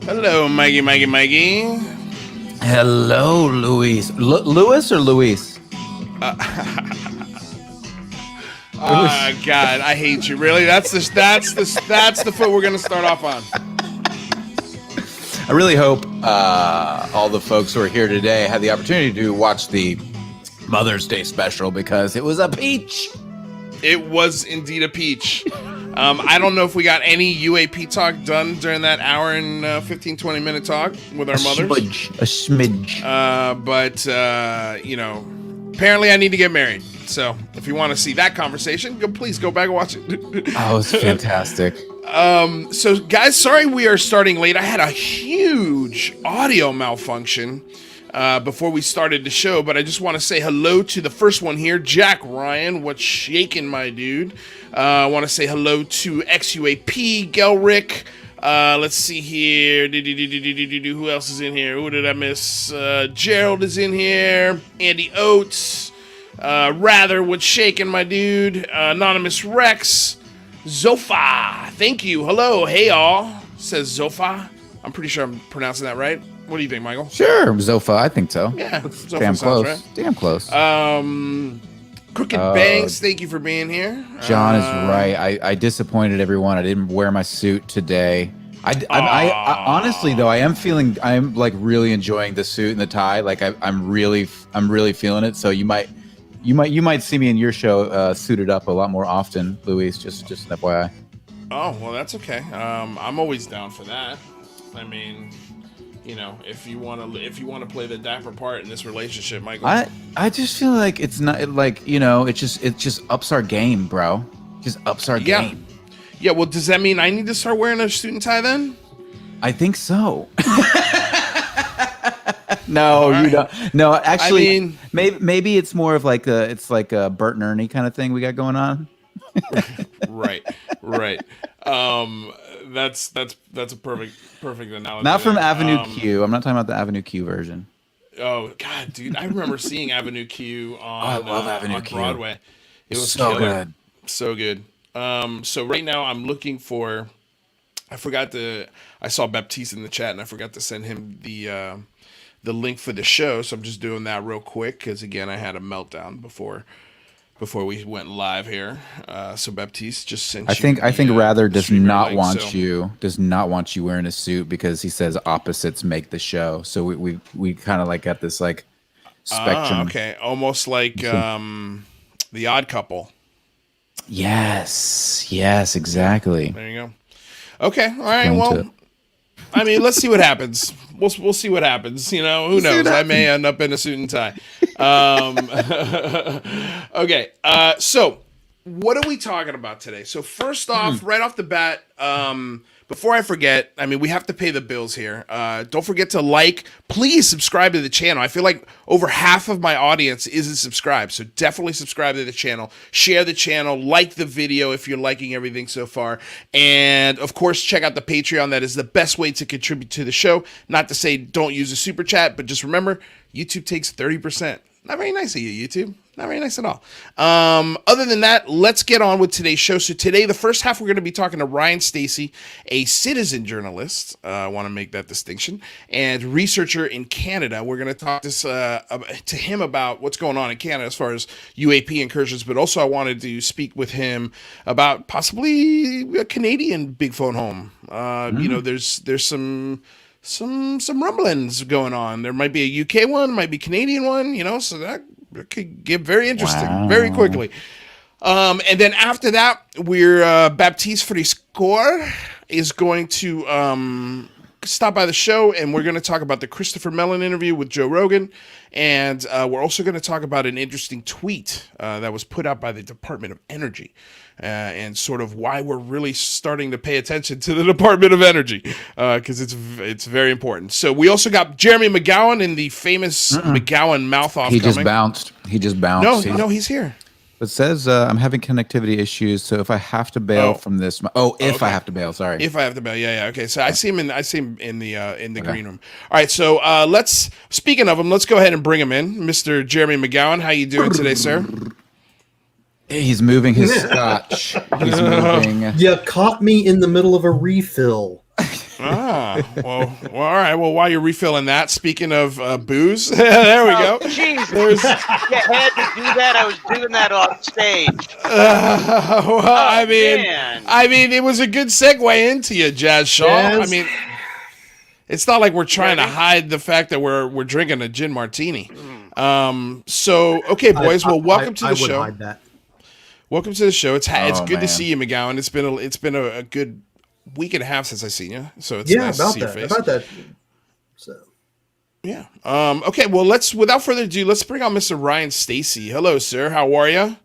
Hello, Mikey. Hello, Luis. Louis or Luis? Oh God, I hate you. Really? That's the foot we're gonna start off on. I really hope all the folks who are here today had the opportunity to watch the Mother's Day special because it was a peach. It was indeed a peach. I don't know if we got any UAP talk done during that hour and 15-20 minute talk with our mothers. A smidge. But you know, apparently I need to get married. So if you want to see that conversation, please go back and watch it. Oh, it's fantastic. So guys, sorry we are starting late. I had a huge audio malfunction before we started the show, but I just want to say hello to the first one here, Jack Ryan. What's shaking, my dude? I want to say hello to XUAP, Gelrick. Let's see here. Who else is in here? Who did I miss? Gerald is in here. Andy Oates. Rather, what's shaking, my dude? Anonymous Rex. Zofa. Thank you. Hello. Hey, all. Says Zofa. I'm pretty sure I'm pronouncing that right. What do you think, Michael? Sure, Zofa. I think so. Yeah. Zofa damn close. right. Damn close. Crooked Banks, thank you for being here. John is right. I disappointed everyone. I didn't wear my suit today. I honestly though, I'm like really enjoying the suit and the tie. Like I'm really feeling it. So you might see me in your show suited up a lot more often, Luis. Just an FYI. Oh well, that's okay. I'm always down for that. I mean, you know, if you want to play the dapper part in this relationship, Michael. I just feel like it's not like, you know, it just ups our game, bro. Just ups our game. Yeah. Well, does that mean I need to start wearing a suit and tie then? I think so. No, right. You don't. No, actually, I mean, maybe it's more of like a Bert and Ernie kind of thing we got going on. Right. That's a perfect analogy. Not from Avenue Q. I'm not talking about the Avenue Q version. Oh God, dude! I remember seeing Avenue Q on Broadway. It was so killer. Good, so good. So right now I'm looking for. I saw Baptiste in the chat, and I forgot to send him the link for the show. So I'm just doing that real quick because again I had a meltdown before we went live here. So Baptiste just sent. I think Rather does not want you wearing a suit because he says opposites make the show. So we kind of like got this like spectrum. Okay, almost like The Odd Couple. Yes, exactly. There you go. Okay, all right. Well, I mean, let's see what happens. We'll see what happens. You know, who knows? I may end up in a suit and tie. Okay. So what are we talking about today? So first off, right off the bat, before I forget, I mean, we have to pay the bills here. Don't forget to please subscribe to the channel. I feel like over half of my audience isn't subscribed. So definitely subscribe to the channel, share the channel, like the video if you're liking everything so far. And of course, check out the Patreon. That is the best way to contribute to the show. Not to say don't use a super chat, but just remember, YouTube takes 30%. Not very nice of you, YouTube. Not very nice at all. Other than that, let's get on with today's show. So today, the first half, we're going to be talking to Ryan Stacey, a citizen journalist. I want to make that distinction, and researcher in Canada. We're going to talk to him about what's going on in Canada as far as UAP incursions, but also I wanted to speak with him about possibly a Canadian big phone home. You know, there's some rumblings going on. There might be a UK one, might be Canadian one, you know, so that could get very interesting very quickly. And then after that, we're Baptiste Friscore is going to stop by the show, and we're going to talk about the Christopher Mellon interview with Joe Rogan, and we're also going to talk about an interesting tweet that was put out by the Department of Energy, and sort of why we're really starting to pay attention to the Department of Energy, because it's very important. So we also got Jeremy McGowan in the famous McGowan mouth-off. He just bounced. No, he's here. It says I'm having connectivity issues, so if I have to bail from this, if I have to bail, sorry. If I have to bail, yeah. Okay, so I see him in the green room. All right, so speaking of him, let's go ahead and bring him in, Mr. Jeremy McGowan. How you doing today, sir? He's moving his scotch. He's moving. You caught me in the middle of a refill. Well, all right. Well, while you're refilling that, speaking of booze, there we go. Jesus, There's, you had to do that. I was doing that on stage. well, Oh man. I mean, it was a good segue into you, Jazz Shaw. Yes. I mean, it's not like we're trying to Ready? hide the fact that we're drinking a gin martini. So okay, boys. Well, welcome to the would show. hide that. Welcome to the show. It's Oh, good to man. see you, McGowan. It's been a good week and a half since I seen you. So it's Yeah, nice to about see your that. face. About that. So Yeah. Okay. Well, without further ado, let's bring on Mr. Ryan Stacey. Hello, sir. How are you?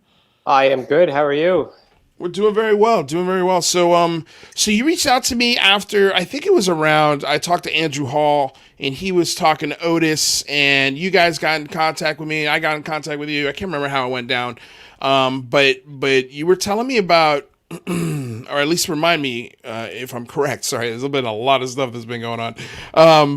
I am good. How are you? We're doing very well. Doing very well. So, so you reached out to me after I think it was around. I talked to Andrew Hall, and he was talking to Otis, and you guys got in contact with me. I got in contact with you. I can't remember how it went down. But you were telling me about, or at least remind me if I'm correct. Sorry, there's been a lot of stuff that's been going on.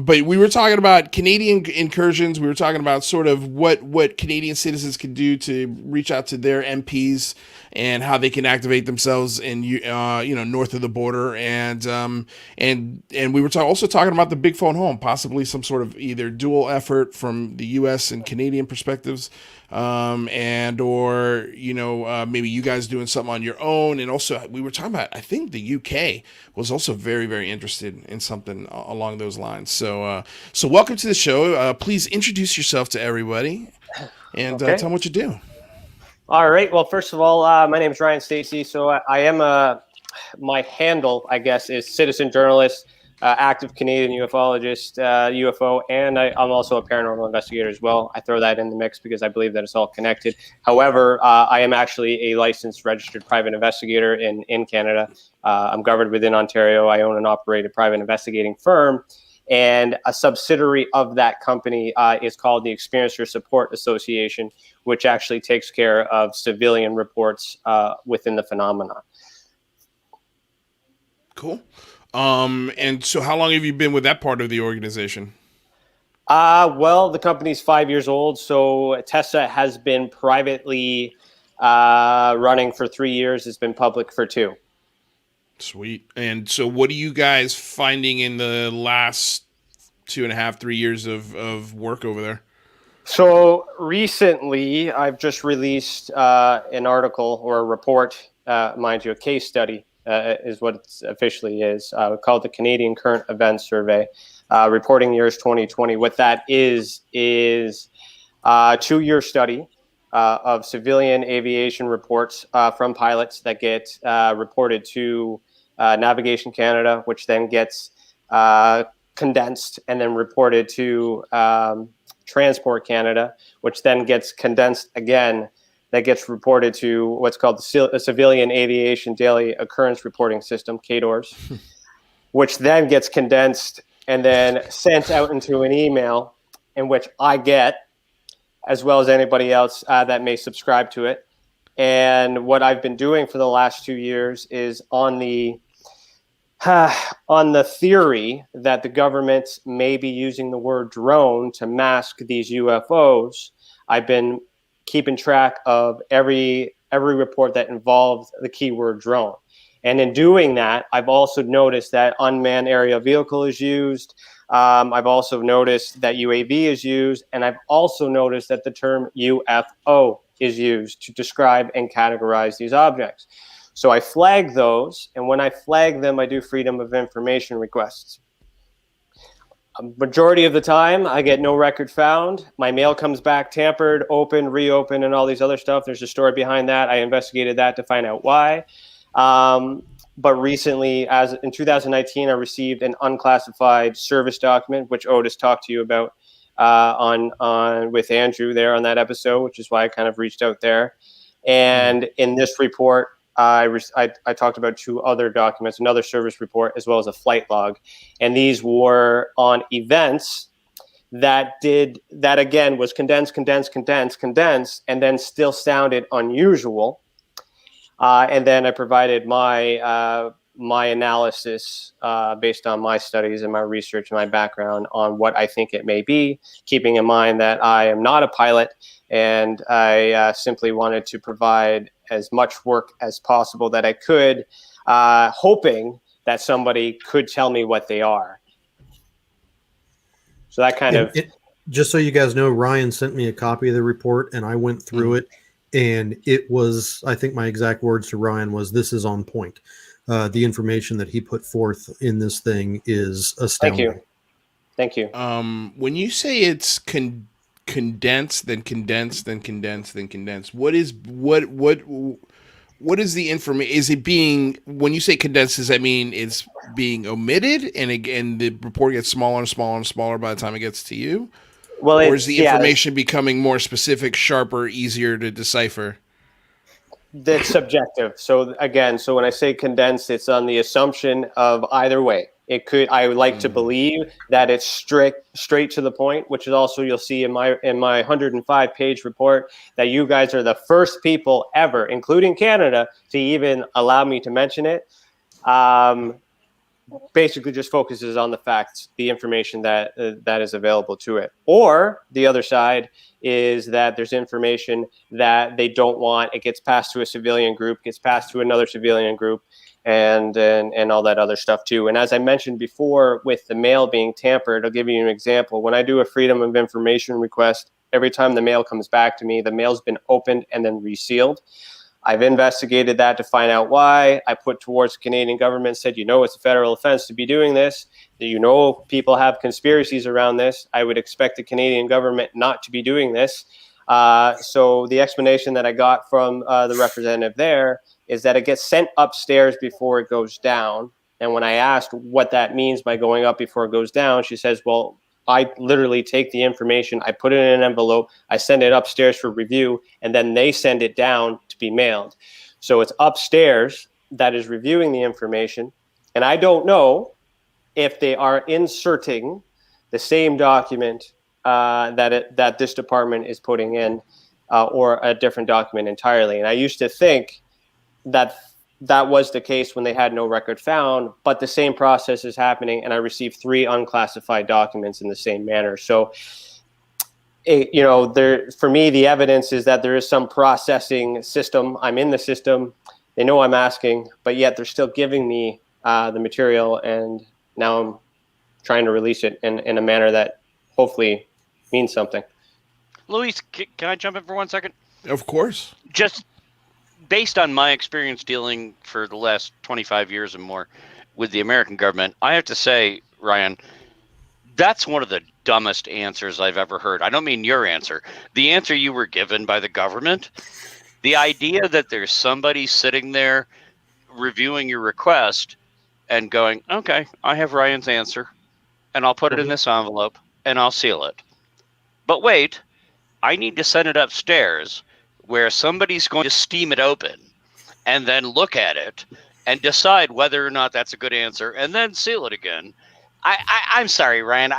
But we were talking about Canadian incursions. We were talking about sort of what Canadian citizens can do to reach out to their MPs and how they can activate themselves in north of the border, and we were also talking about the big phone home, possibly some sort of either dual effort from the U.S. and Canadian perspectives, and or maybe you guys doing something on your own. And also we were talking about, I think the UK was also very, very interested in something along those lines. So welcome to the show. Please introduce yourself to everybody and Okay. tell them what you do. All right. Well, first of all, my name is Ryan Stacey. So I am my handle, I guess, is citizen journalist, active Canadian ufologist, UFO, and I'm also a paranormal investigator as well. I throw that in the mix because I believe that it's all connected. However, I am actually a licensed registered private investigator in Canada. I'm governed within Ontario. I own and operate a private investigating firm. And a subsidiary of that company is called the Experiencer Support Association, which actually takes care of civilian reports within the phenomena. Cool. And so how long have you been with that part of the organization? Well, the company's 5 years old, so Tessa has been privately running for 3 years. It's been public for 2. Sweet. And so what are you guys finding in the last 2.5, 3 years of work over there? So recently, I've just released an article or a report, mind you, a case study is what it officially is, called the Canadian Current Events Survey, reporting years 2020. What that is a 2-year study of civilian aviation reports from pilots that get reported to Navigation Canada, which then gets condensed and then reported to Transport Canada, which then gets condensed again. That gets reported to what's called the Civilian Aviation Daily Occurrence Reporting System, CADORS, which then gets condensed and then sent out into an email in which I get, as well as anybody else that may subscribe to it. And what I've been doing for the last 2 years is on the theory that the government may be using the word drone to mask these UFOs. I've been keeping track of every report that involved the keyword drone. And in doing that, I've also noticed that unmanned aerial vehicle is used. I've also noticed that UAV is used. And I've also noticed that the term UFO is used to describe and categorize these objects. So I flag those, and when I flag them, I do freedom of information requests. A majority of the time, I get no record found. My mail comes back tampered, opened, reopened, and all these other stuff. There's a story behind that. I investigated that to find out why. But recently, as in 2019, I received an unclassified service document, which Otis talked to you about on with Andrew there on that episode, which is why I kind of reached out there. And in this report, I talked about 2 other documents, another service report, as well as a flight log. And these were on events that again was condensed, and then still sounded unusual. And then I provided my analysis based on my studies and my research and my background on what I think it may be, keeping in mind that I am not a pilot, and I simply wanted to provide as much work as possible that I could, hoping that somebody could tell me what they are. So that kind of... Just so you guys know, Ryan sent me a copy of the report, and I went through it, and it was, I think my exact words to Ryan was, "This is on point." The information that he put forth in this thing is astounding. Thank you. When you say it's condensed, then condensed, then condensed, then condensed, what is the information? Is it being, when you say condensed, does that mean it's being omitted and again the report gets smaller and smaller and smaller by the time it gets to you? Well, or is the information becoming more specific, sharper, easier to decipher? That's subjective. So again, so when I say condensed, it's on the assumption of either way. It could, I would like to believe that it's straight to the point, which is also, you'll see in my 105-page report, that you guys are the first people ever, including Canada, to even allow me to mention it. Basically just focuses on the facts, the information that is available to it. Or the other side is that there's information that they don't want. It gets passed to a civilian group, gets passed to another civilian group, and all that other stuff too. And as I mentioned before, with the mail being tampered, I'll give you an example. When I do a Freedom of Information request, every time the mail comes back to me, the mail's been opened and then resealed. I've investigated that to find out why. I put towards the Canadian government, said, it's a federal offense to be doing this. People have conspiracies around this. I would expect the Canadian government not to be doing this. So the explanation that I got from the representative there is that it gets sent upstairs before it goes down. And when I asked what that means by going up before it goes down, she says, well, I literally take the information, I put it in an envelope, I send it upstairs for review, and then they send it down to be mailed. So it's upstairs that is reviewing the information. And I don't know if they are inserting the same document that this department is putting in or a different document entirely. And I used to think that was the case when they had no record found, but the same process is happening, and I received 3 unclassified documents in the same manner. So, for me, the evidence is that there is some processing system. I'm in the system. They know I'm asking, but yet they're still giving me the material, and now I'm trying to release it in a manner that hopefully means something. Luis, can I jump in for 1 second? Of course. Just based on my experience dealing for the last 25 years and more with the American government, I have to say, Ryan, that's one of the dumbest answers I've ever heard. I don't mean your answer. The answer you were given by the government, the idea that there's somebody sitting there reviewing your request and going, okay, I have Ryan's answer, and I'll put it in this envelope, and I'll seal it. But wait, I need to send it upstairs where somebody's going to steam it open and then look at it and decide whether or not that's a good answer and then seal it again. I'm sorry, Ryan.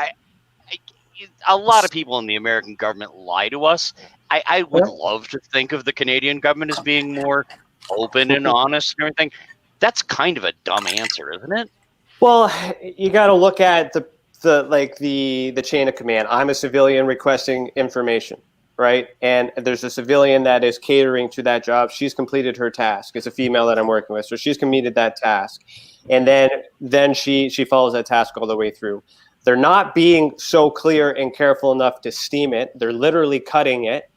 A lot of people in the American government lie to us. I would love to think of the Canadian government as being more open and honest and everything. That's kind of a dumb answer, isn't it? Well, you got to look at the chain of command. I'm a civilian requesting information, right? And there's a civilian that is catering to that job. She's completed her task. It's a female that I'm working with, so she's completed that task, and then she follows that task all the way through. They're not being so clear and careful enough to steam it. They're literally cutting it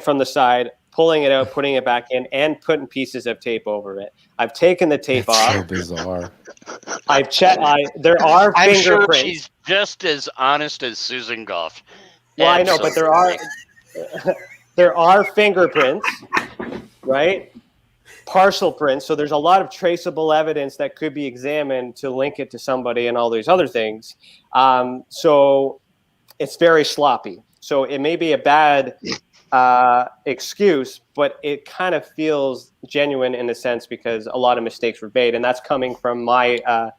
from the side, pulling it out, putting it back in, and putting pieces of tape over it. I've taken the tape off. So bizarre. I've checked. There are I'm fingerprints. sure she's just as honest as Susan Goff. Well, I know, but there are fingerprints, right? Partial prints. So there's a lot of traceable evidence that could be examined to link it to somebody and all these other things. So it's very sloppy. So it may be a bad excuse, but it kind of feels genuine in a sense because a lot of mistakes were made, and that's coming from my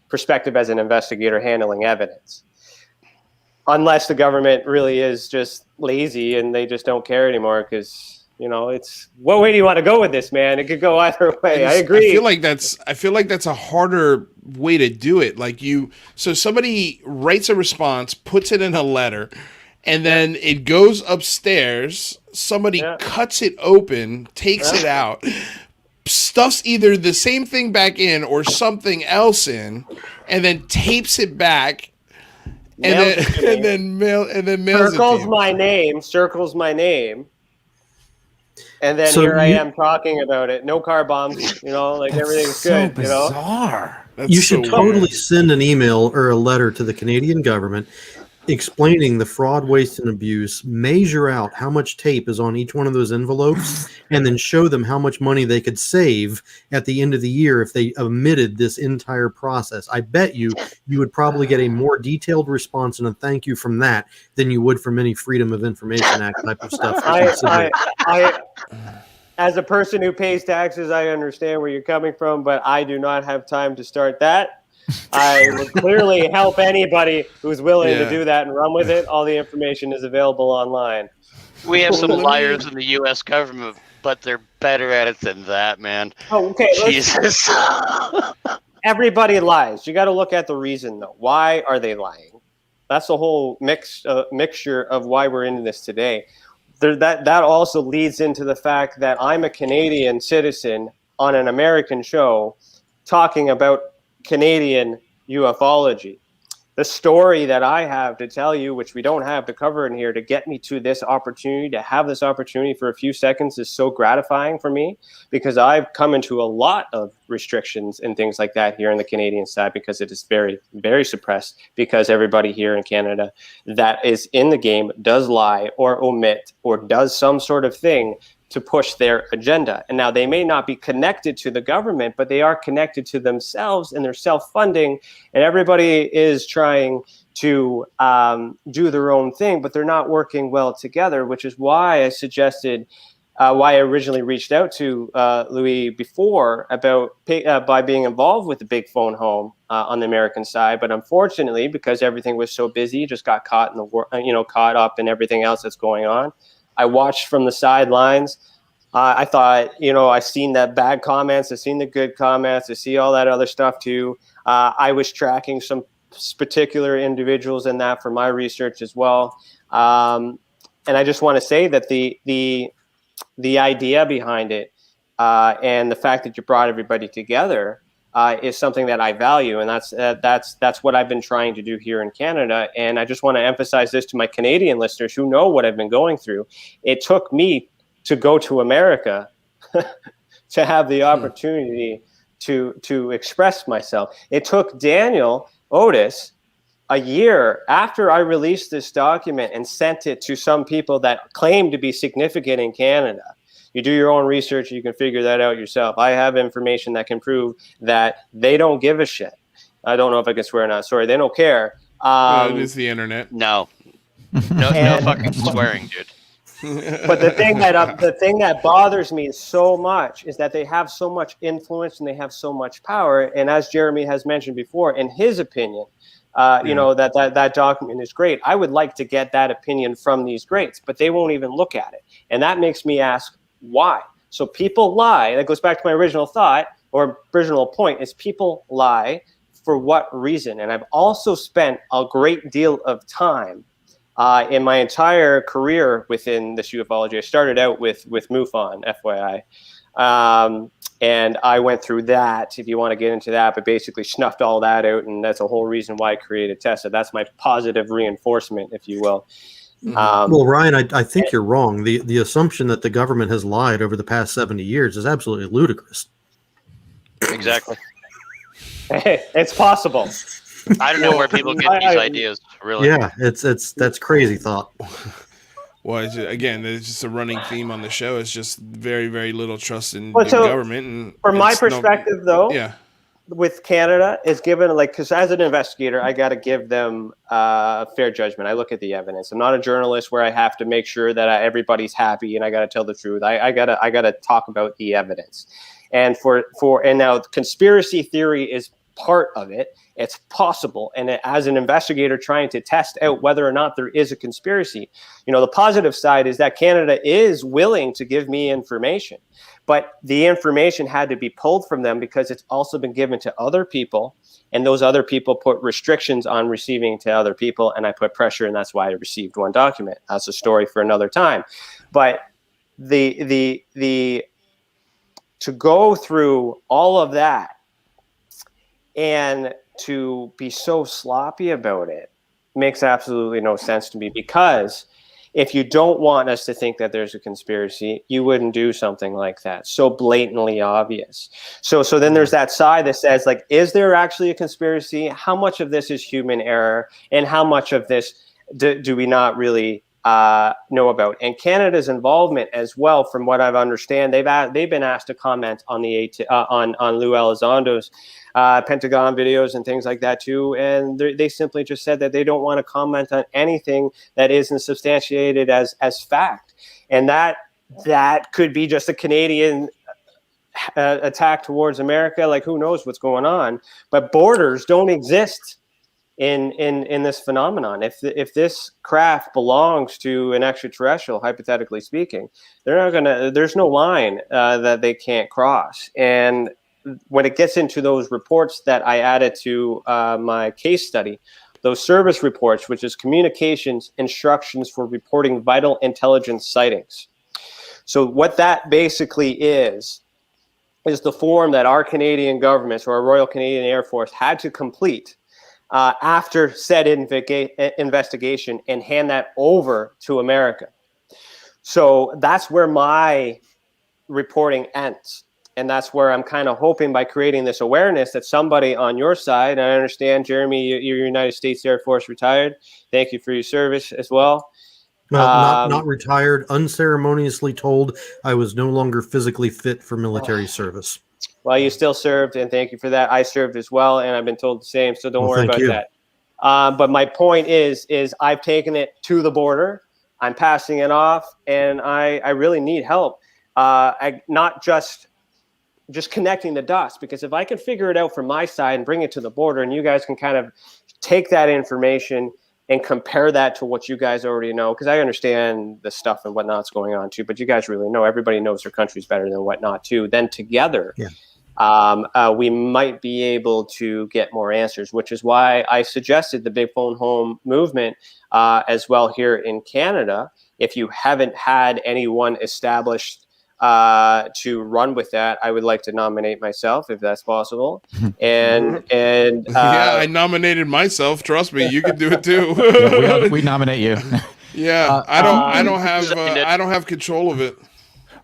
perspective as an investigator handling evidence. Unless the government really is just lazy and they just don't care anymore, because it's what way do you want to go with this, man? It could go either way. I agree. I feel like that's a harder way to do it. So somebody writes a response, puts it in a letter, and then it goes upstairs. Somebody cuts it open, takes it out, stuffs either the same thing back in or something else in, and then tapes it back, and then mails it to you. Circles my name. And then So here I am talking about it. No car bombs, like everything's so good, bizarre. you should totally weird. send an email or a letter to the Canadian government explaining the fraud, waste, and abuse, measure out how much tape is on each one of those envelopes, and then show them how much money they could save at the end of the year if they omitted this entire process. I bet you would probably get a more detailed response and a thank you from that than you would from any Freedom of Information Act type of stuff. As a person who pays taxes, I understand where you're coming from, but I do not have time to start that. I would clearly help anybody who's willing to do that and run with it. All the information is available online. We have some liars in the U.S. government, but they're better at it than that, man. Oh, okay. Jesus. Everybody lies. You got to look at the reason, though. Why are they lying? That's the whole mixture of why we're in this today. That also leads into the fact that I'm a Canadian citizen on an American show talking about Canadian ufology. The story that I have to tell you, which we don't have to cover in here, to get me to this opportunity, to have this opportunity for a few seconds is so gratifying for me, because I've come into a lot of restrictions and things like that here in the Canadian side, because it is very, very suppressed, because everybody here in Canada that is in the game does lie or omit or does some sort of thing to push their agenda. And now they may not be connected to the government, but they are connected to themselves, and they're self-funding, and everybody is trying to do their own thing, but they're not working well together, which is why I suggested, why I originally reached out to Louis before about by being involved with the Big Phone Home on the American side. But unfortunately, because everything was so busy, just got caught in the caught up in everything else that's going on. I watched from the sidelines. I thought, I've seen the bad comments. I've seen the good comments. I see all that other stuff too. I was tracking some particular individuals in that for my research as well. And I just want to say that the idea behind it and the fact that you brought everybody together is something that I value, and that's what I've been trying to do here in Canada. And I just want to emphasize this to my Canadian listeners who know what I've been going through. It took me to go to America to have the opportunity to express myself. It took Daniel Otis a year after I released this document and sent it to some people that claim to be significant in Canada. You do your own research, you can figure that out yourself. I have information that can prove that they don't give a shit. I don't know if I can swear or not. Sorry, they don't care. It is the internet. No fucking swearing, dude. But the thing that bothers me so much is that they have so much influence and they have so much power. And as Jeremy has mentioned before, in his opinion, that document is great. I would like to get that opinion from these greats, but they won't even look at it. And that makes me ask, why? So people lie. That goes back to my original thought or original point, is people lie for what reason? And I've also spent a great deal of time in my entire career within this ufology. I started out with MUFON, FYI. And I went through that, if you want to get into that, but basically snuffed all that out. And that's a whole reason why I created TESSA. That's my positive reinforcement, if you will. Well, Ryan, I think you're wrong. The assumption that the government has lied over the past 70 years is absolutely ludicrous. Exactly. It's possible. I don't know where people get these ideas, really. Yeah, that's crazy thought. Well, it's just a running theme on the show. It's just very, very little trust in the government. And from my perspective, with Canada, is given because as an investigator, I got to give them fair judgment. I look at the evidence. I'm not a journalist where I have to make sure that everybody's happy and I got to tell the truth. I gotta talk about the evidence. And and now conspiracy theory is part of it. It's possible. And as an investigator trying to test out whether or not there is a conspiracy, the positive side is that Canada is willing to give me information, but the information had to be pulled from them because it's also been given to other people, and those other people put restrictions on receiving to other people, and I put pressure, and that's why I received one document. That's a story for another time. But to go through all of that and to be so sloppy about it makes absolutely no sense to me, because if you don't want us to think that there's a conspiracy, you wouldn't do something like that. So blatantly obvious. So then there's that side that says, like, is there actually a conspiracy? How much of this is human error? And how much of this do we not really know about? And Canada's involvement as well, from what I understand, they've been asked to comment on the on Lou Elizondo's Pentagon videos and things like that too, and they simply just said that they don't want to comment on anything that isn't substantiated as fact, and that could be just a Canadian attack towards America. Like, who knows what's going on? But borders don't exist in this phenomenon. If this craft belongs to an extraterrestrial, hypothetically speaking, there's no line that they can't cross. And when it gets into those reports that I added to my case study, those service reports, which is communications instructions for reporting vital intelligence sightings. So what that basically is the form that our Canadian government, or our Royal Canadian Air Force, had to complete after said investigation and hand that over to America. So that's where my reporting ends. And that's where I'm kind of hoping, by creating this awareness, that somebody on your side, and I understand, Jeremy, you're United States Air Force retired. Thank you for your service as well. Not retired, unceremoniously told I was no longer physically fit for military service. Well, you still served, and thank you for that. I served as well, and I've been told the same, so don't worry about that. But my point is I've taken it to the border. I'm passing it off, and I really need help. Not just connecting the dots, because if I can figure it out from my side and bring it to the border, and you guys can kind of take that information and compare that to what you guys already know, because I understand the stuff and whatnot's going on too, but you guys really know, everybody knows their country's better than whatnot too. Then together, we might be able to get more answers, which is why I suggested the Big Phone Home movement as well here in Canada. If you haven't had anyone established to run with that, I would like to nominate myself, if that's possible. And yeah, I nominated myself. Trust me, you can do it too. Yeah, we nominate you. Yeah, I don't have control of it.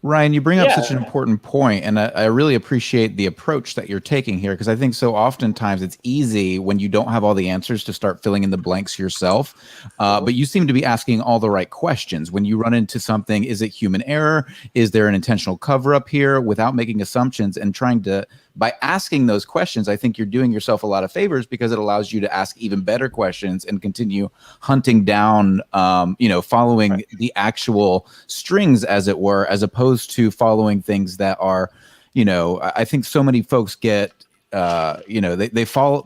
Ryan, you bring up such an important point, and I really appreciate the approach that you're taking here, because I think so oftentimes it's easy when you don't have all the answers to start filling in the blanks yourself. But you seem to be asking all the right questions. When you run into something, is it human error? Is there an intentional cover-up here? Without making assumptions and trying to, by asking those questions, I think you're doing yourself a lot of favors, because it allows you to ask even better questions and continue hunting down, following the actual strings, as it were, as opposed to following things that are, I think so many folks get, they fall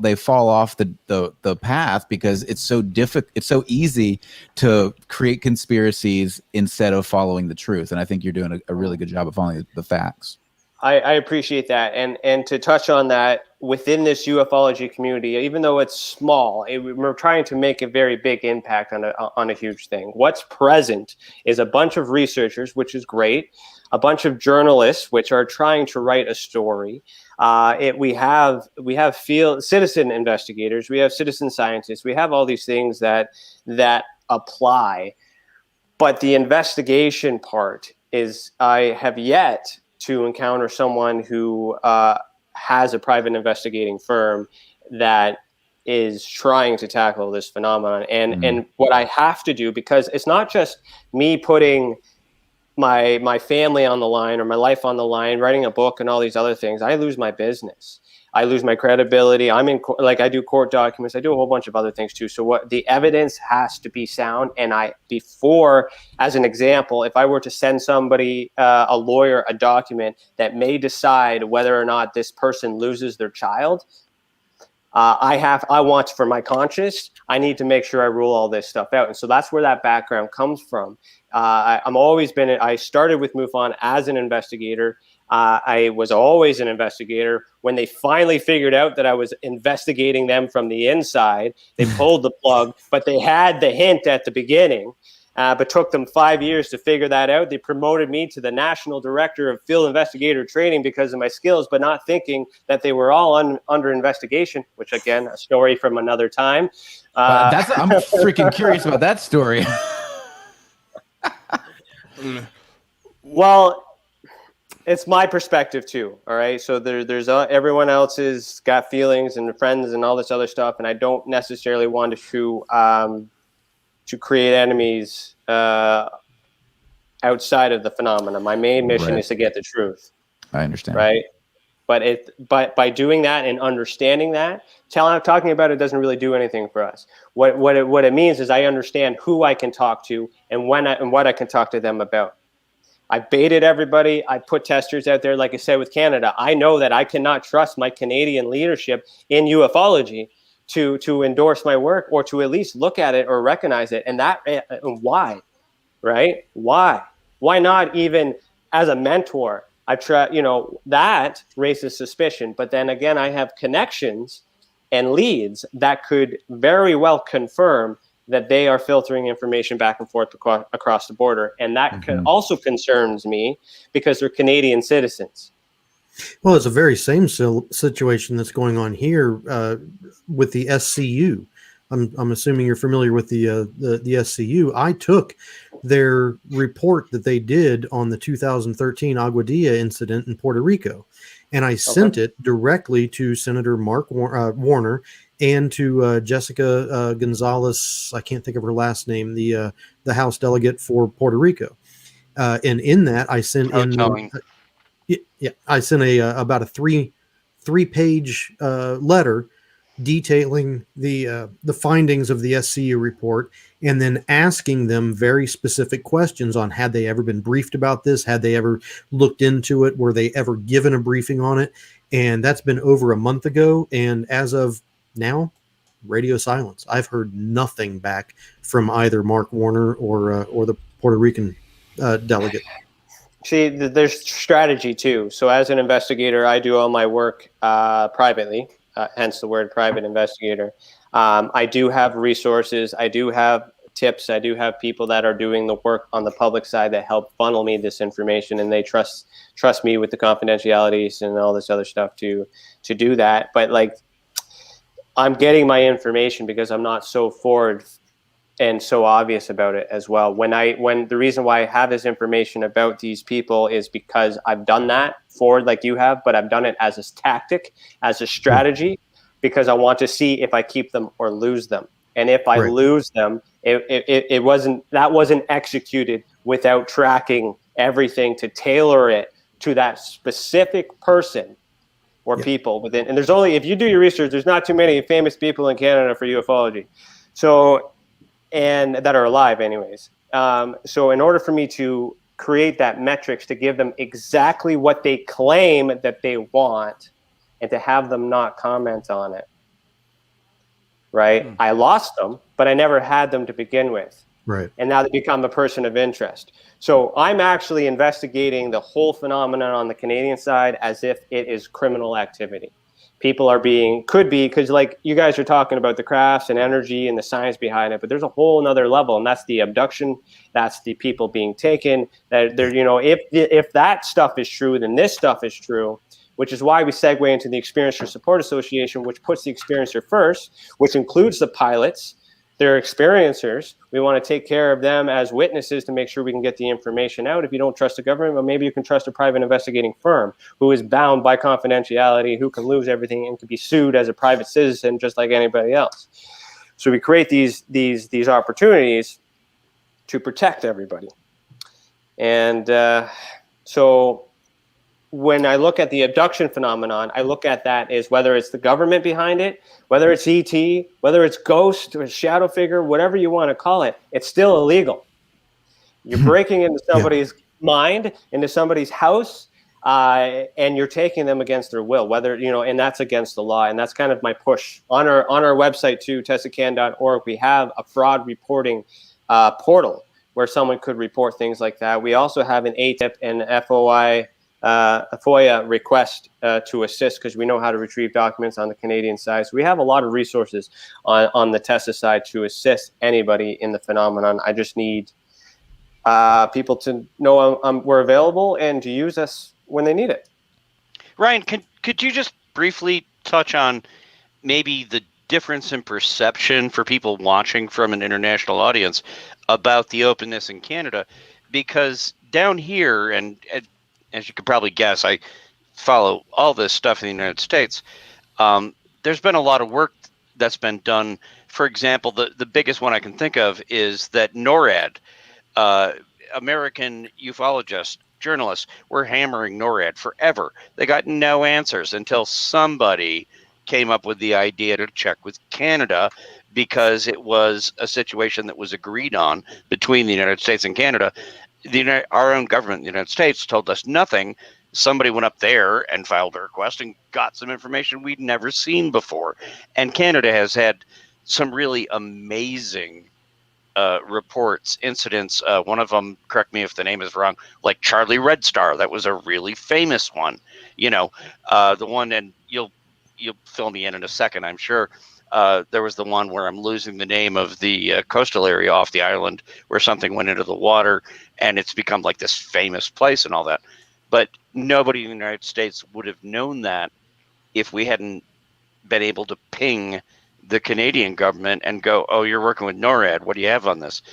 off the path because it's so difficult. It's so easy to create conspiracies instead of following the truth. And I think you're doing a really good job of following the facts. I appreciate that. And to touch on that, within this ufology community, even though it's small, we're trying to make a very big impact on a huge thing. What's present is a bunch of researchers, which is great, a bunch of journalists, which are trying to write a story. We have field citizen investigators, we have citizen scientists, we have all these things that apply. But the investigation part is, I have yet to encounter someone who has a private investigating firm that is trying to tackle this phenomenon. And what I have to do, because it's not just me putting my family on the line or my life on the line, writing a book and all these other things, I lose my business. I lose my credibility. I do court documents. I do a whole bunch of other things too. So the evidence has to be sound. And as an example, if I were to send somebody, a lawyer, a document that may decide whether or not this person loses their child, I want, for my conscience, I need to make sure I rule all this stuff out. And so that's where that background comes from. I started with MUFON as an investigator. I was always an investigator. When they finally figured out that I was investigating them from the inside, they pulled the plug, but they had the hint at the beginning. but took them 5 years to figure that out. They promoted me to the National Director of Field Investigator Training because of my skills, but not thinking that they were all under investigation, which, again, a story from another time. I'm freaking curious about that story. Well, it's my perspective too. All right. So there's everyone else's got feelings and friends and all this other stuff. And I don't necessarily want to create enemies outside of the phenomena. My main mission is to get the truth. I understand. Right. But by doing that and understanding that, talking about it doesn't really do anything for us. What it means is I understand who I can talk to and what I can talk to them about. I baited everybody. I put testers out there, like I said, with Canada. I know that I cannot trust my Canadian leadership in ufology to endorse my work or to at least look at it or recognize it. And why, right? Why not even as a mentor? I've tried, that raises suspicion. But then again, I have connections and leads that could very well confirm that they are filtering information back and forth across the border. And that also concerns me because they're Canadian citizens. Well, it's a very same situation that's going on here with the SCU. I'm assuming you're familiar with the SCU. I took their report that they did on the 2013 Aguadilla incident in Puerto Rico, and I sent it directly to Senator Mark Warner and to Jessica Gonzalez. I can't think of her last name. The House delegate for Puerto Rico, and in that I sent I sent about a three-page letter detailing the findings of the SCU report, and then asking them very specific questions on had they ever been briefed about this, had they ever looked into it, were they ever given a briefing on it. And that's been over a month ago, and as of now, radio silence. I've heard nothing back from either Mark Warner or the Puerto Rican delegate. See, there's strategy too. So as an investigator, I do all my work privately, hence the word private investigator. I do have resources. I do have tips. I do have people that are doing the work on the public side that help funnel me this information, and they trust me with the confidentialities and all this other stuff to do that. But like, I'm getting my information because I'm not so forward and so obvious about it as well. When the reason why I have this information about these people is because I've done that forward like you have, but I've done it as a tactic, as a strategy, because I want to see if I keep them or lose them. And if I lose them, it wasn't executed without tracking everything to tailor it to that specific person or people within. And there's only, if you do your research, there's not too many famous people in Canada for ufology. So, and that are alive anyways. So in order for me to create that metrics to give them exactly what they claim that they want and to have them not comment on it, right? I lost them, but I never had them to begin with. Right. And now they become a person of interest. So I'm actually investigating the whole phenomenon on the Canadian side as if it is criminal activity. People are could be, because like you guys are talking about the crafts and energy and the science behind it, but there's a whole nother level, and that's the abduction. That's the people being taken. That they're, if that stuff is true, then this stuff is true, which is why we segue into the Experiencer Support Association, which puts the experiencer first, which includes the pilots. They're experiencers. We want to take care of them as witnesses to make sure we can get the information out. If you don't trust the government, well, maybe you can trust a private investigating firm who is bound by confidentiality, who can lose everything and can be sued as a private citizen just like anybody else. So we create these opportunities to protect everybody. And so when I look at the abduction phenomenon, I look at that as whether it's the government behind it, whether it's ET, whether it's ghost or shadow figure, whatever you want to call it, it's still illegal. You're breaking into somebody's mind, into somebody's house, and you're taking them against their will, whether, and that's against the law. And that's kind of my push on our website too, tessacan.org. We have a fraud reporting portal where someone could report things like that. We also have an ATIP and a FOIA request to assist, because we know how to retrieve documents on the Canadian side. So we have a lot of resources on the TESSA side to assist anybody in the phenomenon. I just need people to know we're available and to use us when they need it. Ryan, could you just briefly touch on maybe the difference in perception for people watching from an international audience about the openness in Canada? Because down here, and as you could probably guess, I follow all this stuff in the United States. There's been a lot of work that's been done. For example, the biggest one I can think of is that NORAD, American ufologists, journalists, were hammering NORAD forever. They got no answers until somebody came up with the idea to check with Canada, because it was a situation that was agreed on between the United States and Canada. Our own government in the United States told us nothing. Somebody went up there and filed a request and got some information we'd never seen before. And Canada has had some really amazing reports, incidents. One of them, correct me if the name is wrong, like Charlie Red Star. That was a really famous one. The one, and you'll fill me in a second, I'm sure. There was the one where I'm losing the name of the coastal area off the island where something went into the water, and it's become like this famous place and all that. But nobody in the United States would have known that if we hadn't been able to ping the Canadian government and go, oh, you're working with NORAD. What do you have on this?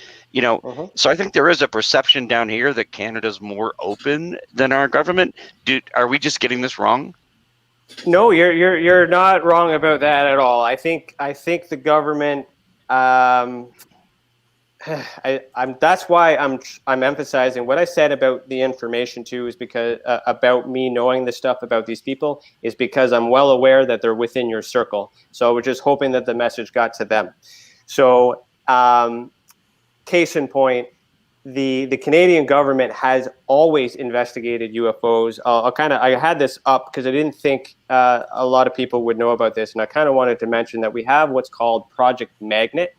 So I think there is a perception down here that Canada's more open than our government. Are we just getting this wrong? No, you're not wrong about that at all. I think the government. That's why I'm emphasizing what I said about the information too, is because about me knowing the stuff about these people is because I'm well aware that they're within your circle. So we're just hoping that the message got to them. So case in point, the Canadian government has always investigated UFOs. I had this up because I didn't think a lot of people would know about this, and I kind of wanted to mention that we have what's called Project Magnet.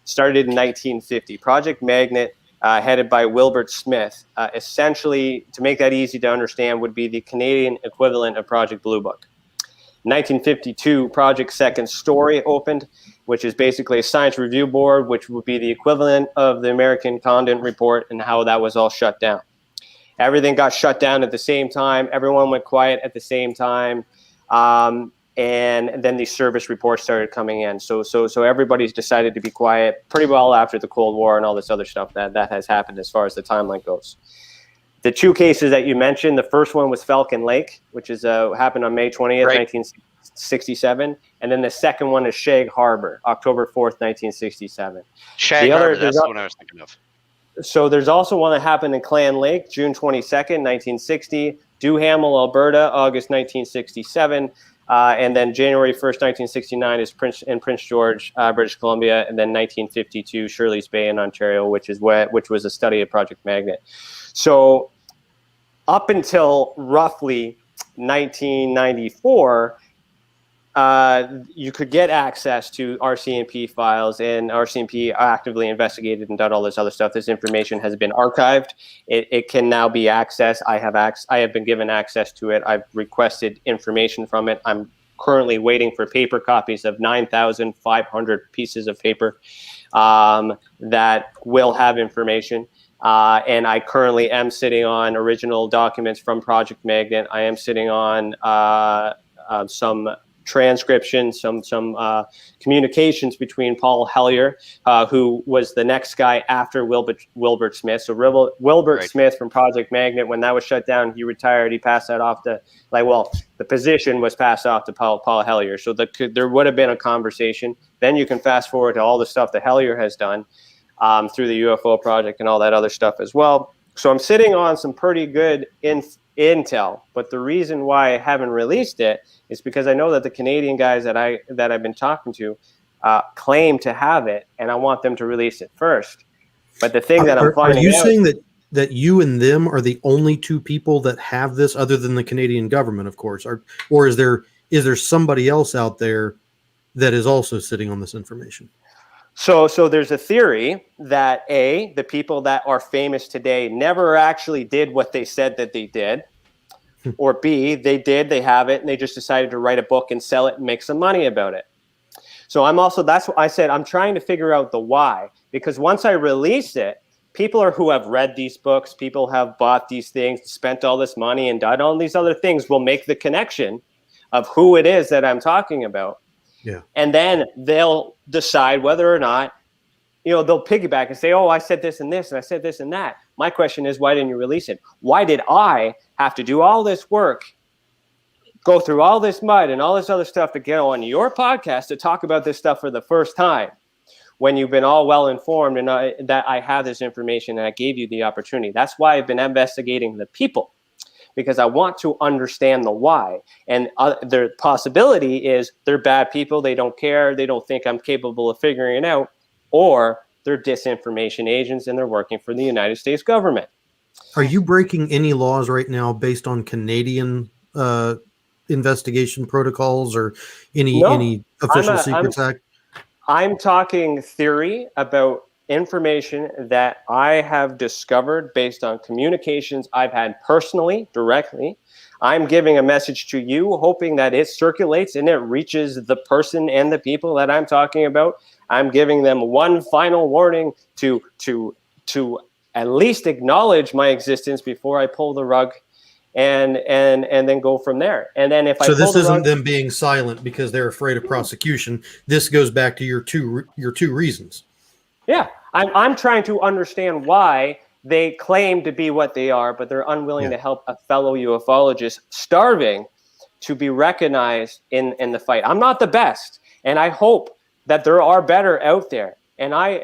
Started in 1950. Project Magnet, headed by Wilbert Smith, essentially, to make that easy to understand, would be the Canadian equivalent of Project Blue Book. 1952, Project Second Story opened, which is basically a science review board, which would be the equivalent of the American Condon Report, and how that was all shut down. Everything got shut down at the same time. Everyone went quiet at the same time. And then these service reports started coming in. So everybody's decided to be quiet pretty well after the Cold War and all this other stuff that has happened as far as the timeline goes. The two cases that you mentioned, the first one was Falcon Lake, which is happened on May 20th, right. 1967. And then the second one is Shag Harbor, October 4th, 1967. Shag Harbor, that's the one I was thinking of. So there's also one that happened in Clan Lake, June 22nd, 1960. Duhamel, Alberta, August 1967. And then January 1st, 1969 is Prince George, British Columbia, and then 1952 Shirley's Bay in Ontario, which was a study of Project Magnet. So up until roughly 1994, you could get access to RCMP files, and RCMP actively investigated and done all this other stuff. This information has been archived. It can now be accessed. I have been given access to it. I've requested information from it. I'm currently waiting for paper copies of 9,500 pieces of paper that will have information. And I currently am sitting on original documents from Project Magnet. I am sitting on some transcription, some communications between Paul Hellyer, who was the next guy after Wilbert Smith. So Wilbert right. Smith from Project Magnet, when that was shut down, he retired. He passed that off to, the position was passed off to Paul Hellyer. So there would have been a conversation. Then you can fast forward to all the stuff that Hellyer has done through the UFO project and all that other stuff as well. So I'm sitting on some pretty good intel, but the reason why I haven't released it is because I know that the Canadian guys that I've been talking to claim to have it, and I want them to release it first. But the thing that I'm finding out— Are you saying that you and them are the only two people that have this, other than the Canadian government, of course, or is there somebody else out there that is also sitting on this information? So there's a theory that A, the people that are famous today never actually did what they said that they did, or B, they did, they have it, and they just decided to write a book and sell it and make some money about it. So that's what I said, I'm trying to figure out the why, because once I release it, people who have read these books, people have bought these things, spent all this money and done all these other things will make the connection of who it is that I'm talking about. Yeah. And then they'll decide whether or not, they'll piggyback and say, oh, I said this and this, and I said this and that. My question is, why didn't you release it? Why did I have to do all this work, go through all this mud and all this other stuff to get on your podcast to talk about this stuff for the first time, when you've been all well informed and that I have this information and I gave you the opportunity? That's why I've been investigating the people, because I want to understand the why. And the possibility is they're bad people. They don't care. They don't think I'm capable of figuring it out, or they're disinformation agents and they're working for the United States government. Are you breaking any laws right now based on Canadian investigation protocols or any official Secrets Act? I'm talking theory about information that I have discovered based on communications I've had personally, directly. I'm giving a message to you, hoping that it circulates and it reaches the person and the people that I'm talking about. I'm giving them one final warning to at least acknowledge my existence before I pull the rug and then go from there. And then if so this isn't them being silent because they're afraid of prosecution. This goes back to your two reasons. Yeah, I'm trying to understand why they claim to be what they are, but they're unwilling to help a fellow ufologist starving to be recognized in the fight. I'm not the best, and I hope that there are better out there. And I've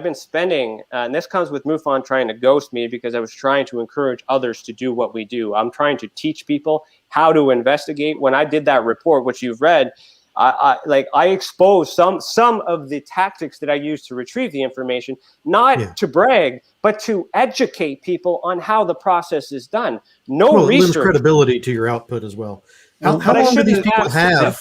been spending, and this comes with MUFON trying to ghost me because I was trying to encourage others to do what we do. I'm trying to teach people how to investigate. When I did that report, which you've read, I exposed some of the tactics that I used to retrieve the information, not to brag, but to educate people on how the process is done. It lends credibility to your output as well. How long do these people have?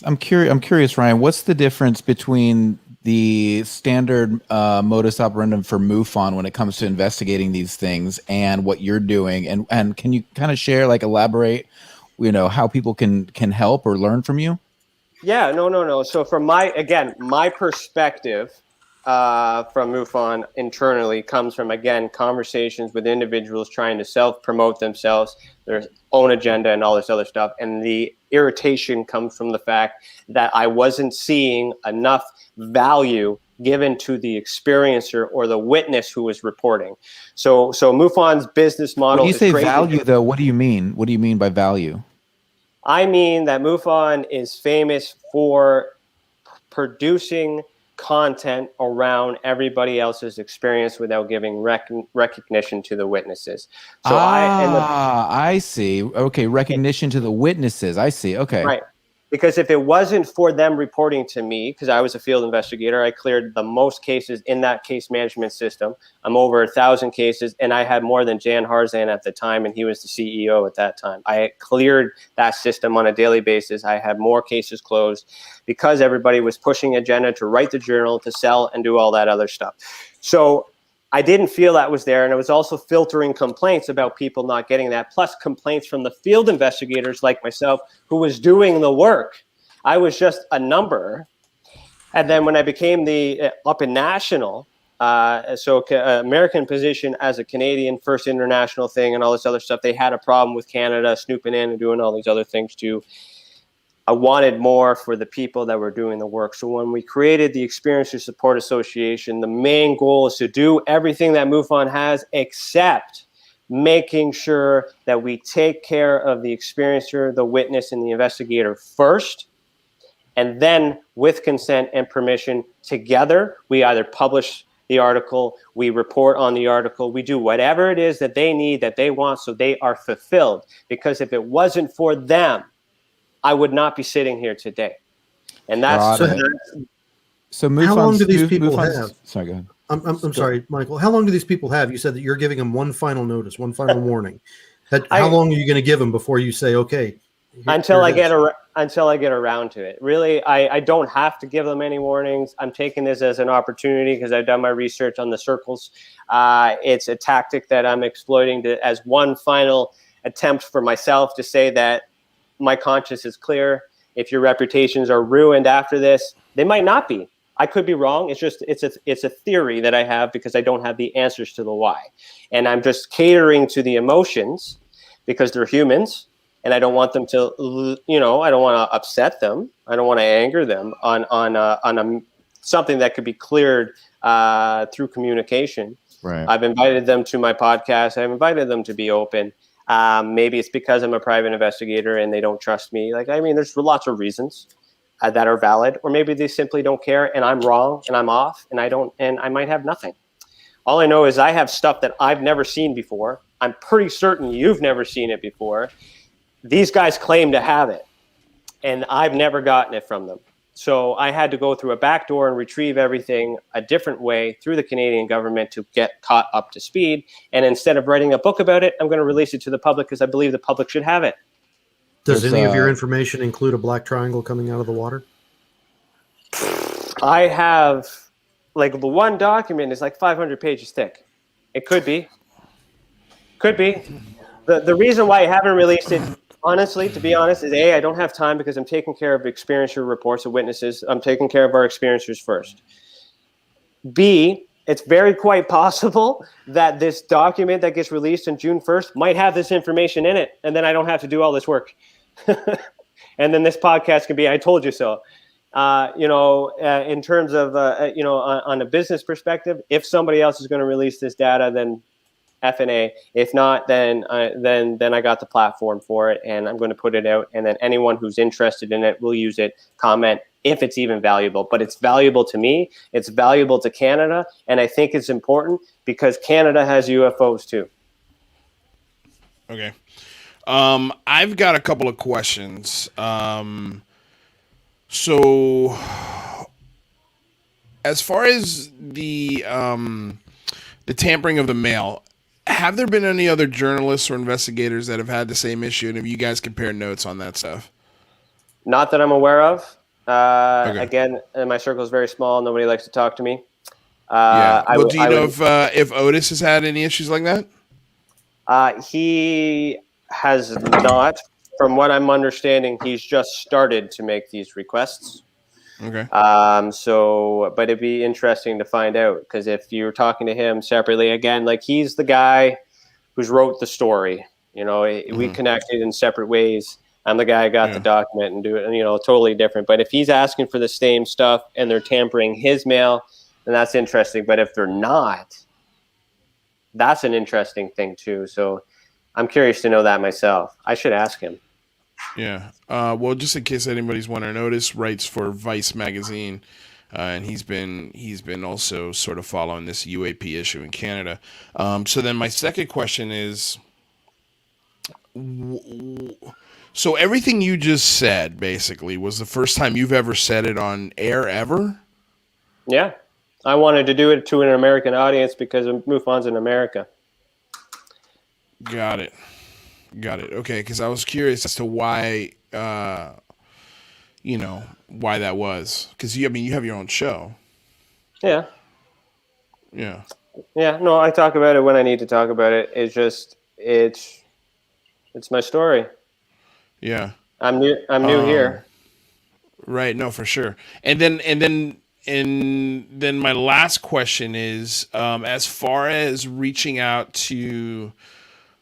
I'm curious, Ryan. What's the difference between the standard modus operandum for MUFON when it comes to investigating these things and what you're doing? And can you kind of share, elaborate, how people can help or learn from you? Yeah, no. So from my perspective from MUFON internally comes from, again, conversations with individuals trying to self-promote themselves, their own agenda and all this other stuff. And the irritation comes from the fact that I wasn't seeing enough value given to the experiencer or the witness who was reporting. So MUFON's business model is crazy. When you say value, though, what do you mean? What do you mean by value? I mean that MUFON is famous for producing content around everybody else's experience without giving recognition to the witnesses. So I see. Okay, recognition to the witnesses. I see. Okay. Right. Because if it wasn't for them reporting to me, because I was a field investigator, I cleared the most cases in that case management system. I'm over 1,000 cases, and I had more than Jan Harzan at the time, and he was the CEO at that time. I cleared that system on a daily basis. I had more cases closed because everybody was pushing agenda to write the journal, to sell, and do all that other stuff. So I didn't feel that was there, and it was also filtering complaints about people not getting that, plus complaints from the field investigators like myself who was doing the work. I was just a number. And then when I became the up in national, American position as a Canadian, first international thing and all this other stuff, they had a problem with Canada snooping in and doing all these other things too. I wanted more for the people that were doing the work. So when we created the Experiencer Support Association, the main goal is to do everything that MUFON has, except making sure that we take care of the experiencer, the witness, and the investigator first. And then with consent and permission together, we either publish the article, we report on the article, we do whatever it is that they need, that they want, so they are fulfilled. Because if it wasn't for them, I would not be sitting here today. And that's so how long do these people have? Sorry, go ahead. I'm sorry, Michael. How long do these people have? You said that you're giving them one final notice, one final warning. How long are you going to give them before you say, okay? Until I get around to it. Really, I don't have to give them any warnings. I'm taking this as an opportunity because I've done my research on the circles. It's a tactic that I'm exploiting as one final attempt for myself to say that my conscience is clear. If your reputations are ruined after this, they might not be. I could be wrong. It's a theory that I have because I don't have the answers to the why, and I'm just catering to the emotions because they're humans, and I don't want them to, I don't want to upset them. I don't want to anger them on something that could be cleared through communication. Right. I've invited them to my podcast. I've invited them to be open. Maybe it's because I'm a private investigator and they don't trust me. There's lots of reasons that are valid, or maybe they simply don't care and I'm wrong and I'm off and I might have nothing. All I know is I have stuff that I've never seen before. I'm pretty certain you've never seen it before. These guys claim to have it and I've never gotten it from them. So I had to go through a back door and retrieve everything a different way through the Canadian government to get caught up to speed. And instead of writing a book about it, I'm going to release it to the public because I believe the public should have it. Does any of your information include a black triangle coming out of the water? I have, the one document is 500 pages thick. It could be. Could be. The reason why I haven't released it, honestly, to be honest, is A, I don't have time because I'm taking care of experiencer reports of witnesses. I'm taking care of our experiencers first. B, it's very quite possible that this document that gets released on June 1st might have this information in it, and then I don't have to do all this work. And then this podcast can be, I told you so. In terms of, on a business perspective, if somebody else is going to release this data, then FNA. If not, then I got the platform for it, and I'm going to put it out. And then anyone who's interested in it will use it, comment if it's even valuable. But it's valuable to me. It's valuable to Canada, and I think it's important because Canada has UFOs too. Okay. I've got a couple of questions. So, as far as the tampering of the mail, have there been any other journalists or investigators that have had the same issue, and have you guys compared notes on that stuff? Not that I'm aware of. Okay. Again, my circle is very small. Nobody likes to talk to me. Yeah. Well, do you know if Otis has had any issues like that? He has not. From what I'm understanding, he's just started to make these requests. Okay. But it'd be interesting to find out, because if you're talking to him separately, again, he's the guy who's wrote the story. We connected in separate ways. I'm the guy who got the document and do it, and totally different. But if he's asking for the same stuff and they're tampering his mail, then that's interesting. But if they're not, that's an interesting thing too. So I'm curious to know that myself. I should ask him. Yeah. Well, just in case anybody's wondering, Otis writes for Vice magazine, and he's been also sort of following this UAP issue in Canada. So then my second question is, so everything you just said basically was the first time you've ever said it on air ever? Yeah. I wanted to do it to an American audience because MUFON's in America. Got it. Okay, because I was curious as to why, why that was. Because you have your own show. Yeah. Yeah. Yeah. No, I talk about it when I need to talk about it. It's my story. Yeah. I'm new here. Right. No, for sure. And then my last question is, as far as reaching out to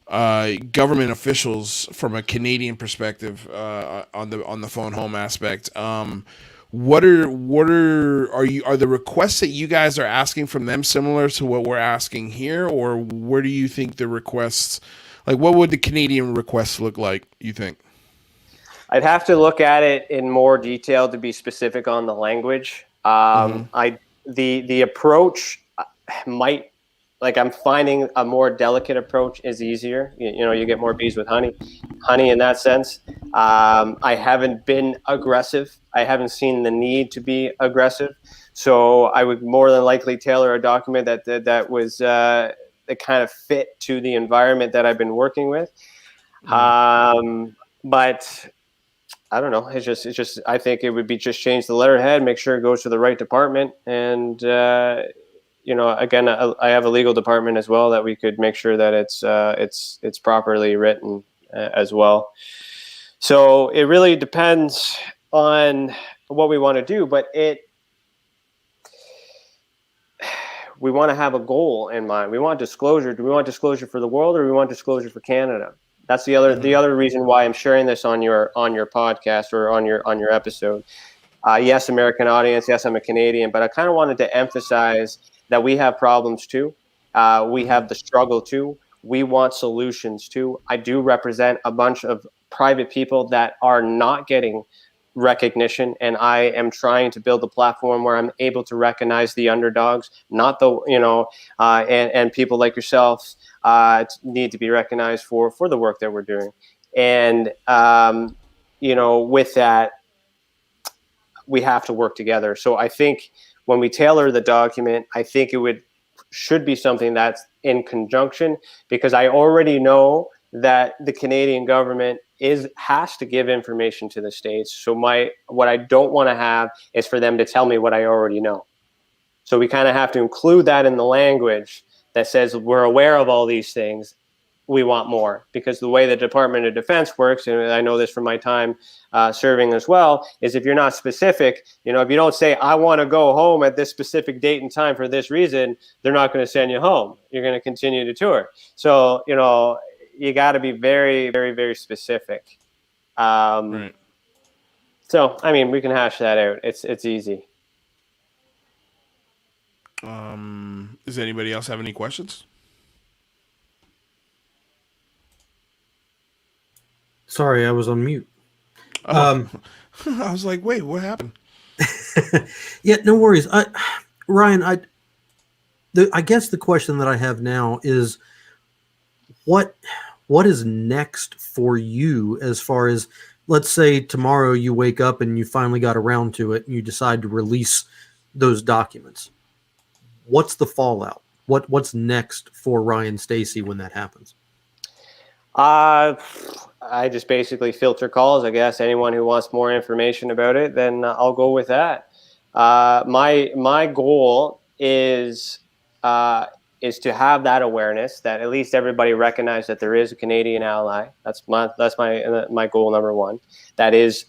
government officials from a Canadian perspective, on the phone home aspect, what are the requests that you guys are asking from them similar to what we're asking here, or where do you think the requests, what would the Canadian requests look like, you think? I'd have to look at it in more detail to be specific on the language. The approach might, I'm finding a more delicate approach is easier. You get more bees with honey in that sense. I haven't been aggressive. I haven't seen the need to be aggressive. So I would more than likely tailor a document that was that kind of fit to the environment that I've been working with. But I don't know. It's just. I think it would be just change the letterhead, make sure it goes to the right department, and again, I have a legal department as well that we could make sure that it's properly written as well. So it really depends on what we want to do, but we want to have a goal in mind. We want disclosure. Do we want disclosure for the world, or do we want disclosure for Canada? That's the other reason why I'm sharing this on your podcast or on your episode. Yes, American audience. Yes, I'm a Canadian, but I kind of wanted to emphasize that we have problems too. We have the struggle too. We want solutions too. I do represent a bunch of private people that are not getting recognition, and I am trying to build a platform where I'm able to recognize the underdogs, not the and people like yourselves need to be recognized for the work that we're doing. And with that, we have to work together. So I think when we tailor the document, I think should be something that's in conjunction, because I already know that the Canadian government has to give information to the states. So what I don't want to have is for them to tell me what I already know. So we kind of have to include that in the language that says we're aware of all these things. We want more, because the way the Department of Defense works, and I know this from my time serving as well, is if you're not specific, if you don't say, I want to go home at this specific date and time for this reason, they're not going to send you home. You're going to continue to tour. So, you got to be very, very, very specific. Right. So, I mean, we can hash that out. It's easy. Does anybody else have any questions? Sorry, I was on mute. I was like, wait, what happened? Yeah, no worries. Ryan, I guess the question that I have now is what is next for you, as far as, let's say tomorrow you wake up and you finally got around to it and you decide to release those documents. What's the fallout? What's next for Ryan Stacey when that happens? I just basically filter calls. I guess anyone who wants more information about it, then I'll go with that. My goal is to have that awareness, that at least everybody recognize that there is a Canadian ally. That's my goal number one. That is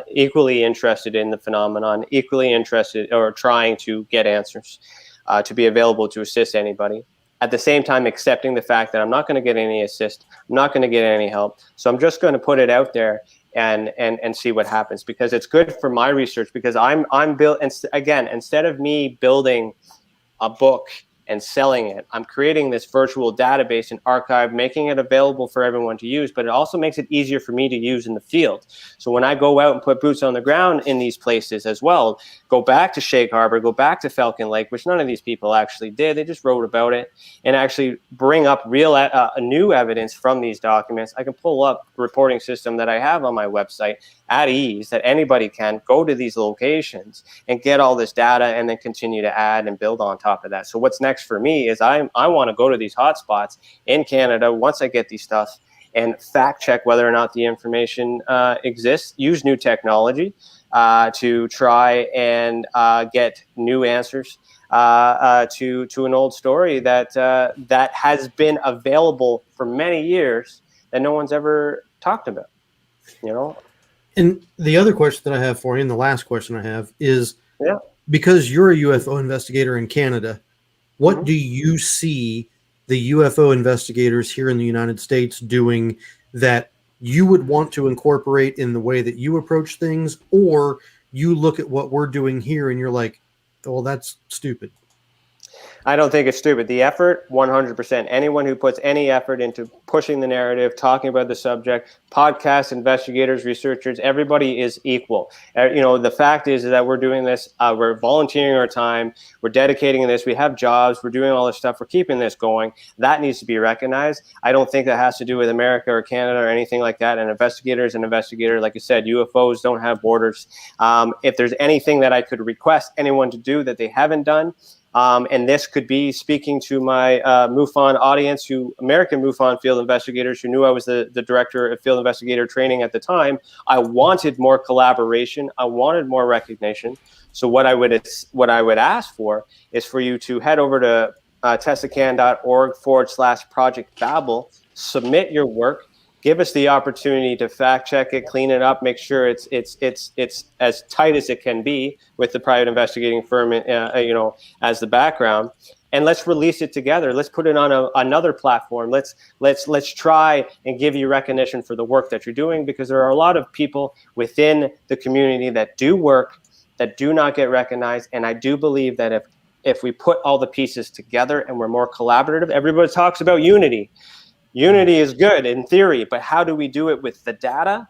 equally interested in the phenomenon, equally interested or trying to get answers, to be available to assist anybody. At the same time, accepting the fact that I'm not going to get any assist, I'm not going to get any help. So I'm just going to put it out there and see what happens, because it's good for my research, because I'm built, again, instead of me building a book and selling it, I'm creating this virtual database and archive, making it available for everyone to use, but it also makes it easier for me to use in the field. So when I go out and put boots on the ground in these places as well, go back to Shake Harbor, go back to Falcon Lake, which none of these people actually did. They just wrote about it, and actually bring up real new evidence from these documents. I can pull up the reporting system that I have on my website at ease, that anybody can go to these locations and get all this data and then continue to add and build on top of that. So what's next for me is I want to go to these hotspots in Canada once I get these stuff and fact check whether or not the information exists, use new technology to try and get new answers to an old story that has been available for many years that no one's ever talked about, And the other question that I have for you, and the last question I have, is, yeah, because you're a UFO investigator in Canada, what do you see the UFO investigators here in the United States doing that you would want to incorporate in the way that you approach things, or you look at what we're doing here and you're like, well, that's stupid? I don't think it's stupid. The effort, 100%. Anyone who puts any effort into pushing the narrative, talking about the subject, podcasts, investigators, researchers, everybody is equal. The fact is that we're doing this. We're volunteering our time. We're dedicating this. We have jobs. We're doing all this stuff. We're keeping this going. That needs to be recognized. I don't think that has to do with America or Canada or anything like that. An investigator is an investigator. Like I said, UFOs don't have borders. If there's anything that I could request anyone to do that they haven't done, and this could be speaking to my MUFON audience, American MUFON field investigators who knew I was the director of field investigator training at the time. I wanted more collaboration. I wanted more recognition. So what I would ask for is for you to head over to tessacan.org/Project Babel, submit your work, give us the opportunity to fact check it, clean it up, make sure it's as tight as it can be with the private investigating firm, as the background, and let's release it together. Let's put it on another platform. Let's try and give you recognition for the work that you're doing, because there are a lot of people within the community that do work that do not get recognized. And I do believe that if we put all the pieces together and we're more collaborative, everybody talks about unity. Unity is good in theory, but how do we do it with the data?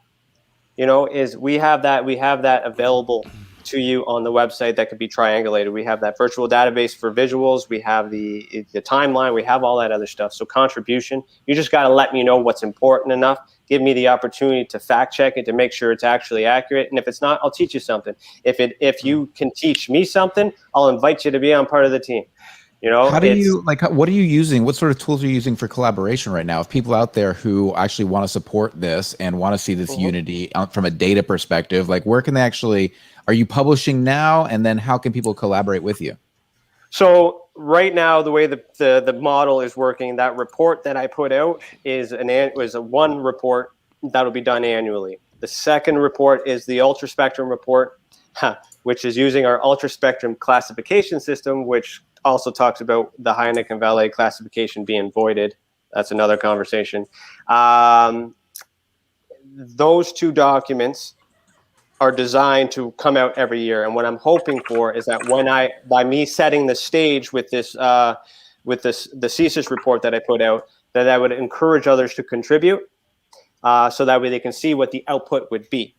Is we have that available to you on the website that could be triangulated. We have that virtual database for visuals. We have the timeline. We have all that other stuff. So contribution, you just got to let me know what's important enough. Give me the opportunity to fact check it, to make sure it's actually accurate. And if it's not, I'll teach you something. If you can teach me something, I'll invite you to be on part of the team. What are you using? What sort of tools are you using for collaboration right now? If people out there who actually want to support this and want to see this unity from a data perspective, like where can they actually, are you publishing now? And then how can people collaborate with you? So right now, the way the model is working, that report that I put out was a one report that'll be done annually. The second report is the ultra spectrum report, which is using our ultra spectrum classification system, which also talks about the Heineken Valley classification being voided. That's another conversation. Those two documents are designed to come out every year. And what I'm hoping for is that by me setting the stage with the CSIS report that I put out, that I would encourage others to contribute, so that way they can see what the output would be.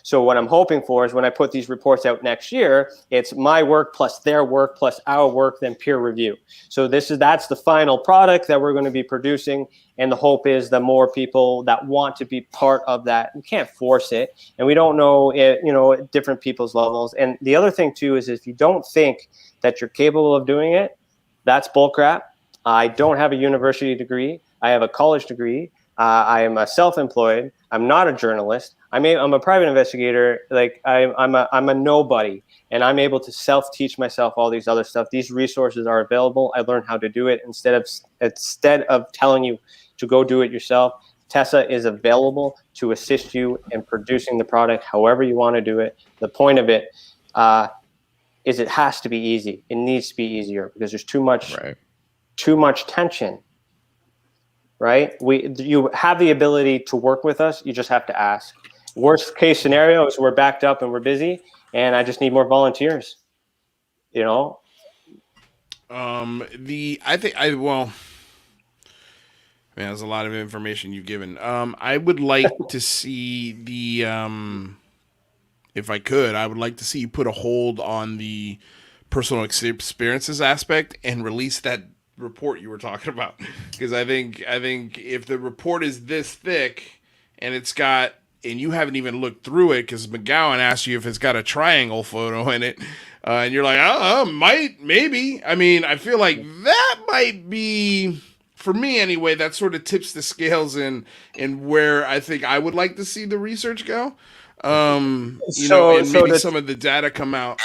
So what I'm hoping for is when I put these reports out next year, it's my work plus their work plus our work, then peer review. So that's the final product that we're going to be producing. And the hope is the more people that want to be part of that, we can't force it. And we don't know it, different people's levels. And the other thing too is if you don't think that you're capable of doing it, that's bullcrap. I don't have a university degree. I have a college degree. I am a self-employed. I'm not a journalist. I'm a private investigator. Like I'm a nobody, and I'm able to self-teach myself all these other stuff. These resources are available. I learned how to do it instead of telling you to go do it yourself. Tessa is available to assist you in producing the product however you want to do it. The point of it is it has to be easy. It needs to be easier because there's too much tension. Right? You have the ability to work with us. You just have to ask. Worst case scenario is we're backed up and we're busy, and I just need more volunteers. Man, there's a lot of information you've given. I would like to see if I could, I would like to see you put a hold on the personal experiences aspect and release that report you were talking about, because I think if the report is this thick and you haven't even looked through it because McGowan asked you if it's got a triangle photo in it, and you're like, maybe. I mean, I feel like that might be, for me anyway, that sort of tips the scales in where I think I would like to see the research go. And maybe some of the data come out.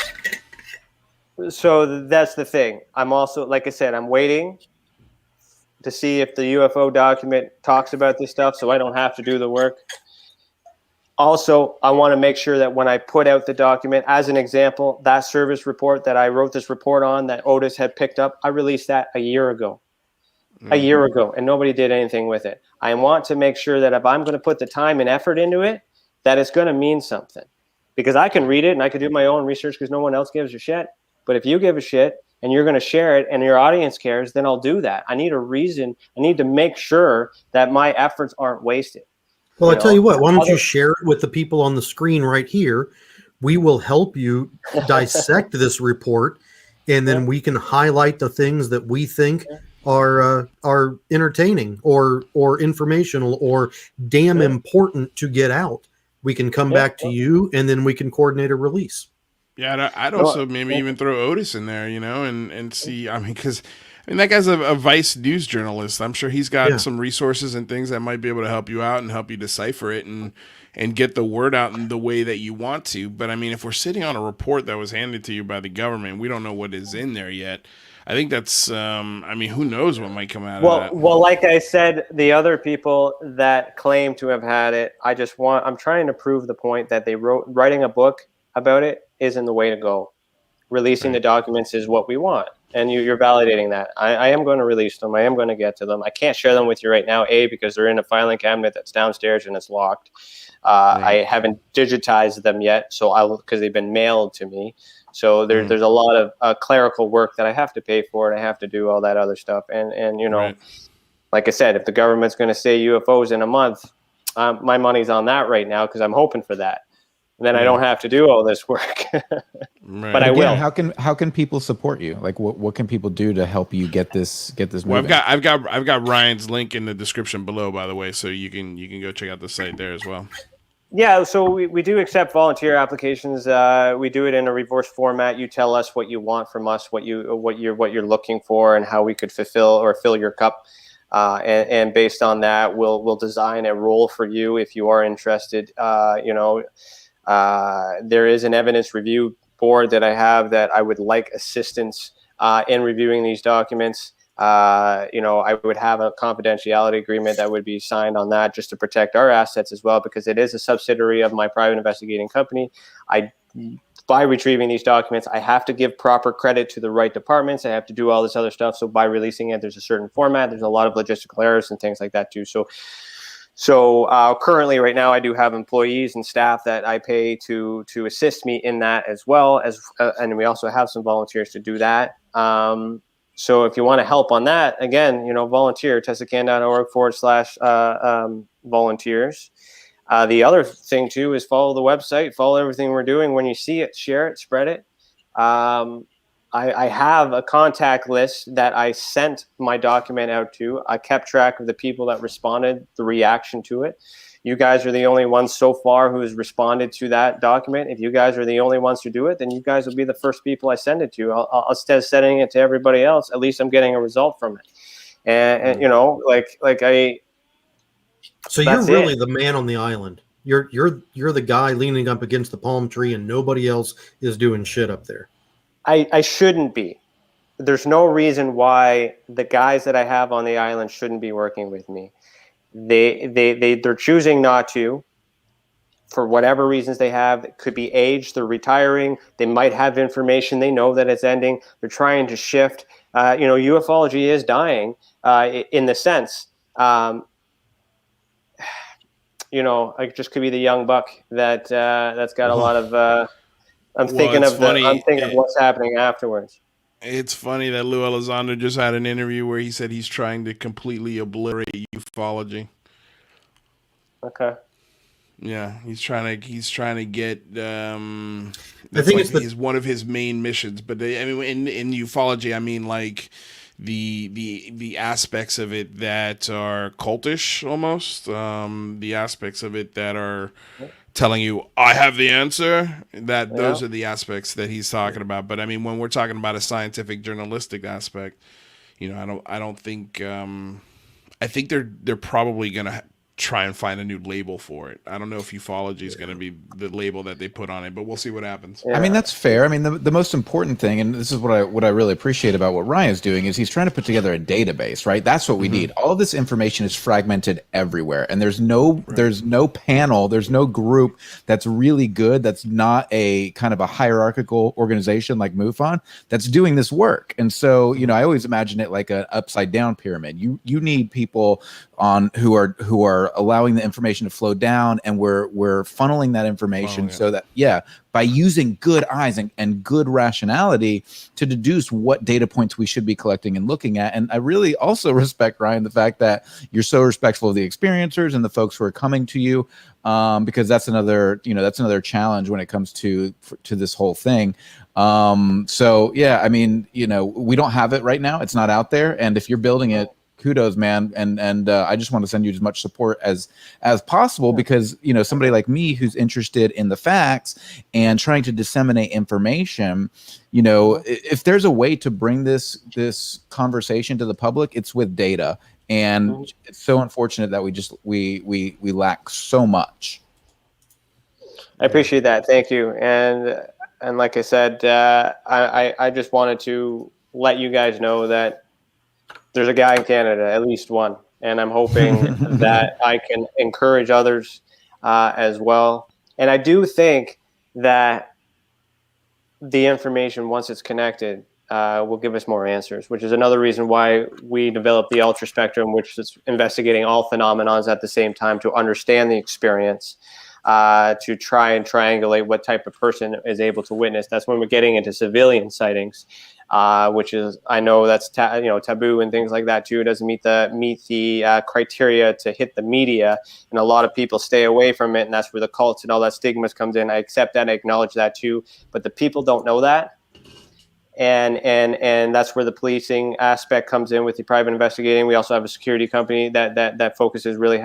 So that's the thing. I'm also, like I said, I'm waiting to see if the UFO document talks about this stuff so I don't have to do the work. Also, I want to make sure that when I put out the document, as an example, that service report that I wrote this report on that Otis had picked up, I released that a year ago, and nobody did anything with it. I want to make sure that if I'm going to put the time and effort into it, that it's going to mean something, because I can read it and I can do my own research because no one else gives a shit. But if you give a shit and you're going to share it and your audience cares, then I'll do that. I need a reason. I need to make sure that my efforts aren't wasted. Well, I tell you what, why don't you share it with the people on the screen right here? We will help you dissect this report, and then we can highlight the things that we think are entertaining or informational or damn important to get out. We can come back to you, and then we can coordinate a release. Yeah, I'd also maybe even throw Otis in there, and see. I mean, because that guy's a Vice news journalist. I'm sure he's got some resources and things that might be able to help you out and help you decipher it and get the word out in the way that you want to. But I mean, if we're sitting on a report that was handed to you by the government, we don't know what is in there yet. I think that's. I mean, who knows what might come out of that? Well, like I said, the other people that claim to have had it, I'm trying to prove the point that writing a book about it isn't the way to go. Releasing the documents is what we want. And you're validating that. I am going to release them. I am going to get to them. I can't share them with you right now, because they're in a filing cabinet that's downstairs and it's locked. I haven't digitized them yet, because they've been mailed to me. So there's a lot of clerical work that I have to pay for, and I have to do all that other stuff. And like I said, if the government's going to say UFOs in a month, my money's on that right now because I'm hoping for that. And then I don't have to do all this work. But I will. How can people support you? Like, what can people do to help you get this moving? Well, I've got Ryan's link in the description below, by the way, so you can go check out the site there as well. Yeah, so we do accept volunteer applications. We do it in a reverse format. You tell us what you want from us, what you're looking for, and how we could fill your cup. And based on that, we'll design a role for you if you are interested. There is an evidence review board that I have that I would like assistance in reviewing these documents. I would have a confidentiality agreement that would be signed on that just to protect our assets as well, because it is a subsidiary of my private investigating company. By retrieving these documents, I have to give proper credit to the right departments. I have to do all this other stuff. So by releasing it, there's a certain format. There's a lot of logistical errors and things like that too. So currently right now I do have employees and staff that I pay to assist me in that as well as, and we also have some volunteers to do that. So if you want to help on that, again, volunteer, tessacan.org/volunteers. The other thing too is follow the website, follow everything we're doing. When you see it, share it, spread it. I have a contact list that I sent my document out to. I kept track of the people that responded, the reaction to it. You guys are the only ones so far who has responded to that document. If you guys are the only ones who do it, then you guys will be the first people I send it to. Instead of sending it to everybody else, at least I'm getting a result from it. And So you're really the man on the island. You're the guy leaning up against the palm tree, and nobody else is doing shit up there. I shouldn't be. There's no reason why the guys that I have on the island shouldn't be working with me. They're choosing not to, for whatever reasons they have. It could be age, they're retiring, they might have information, they know that it's ending, they're trying to shift. Ufology is dying in the sense. I just could be the young buck that's got a lot of. I'm thinking of what's happening afterwards. It's funny that Lou Elizondo just had an interview where he said he's trying to completely obliterate ufology. Okay. Yeah, he's trying to get. I think it's one of his main missions. But in ufology, I mean like the aspects of it that are cultish almost. The aspects of it that are telling you I have the answer. Those are the aspects that he's talking about. But I mean, when we're talking about a scientific journalistic aspect, I don't think. I think they're probably gonna try and find a new label for it. I don't know if ufology is going to be the label that they put on it, but we'll see what happens. I mean, that's fair. I mean, the most important thing, and this is what I really appreciate about what Ryan's doing, is he's trying to put together a database, right? That's what we need. All of this information is fragmented everywhere, and there's no panel, there's no group that's really good, that's not a kind of a hierarchical organization like MUFON that's doing this work. And so, I always imagine it like an upside down pyramid. You need people who are allowing the information to flow down, and we're funneling that information so that by using good eyes and good rationality to deduce what data points we should be collecting and looking at. And I really also respect, Ryan, the fact that you're so respectful of the experiencers and the folks who are coming to you, because that's another challenge when it comes to this whole thing. So yeah, I mean, we don't have it right now. It's not out there. And if you're building it, kudos, man. And I just want to send you as much support as possible, because, somebody like me who's interested in the facts and trying to disseminate information, if there's a way to bring this conversation to the public, it's with data. And it's so unfortunate that we lack so much. I appreciate that. Thank you. And like I said, I just wanted to let you guys know that there's a guy in Canada, at least one, and I'm hoping that I can encourage others as well. And I do think that the information, once it's connected, will give us more answers, which is another reason why we developed the Ultra Spectrum, which is investigating all phenomenons at the same time to understand the experience, to try and triangulate what type of person is able to witness. That's when we're getting into civilian sightings, which is, I know that's taboo and things like that too. It doesn't meet the criteria to hit the media, and a lot of people stay away from it, and that's where the cults and all that stigma comes in. I accept that, I acknowledge that too, but the people don't know that. And that's where the policing aspect comes in with the private investigating. We also have a security company that focuses really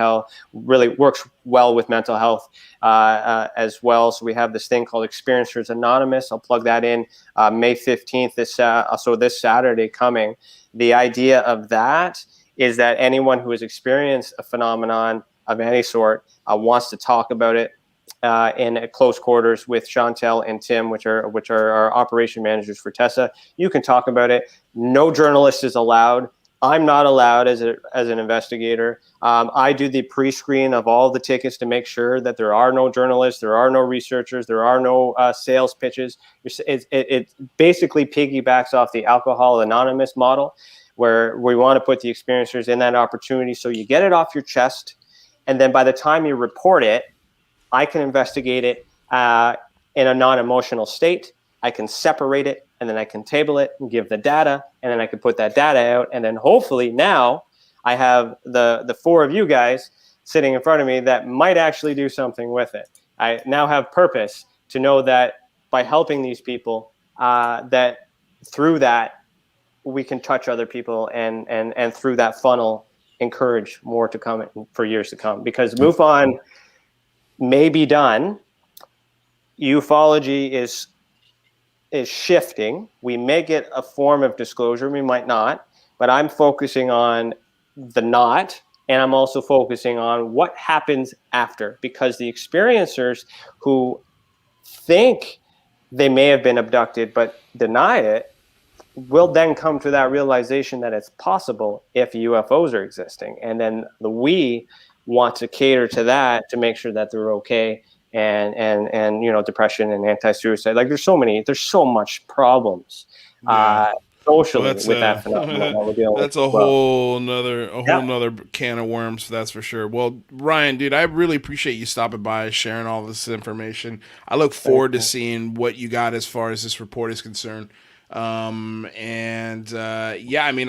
works well with mental health as well. So we have this thing called Experiencers Anonymous. I'll plug that in May 15th, this Saturday coming. The idea of that is that anyone who has experienced a phenomenon of any sort wants to talk about it in close quarters with Chantel and Tim, which are our operation managers for Tessa. You can talk about it. No journalist is allowed. I'm not allowed as an investigator. I do the pre-screen of all the tickets to make sure that there are no journalists, there are no researchers, there are no sales pitches. It basically piggybacks off the Alcohol Anonymous model, where we want to put the experiencers in that opportunity so you get it off your chest, and then by the time you report it, I can investigate it in a non-emotional state. I can separate it, and then I can table it and give the data, and then I can put that data out. And then hopefully now I have the four of you guys sitting in front of me that might actually do something with it. I now have purpose to know that by helping these people, that through that we can touch other people and through that funnel encourage more to come for years to come. Because MUFON may be done. Ufology is shifting. We may get a form of disclosure, we might not, but I'm focusing on the not, and I'm also focusing on what happens after, because the experiencers who think they may have been abducted but deny it will then come to that realization that it's possible if UFOs are existing, and then we want to cater to that to make sure that they're okay, and depression and anti-suicide. Like there's so much problems socially with that phenomenon that we're dealing with. That's a whole nother can of worms, that's for sure. Well, Ryan, dude, I really appreciate you stopping by, sharing all this information. I look forward to seeing what you got as far as this report is concerned. I mean,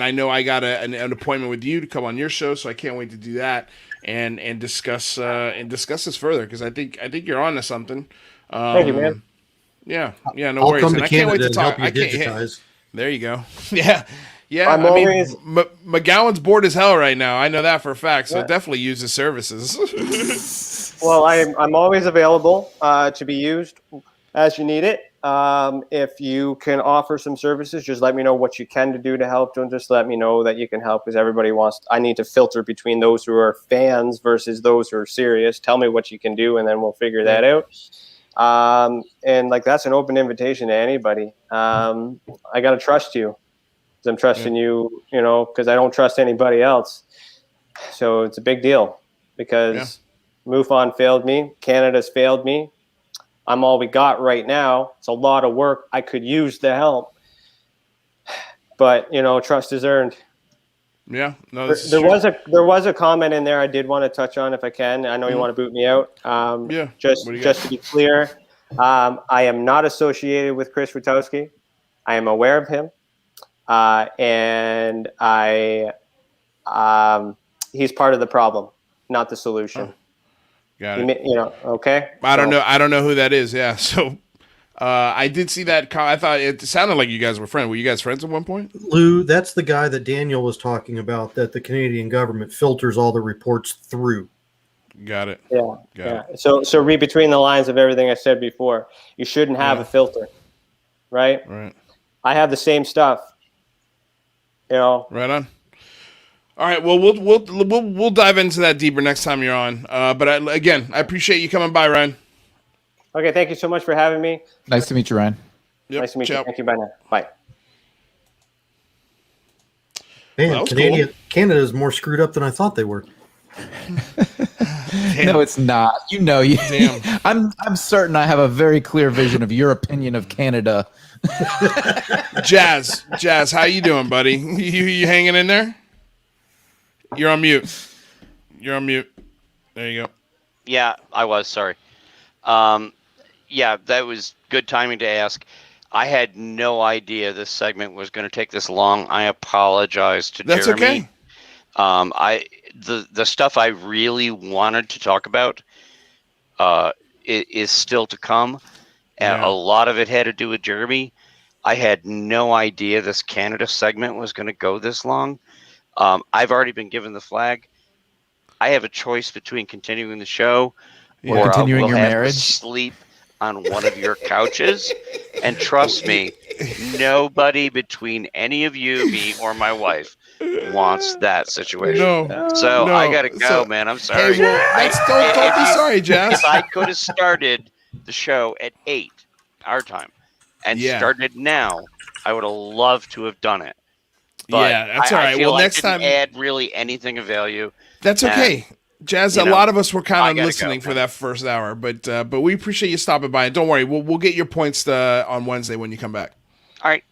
I know I got an appointment with you to come on your show, so I can't wait to do that and discuss this further, because I think you're on to something. Thank you, man. No I'll worries. Come and to I can't wait to talk. I can't digitize. There you go. Yeah. I'm always McGowan's bored as hell right now. I know that for a fact. So definitely use his services. Well, I'm always available to be used as you need it. If you can offer some services, just let me know what you can do to help. Don't just let me know that you can help, because everybody I need to filter between those who are fans versus those who are serious. Tell me what you can do, and then we'll figure that out. And like, that's an open invitation to anybody. I got to trust you, because I'm trusting you, because I don't trust anybody else. So it's a big deal, because MUFON failed me. Canada's failed me. I'm all we got right now. It's a lot of work. I could use the help, but trust is earned. Yeah, no. There was a comment in there I did want to touch on, if I can. I know you want to boot me out. Just to be clear, I am not associated with Chris Rutowski. I am aware of him, and he's part of the problem, not the solution. Got it. Okay. I don't know who that is. Yeah. So, I did see that. I thought it sounded like you guys were friends. Were you guys friends at one point? Lou, that's the guy that Daniel was talking about, that the Canadian government filters all the reports through. Got it. Yeah. So read between the lines of everything I said before. You shouldn't have a filter, right? Right. I have the same stuff. Right on. All right. Well, we'll dive into that deeper next time you're on. But I appreciate you coming by, Ryan. Okay. Thank you so much for having me. Nice to meet you, Ryan. Yep. Nice to meet you. Thank you. Bye now. Bye. Man, Canada is more screwed up than I thought they were. No, it's not. Damn. I'm certain I have a very clear vision of your opinion of Canada. Jazz, how you doing, buddy? You hanging in there? You're on mute. There you go. Yeah, I was. Sorry. Yeah, that was good timing to ask. I had no idea this segment was going to take this long. I apologize to That's Jeremy. okay. The stuff I really wanted to talk about is still to come. And Yeah. a lot of it had to do with Jeremy. I had no idea this Canada segment was going to go this long. I've already been given the flag. I have a choice between continuing the show Or or continuing I will your have marriage. to sleep on one of your couches. And trust me, nobody between any of you, me, or my wife wants that situation. No. So no. I gotta go, So- man. I'm sorry. Hey, well, don't be sorry, Jazz. If I could have started the show at 8 our time and Yeah. started now, I would have loved to have done it. But Yeah, that's all I right. feel Well, I next didn't time- add really anything of value. That's okay. Jazz, you a know, lot of us were I kind of gotta listening go, for man. that first hour, but we appreciate you stopping by. And don't worry, we'll get your points on Wednesday when you come back. All right.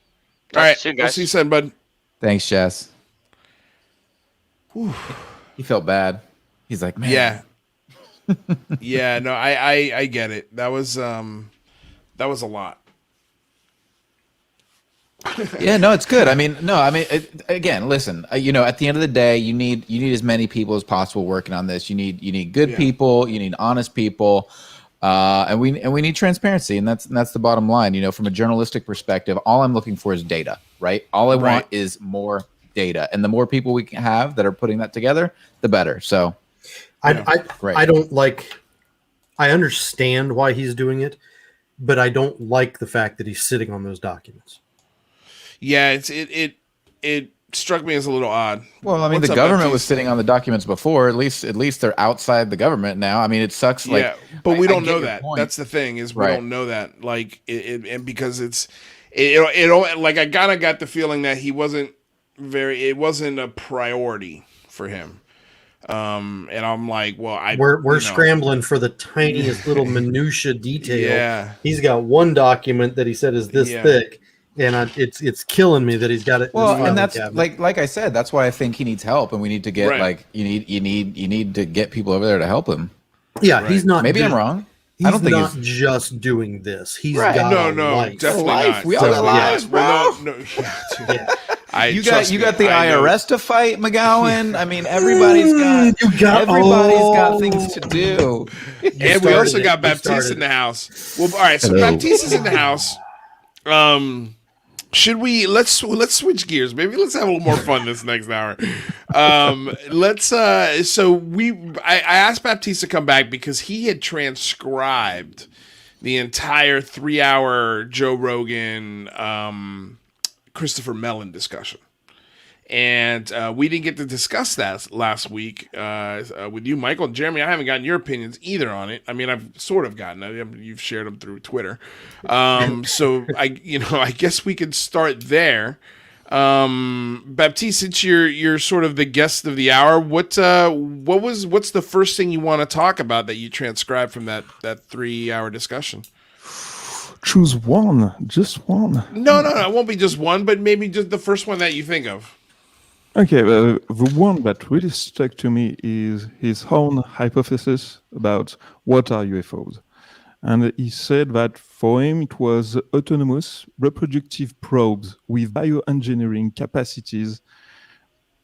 All right, Soon, we'll guys. see you soon, bud. Thanks, Jess. He felt bad. He's like, man. Yeah. Yeah, no, I get it. That was a lot. Yeah, no, it's good. I mean, again, listen. At the end of the day, you need as many people as possible working on this. You need good people. You need honest people, and we need transparency, and that's the bottom line. From a journalistic perspective, all I'm looking for is data, right? All I want is more data, and the more people we can have that are putting that together, the better. So, I don't like. I understand why he's doing it, but I don't like the fact that he's sitting on those documents. Yeah, it struck me as a little odd. well, I mean, What's the up, government Baptiste? was sitting on the documents before. At least they're outside the government now. I mean, it sucks. Like, Yeah, but we I don't get know your that. point. That's the thing is we Right. don't know that. Like and because it like I kind of got the feeling that it wasn't a priority for him. And I'm like, well, We're scrambling for the tiniest little minutia detail. Yeah. He's got one document that he said is this thick, and it's killing me that he's got it. in his Well, filing and that's cabinet. like I said, that's why I think he needs help, and we need to get Right. you need to get people over there to help him. yeah, he's not. Maybe just, I'm wrong. He's I don't think not he's just doing this. He's Right. got No, a life. definitely life. not. We all got Definitely lives, not. bro. Well, no, yeah, dude. you trust me, got the I know. IRS to fight, McGowan. I mean, everybody's got things to do. And we also started got it. You Baptiste started in the house. Well, all right, so Hello. Baptiste is in the house. Should we let's switch gears? Maybe let's have a little more fun this next hour. I asked Baptiste to come back because he had transcribed the entire 3-hour Joe Rogan Christopher Mellon discussion. And we didn't get to discuss that last week with you, Michael. And Jeremy, I haven't gotten your opinions either on it. I mean, I've sort of gotten it. You've shared them through Twitter. So I guess we could start there. Baptiste, since you're sort of the guest of the hour, what's the first thing you want to talk about that you transcribed from that 3-hour discussion? Choose one, just one. No, it won't be just one, but maybe just the first one that you think of. Okay, the one that really stuck to me is his own hypothesis about what are UFOs. And he said that for him it was autonomous reproductive probes with bioengineering capacities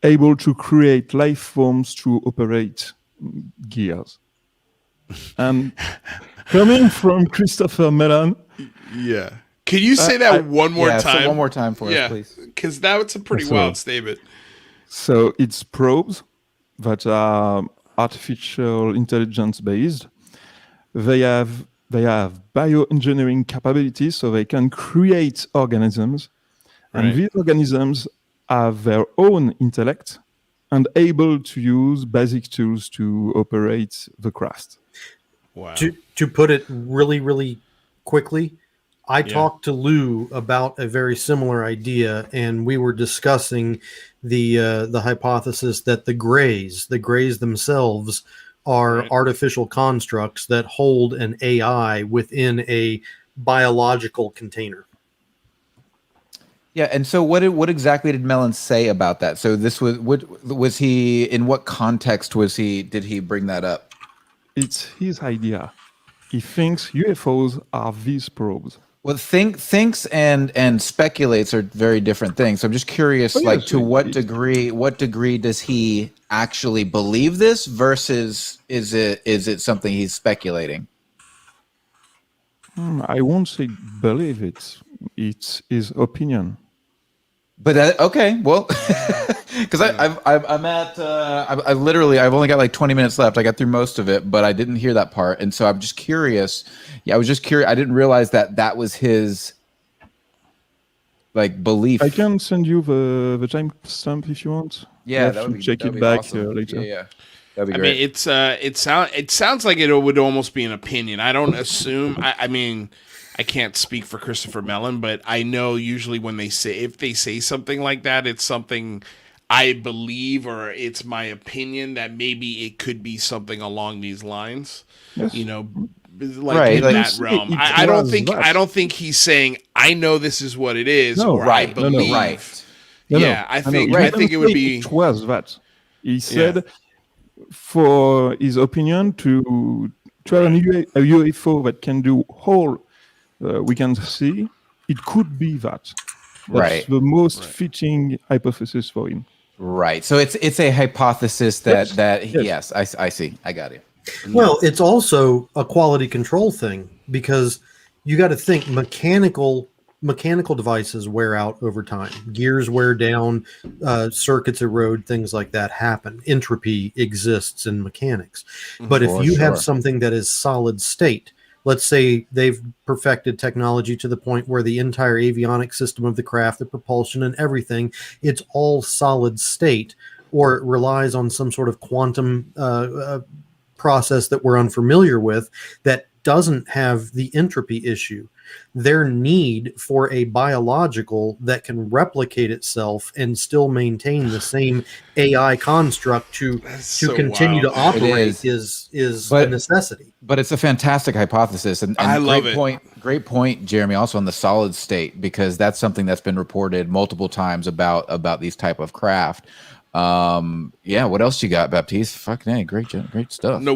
able to create life forms to operate gears. And coming from Christopher Mellon, Yeah. Can you say that one more Yeah, time? so one more time for us, please. Because that's a pretty So- wild statement. so it's probes that are artificial intelligence based. They have bioengineering capabilities, so they can create organisms, and Right. these organisms have their own intellect and able to use basic tools to operate the craft. Wow. To put it really, really quickly, I talked to Lou about a very similar idea, and we were discussing the hypothesis that the grays themselves are artificial constructs that hold an AI within a biological container. Yeah, and so what exactly did Mellon say about that? So this was he in what context did he bring that up? It's his idea. He thinks UFOs are these probes. Well, thinks and speculates are very different things. So I'm just curious, Oh, like yes, to what degree does he actually believe this versus is it something he's speculating? I won't say believe it. It's his opinion. But okay, well, because I'm at I've only got like 20 minutes left. I got through most of it, but I didn't hear that part, and so I'm just curious. Yeah, I was just curious. I didn't realize that was his like belief. I can send you the timestamp if you want. Yeah, that would be check that'd it be back awesome. later. Yeah, that'd be I great. mean, it sounds like it would almost be an opinion. I don't assume. I mean, I can't speak for Christopher Mellon, but I know usually when if they say something like that, it's something I believe or it's my opinion that maybe it could be something along these lines. Yes. You know, like Right, in like- that realm. I don't think he's saying I know this is what it is No, or right. I believe. Right. Yeah, I think He I didn't think it would say be. It was that. He said for his opinion to have a UFO that can do all we can see, it could be that. That's Right. the most fitting hypothesis for him. Right. So it's a hypothesis that yes, I see. I got it. Well, it's also a quality control thing because you got to think mechanical devices wear out over time. Gears wear down, circuits erode, things like that happen. Entropy exists in mechanics. But if For you have sure. something that is solid state, let's say they've perfected technology to the point where the entire avionics system of the craft, the propulsion and everything, it's all solid state, or it relies on some sort of quantum process that we're unfamiliar with that doesn't have the entropy issue. Their need for a biological that can replicate itself and still maintain the same AI construct to so continue wild. to operate It is But- a necessity. But it's a fantastic hypothesis, and I love it. Great point, Jeremy. Also on the solid state, because that's something that's been reported multiple times about these type of craft. Yeah. What else you got, Baptiste? Fucking hey, great stuff. No,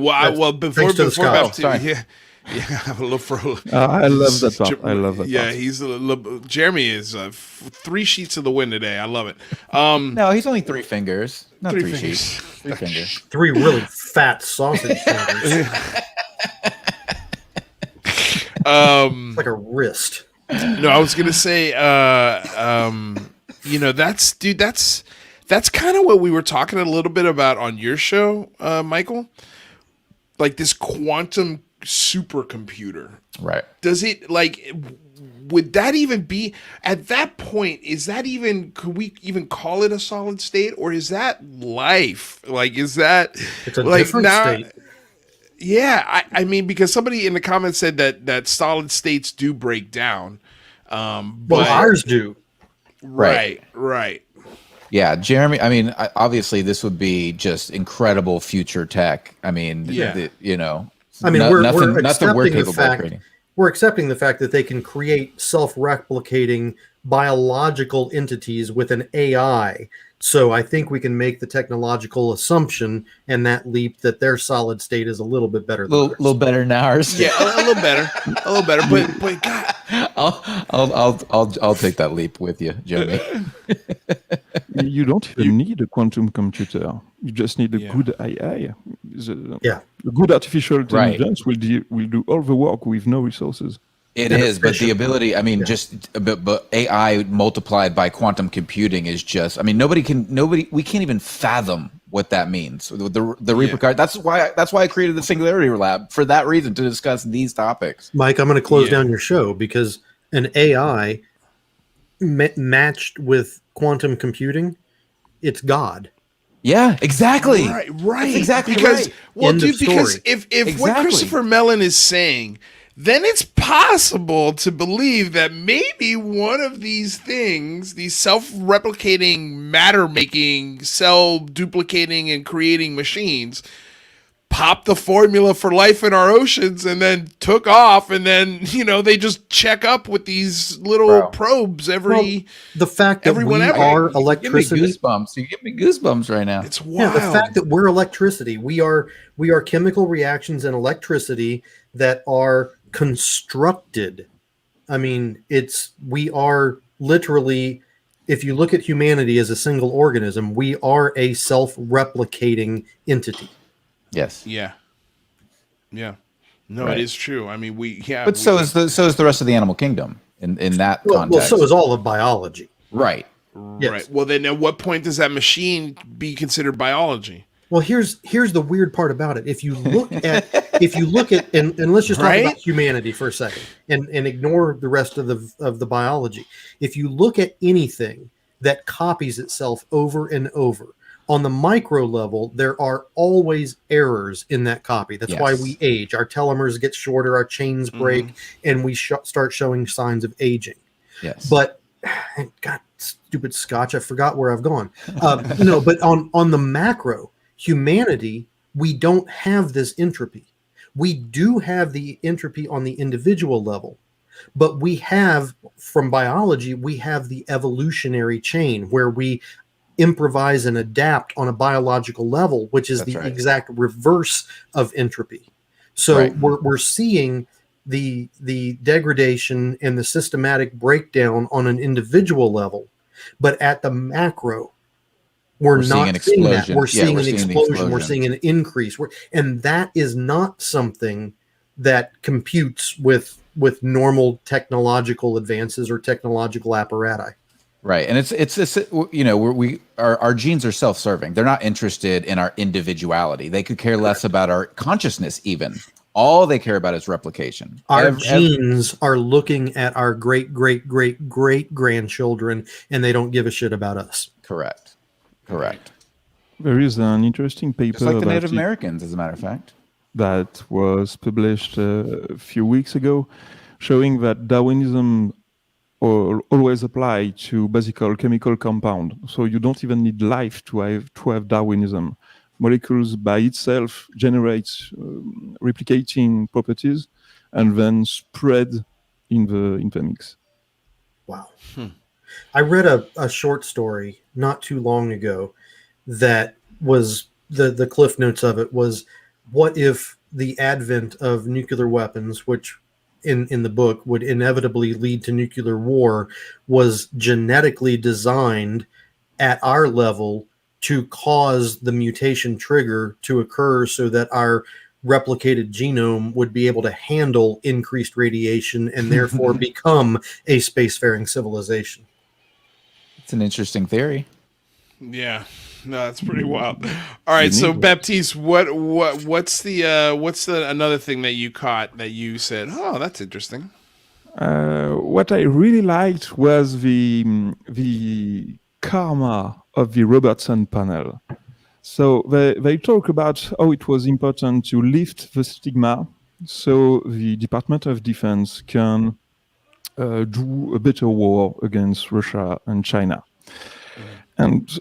before thanks to the Scott. Baptiste, sorry. yeah, I'm a little for. I love that part. I love that Yeah, part. he's a little. Jeremy is 3 sheets of the wind today. I love it. No, he's only 3 fingers, not 3 3 fingers. sheets. 3 fingers. 3 really fat sausage fingers. It's like a wrist. No, I was gonna say, that's kind of what we were talking a little bit about on your show, Michael. Like this quantum supercomputer. Right. Does it would that even be at that point? Could we even call it a solid state, or is that life? Like, is that It's a different state. Yeah, I mean, because somebody in the comments said that solid states do break down. Well, But ours do. right. Yeah, Jeremy. I mean, obviously, this would be just incredible future tech. I mean, Yeah. I mean, nothing we're we're accepting the capable of fact creating. we're accepting the fact that they can create self-replicating biological entities with an AI. So I think we can make the technological assumption and that leap that their solid state is a little bit better than ours. Little better than ours. Yeah, a little better. But God, I'll take that leap with you, Jeremy. You don't even need a quantum computer. You just need a Yeah. good AI. Yeah. A good artificial Right. intelligence will do all the work with no resources. It And is, but the efficient. ability, I mean, but AI multiplied by quantum computing is just, I mean, we can't even fathom what that means. The repercussions. That's why I created the Singularity Lab for that reason, to discuss these topics. Mike, I'm going to close Yeah. down your show because an AI matched with quantum computing, it's God. Yeah, exactly. right. That's exactly because, right. Well, End of dude, because story. if what Exactly. Christopher Mellon is saying, then it's possible to believe that maybe one of these things, these self-replicating, matter-making, cell-duplicating, and creating machines, popped the formula for life in our oceans and then took off, and then they just check up with these little probes the fact that we are electricity. You give me goosebumps right now. It's wild. The fact that we're electricity, we are chemical reactions in electricity that are constructed. I mean, we are literally, if you look at humanity as a single organism, we are a self-replicating entity. Yes. Yeah. No, It is true. I mean, But so is the rest of the animal kingdom in that context. Well, so is all of biology. Right. Yes. Right. Well, then at what point does that machine be considered biology? Well, here's the weird part about it. If you look at and let's just talk about humanity for a second and ignore the rest of the biology. If you look at anything that copies itself over and over, on the micro level, there are always errors in that copy. That's why we age. Our telomeres get shorter, our chains break, and we start showing signs of aging. Yes. But God, stupid Scotch, I forgot where I've gone. But on the macro, humanity, we don't have this entropy. We do have the entropy on the individual level, but we have, from biology, we have the evolutionary chain where we improvise and adapt on a biological level, which is exact reverse of entropy. So we're seeing the degradation and the systematic breakdown on an individual level, but at the macro, we're not seeing that. We're seeing an explosion. We're seeing an increase. And that is not something that computes with normal technological advances or technological apparatus. Right. And it's our genes are self-serving. They're not interested in our individuality. They could care less about our consciousness even. All they care about is replication. Our genes are looking at our great-great-great-great-grandchildren, and they don't give a shit about us. Correct. There is an interesting paper just like the Native Americans, as a matter of fact, that was published a few weeks ago, showing that Darwinism always apply to basic chemical compound. So you don't even need life to have Darwinism. Molecules by itself generates replicating properties and then spread in the mix. Wow. I read a short story not too long ago that was the cliff notes of it was, what if the advent of nuclear weapons, which in the book would inevitably lead to nuclear war, was genetically designed at our level to cause the mutation trigger to occur so that our replicated genome would be able to handle increased radiation and therefore become a spacefaring civilization. It's an interesting theory. Yeah. No, that's pretty wild. All right, so Baptiste, what's the another thing that you caught that you said, oh, that's interesting? What I really liked was the karma of the Robertson panel. So they talk about how it was important to lift the stigma so the Department of Defense can do a better war against Russia and China. And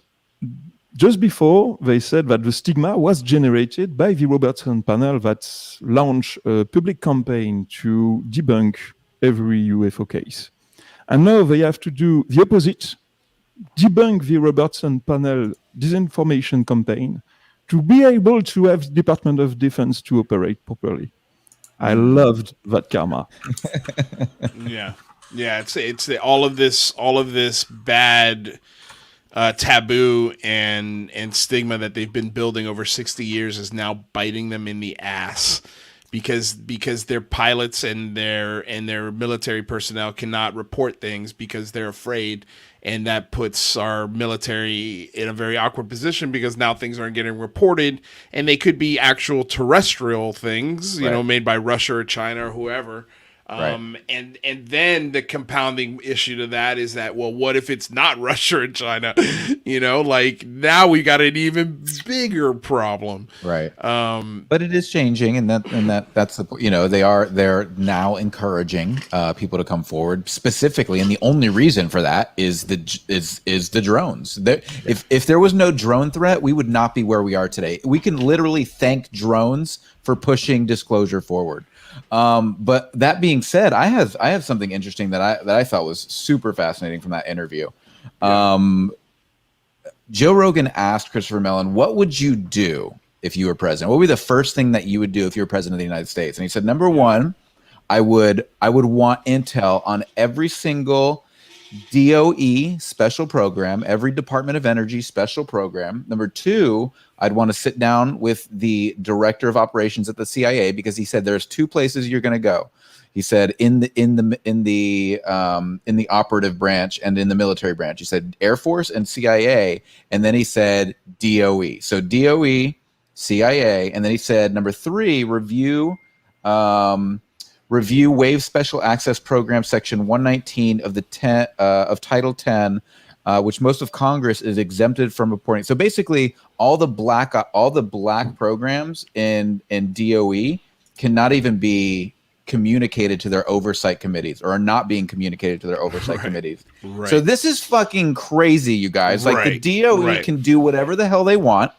just before, they said that the stigma was generated by the Robertson panel that launched a public campaign to debunk every UFO case. And now they have to do the opposite, debunk the Robertson panel disinformation campaign to be able to have the Department of Defense to operate properly. I loved that karma. Yeah. It's all of this bad taboo and stigma that they've been building over 60 years is now biting them in the ass because their pilots and their military personnel cannot report things because they're afraid, and that puts our military in a very awkward position because now things aren't getting reported, and they could be actual terrestrial things, made by Russia or China or whoever. And then the compounding issue to that is that, well, what if it's not Russia and China? Like now we got an even bigger problem. Right. But it is changing, and that's the they're now encouraging people to come forward specifically, and the only reason for that is the drones. If there was no drone threat, we would not be where we are today. We can literally thank drones for pushing disclosure forward. But that being said, I have something interesting that I thought was super fascinating from that interview. Joe Rogan asked Christopher Mellon, "What would you do if you were president? What would be the first thing that you would do if you were president of the United States?" And he said, "Number one, I would want intel on every single DOE special program, every Department of Energy special program. Number two, I'd want to sit down with the director of operations at the CIA, because he said there's two places you're going to go. He said in the operative branch and in the military branch. He said Air Force and CIA, and then he said DOE. So DOE, CIA, and then he said number three, review Wave Special Access Program Section 119 of Title 10, which most of Congress is exempted from reporting. So basically, all the black programs in DOE cannot even be communicated to their oversight committees, or are not being communicated to their oversight committees. Right. So this is fucking crazy, you guys. Like the DOE can do whatever the hell they want,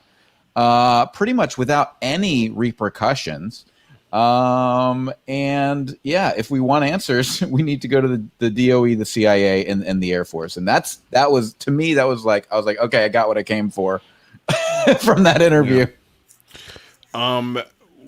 pretty much without any repercussions. And yeah, if we want answers, we need to go to the DOE, the CIA, and the Air Force. And that was to me, I was like, okay, I got what I came for from that interview. Yeah.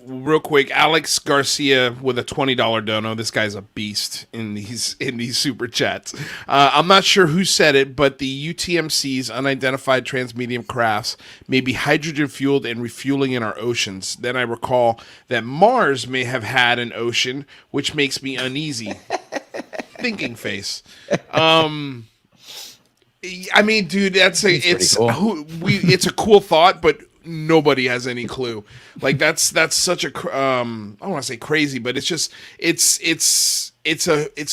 Real quick, Alex Garcia with a $20 dono. This guy's a beast in these super chats. I'm not sure who said it, but the UTMC's unidentified transmedium crafts may be hydrogen fueled and refueling in our oceans. Then I recall that Mars may have had an ocean, which makes me uneasy. Thinking face. I mean, dude, it's a cool thought, but nobody has any clue. Like that's such a I don't want to say crazy, but it's just it's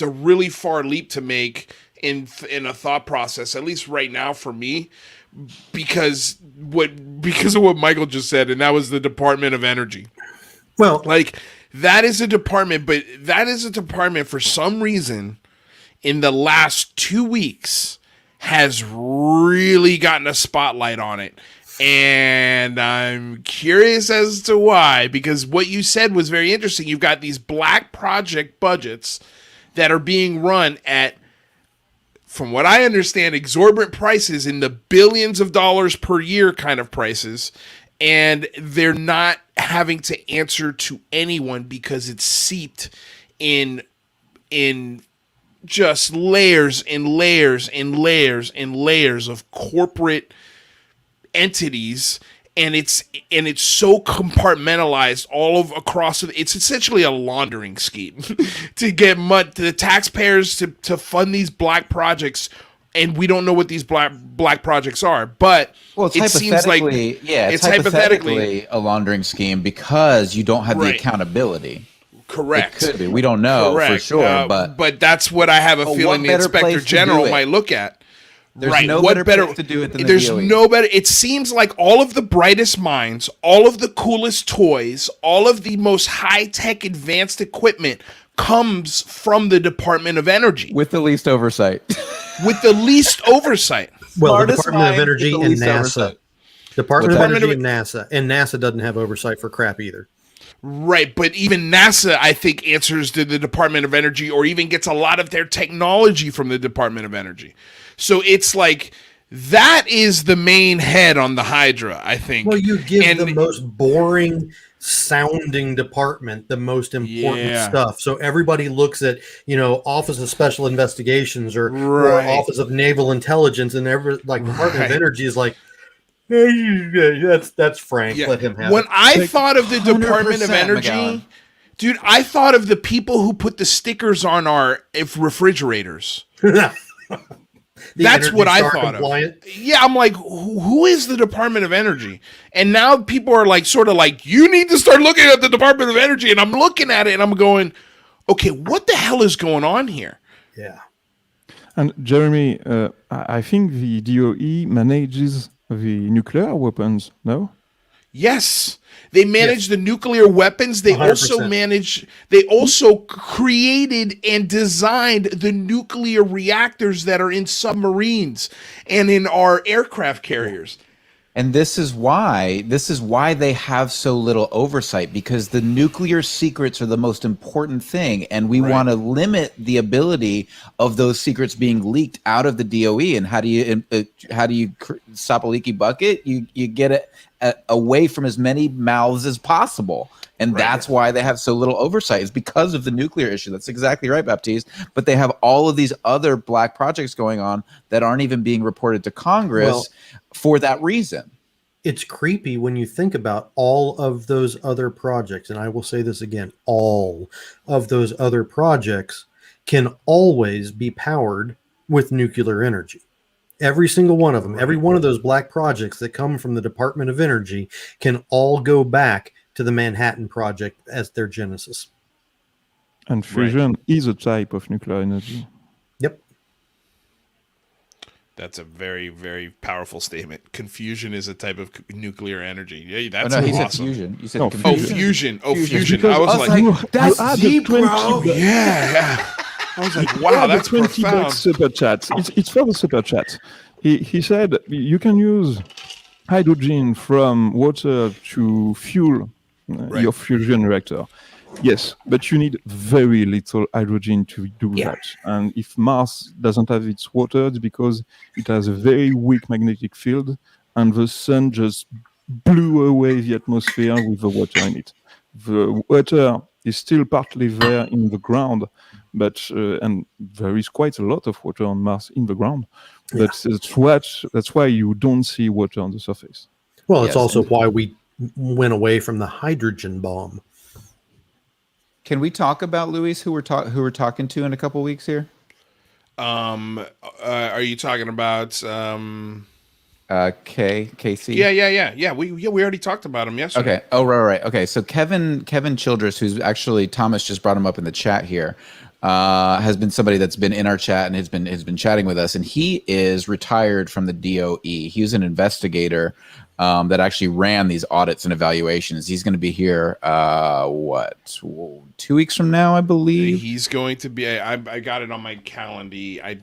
a really far leap to make in a thought process, at least right now for me, because of what Michael just said, and that was the Department of Energy. Well, like that is a department, but that is a department for some reason in the last 2 weeks has really gotten a spotlight on it. And I'm curious as to why, because what you said was very interesting. You've got these black project budgets that are being run at, from what I understand, exorbitant prices in the billions of dollars per year kind of prices. And they're not having to answer to anyone because it's seeped in just layers and layers and layers and layers of corporate entities, and it's so compartmentalized across. It's essentially a laundering scheme to get to the taxpayers to fund these black projects, and we don't know what these black projects are. But it seems like it's hypothetically a laundering scheme because you don't have the accountability. Correct. It could be. We don't know for sure, but that's what I have a feeling the Inspector General might look at. There's no better place to do it than the DOE. No better. It seems like all of the brightest minds, all of the coolest toys, all of the most high-tech advanced equipment comes from the Department of Energy. With the least oversight. With the least oversight. Well, the Department of Energy and NASA. Department of Energy and NASA. And NASA doesn't have oversight for crap either. Right, but even NASA, I think, answers to the Department of Energy, or even gets a lot of their technology from the Department of Energy. So it's like, that is the main head on the Hydra, I think. Well, you give the most boring sounding department the most important stuff. So everybody looks at, Office of Special Investigations or Office of Naval Intelligence, and Department of Energy is like, that's Frank. Yeah. Let him have when it. I thought of the Department of Energy, McGowan. Dude, I thought of the people who put the stickers on our refrigerators. That's what I thought of. Yeah, I'm like, who is the Department of Energy? And now people are like, sort of like, you need to start looking at the Department of Energy. And I'm looking at it and I'm going, okay, what the hell is going on here? Yeah. And Jeremy, I think the DOE manages the nuclear weapons, no? Yes. They manage the nuclear weapons. They 100%. also created and designed the nuclear reactors that are in submarines and in our aircraft carriers. And this is why they have so little oversight, because the nuclear secrets are the most important thing, and we want to limit the ability of those secrets being leaked out of the DOE. And how do you stop a leaky bucket? You get it away from as many mouths as possible. And that's why they have so little oversight. It's because of the nuclear issue. That's exactly right, Baptiste. But they have all of these other black projects going on that aren't even being reported to Congress for that reason. It's creepy when you think about all of those other projects. And I will say this again, all of those other projects can always be powered with nuclear energy. Every single one of them, every one of those black projects that come from the Department of Energy can all go back to the Manhattan Project as their genesis. And fusion is a type of nuclear energy. Yep. That's a very, very powerful statement. Confusion is a type of nuclear energy. Yeah, that's he awesome. said fusion. You said No, confusion. Fusion. I was like, that's deep, bro. yeah. I was like, wow, that's profound. Super chat. It's for the super chat. He said you can use hydrogen from water to fuel your fusion reactor. Yes, but you need very little hydrogen to do that. And if Mars doesn't have its water, it's because it has a very weak magnetic field, and the sun just blew away the atmosphere with the water in it. The water is still partly there in the ground, but and there is quite a lot of water on Mars in the ground. But that's why you don't see water on the surface. Well, it's also why we went away from the hydrogen bomb. Can we talk about Luis, who we're talking to in a couple weeks here? Are you talking about Casey? Yeah. We already talked about him yesterday. Okay. Oh, right. Okay. So Kevin Childress, who's actually Thomas just brought him up in the chat here, has been somebody that's been in our chat and has been chatting with us, and he is retired from the DOE. He was an investigator that actually ran these audits and evaluations. He's going to be here 2 weeks from now, I believe. He's going to be. I got it on my calendar.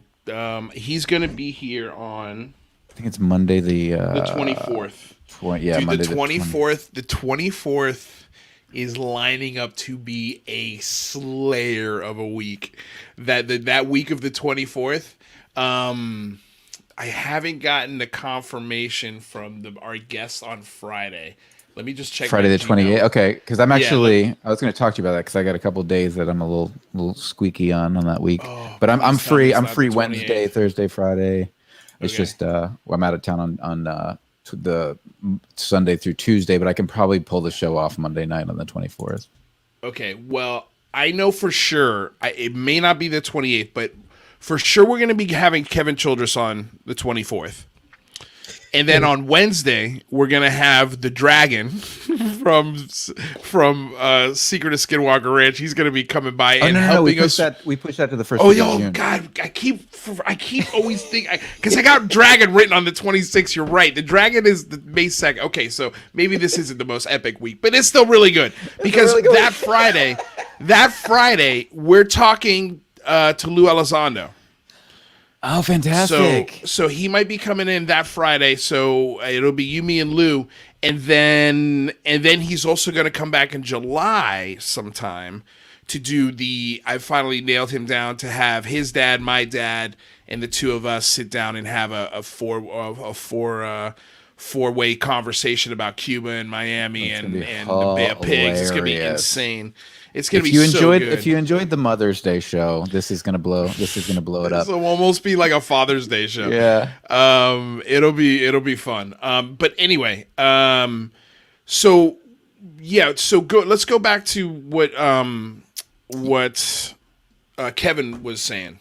He's going to be here on. I think it's Monday the 24th. Monday the 24th. The 24th is lining up to be a slayer of a week. That week of the 24th. I haven't gotten the confirmation from our guest on Friday. Let me just check. Friday the 28th. Okay, because I'm actually I was going to talk to you about that because I got a couple of days that I'm a little squeaky on that week. But I'm free. I'm free Wednesday, Thursday, Friday. It's just I'm out of town on the Sunday through Tuesday, but I can probably pull the show off Monday night on the 24th. Okay, well, I know for sure it may not be the 28th, but for sure we're going to be having Kevin Childress on the 24th. And then on Wednesday, we're going to have the Dragon from Secret of Skinwalker Ranch. He's going to be coming by and helping us. We pushed that to the first. Oh God! I keep always thinking because I got Dragon written on the 26th. You're right. The Dragon is the May 2nd. Okay, so maybe this isn't the most epic week, but it's still really good because that Friday we're talking to Lou Elizondo. Oh, fantastic! So he might be coming in that Friday. So it'll be you, me, and Lou, and then he's also going to come back in July sometime to do I finally nailed him down to have his dad, my dad, and the two of us sit down and have a four-way conversation about Cuba and Miami and the Bay of Pigs. It's going to be insane. It's gonna be so good. If you enjoyed the Mother's Day show, this is gonna blow it up. This will almost be like a Father's Day show. Yeah. It'll be fun. But anyway, so go. Let's go back to what Kevin was saying.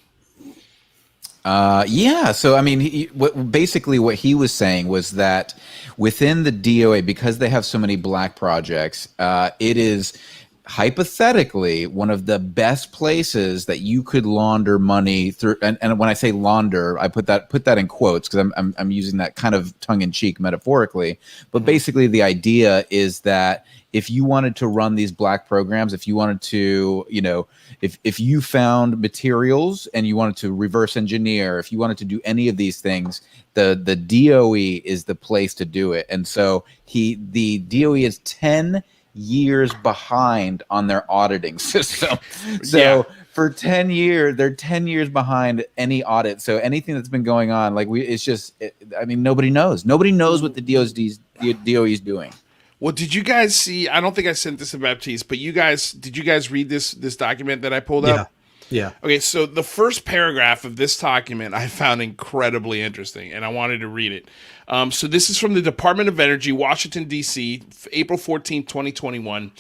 So I mean, what he was saying was that within the DOA, because they have so many black projects, it is hypothetically, one of the best places that you could launder money through, and when I say launder, I put that in quotes because I'm using that kind of tongue in cheek metaphorically, but basically the idea is that if you wanted to run these black programs, if you wanted to, if you found materials and you wanted to reverse engineer, if you wanted to do any of these things, the DOE is the place to do it. And so the DOE is 10 years behind on their auditing system. So for 10 years, they're 10 years behind any audit. So anything that's been going on, nobody knows. Nobody knows what the DOE is doing. Well, did you guys see? I don't think I sent this to Baptiste, but did you guys read this document that I pulled up? Yeah. Okay, so the first paragraph of this document I found incredibly interesting, and I wanted to read it. So this is from the Department of Energy, Washington, D.C., April 14, 2021.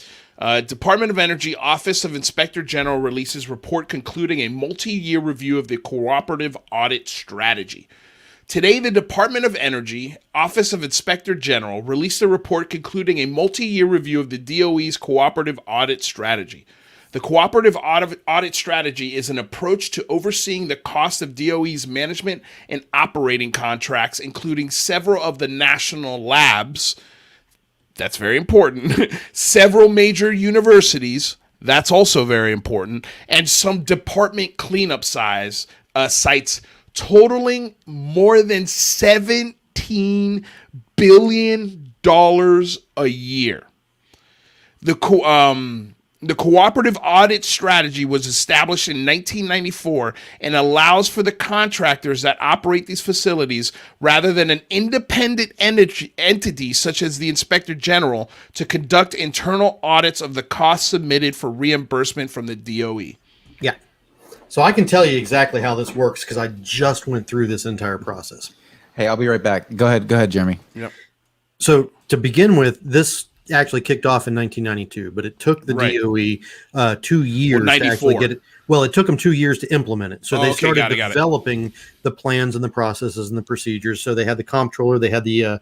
Department of Energy Office of Inspector General releases report concluding a multi-year review of the cooperative audit strategy. Today, the Department of Energy Office of Inspector General released a report concluding a multi-year review of the DOE's cooperative audit strategy. The cooperative audit strategy is an approach to overseeing the cost of DOE's management and operating contracts, including several of the national labs. That's very important. Several major universities. That's also very important. And some department cleanup sites totaling more than $17 billion a year. The cooperative audit strategy was established in 1994 and allows for the contractors that operate these facilities, rather than an independent entity such as the Inspector General, to conduct internal audits of the costs submitted for reimbursement from the DOE. Yeah. So I can tell you exactly how this works because I just went through this entire process. Hey, I'll be right back. Go ahead, Jeremy. Yep. So to begin with, this actually kicked off in 1992, but it took the DOE 2 years to actually get it. Well, it took them 2 years to implement it. So they started developing the plans and the processes and the procedures. So they had the comptroller, they had the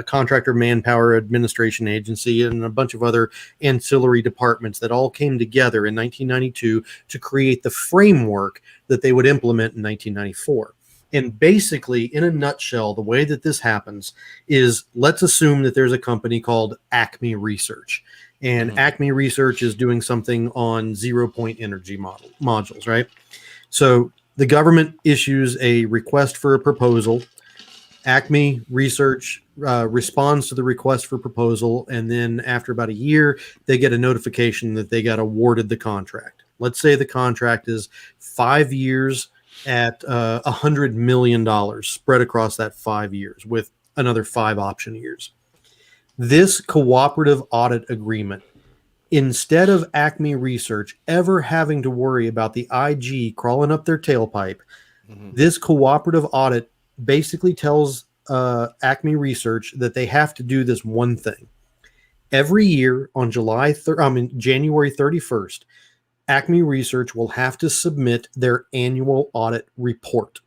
contractor manpower administration agency, and a bunch of other ancillary departments that all came together in 1992 to create the framework that they would implement in 1994. And basically, in a nutshell, the way that this happens is, let's assume that there's a company called Acme Research. And Acme Research is doing something on zero-point energy modules, right? So the government issues a request for a proposal. Acme Research responds to the request for proposal. And then after about a year, they get a notification that they got awarded the contract. Let's say the contract is 5 years at $100 million spread across that 5 years with another 5 option years. This cooperative audit agreement, instead of Acme Research ever having to worry about the IG crawling up their tailpipe, this cooperative audit basically tells Acme Research that they have to do this one thing. Every year on January 31st, Acme Research will have to submit their annual audit report.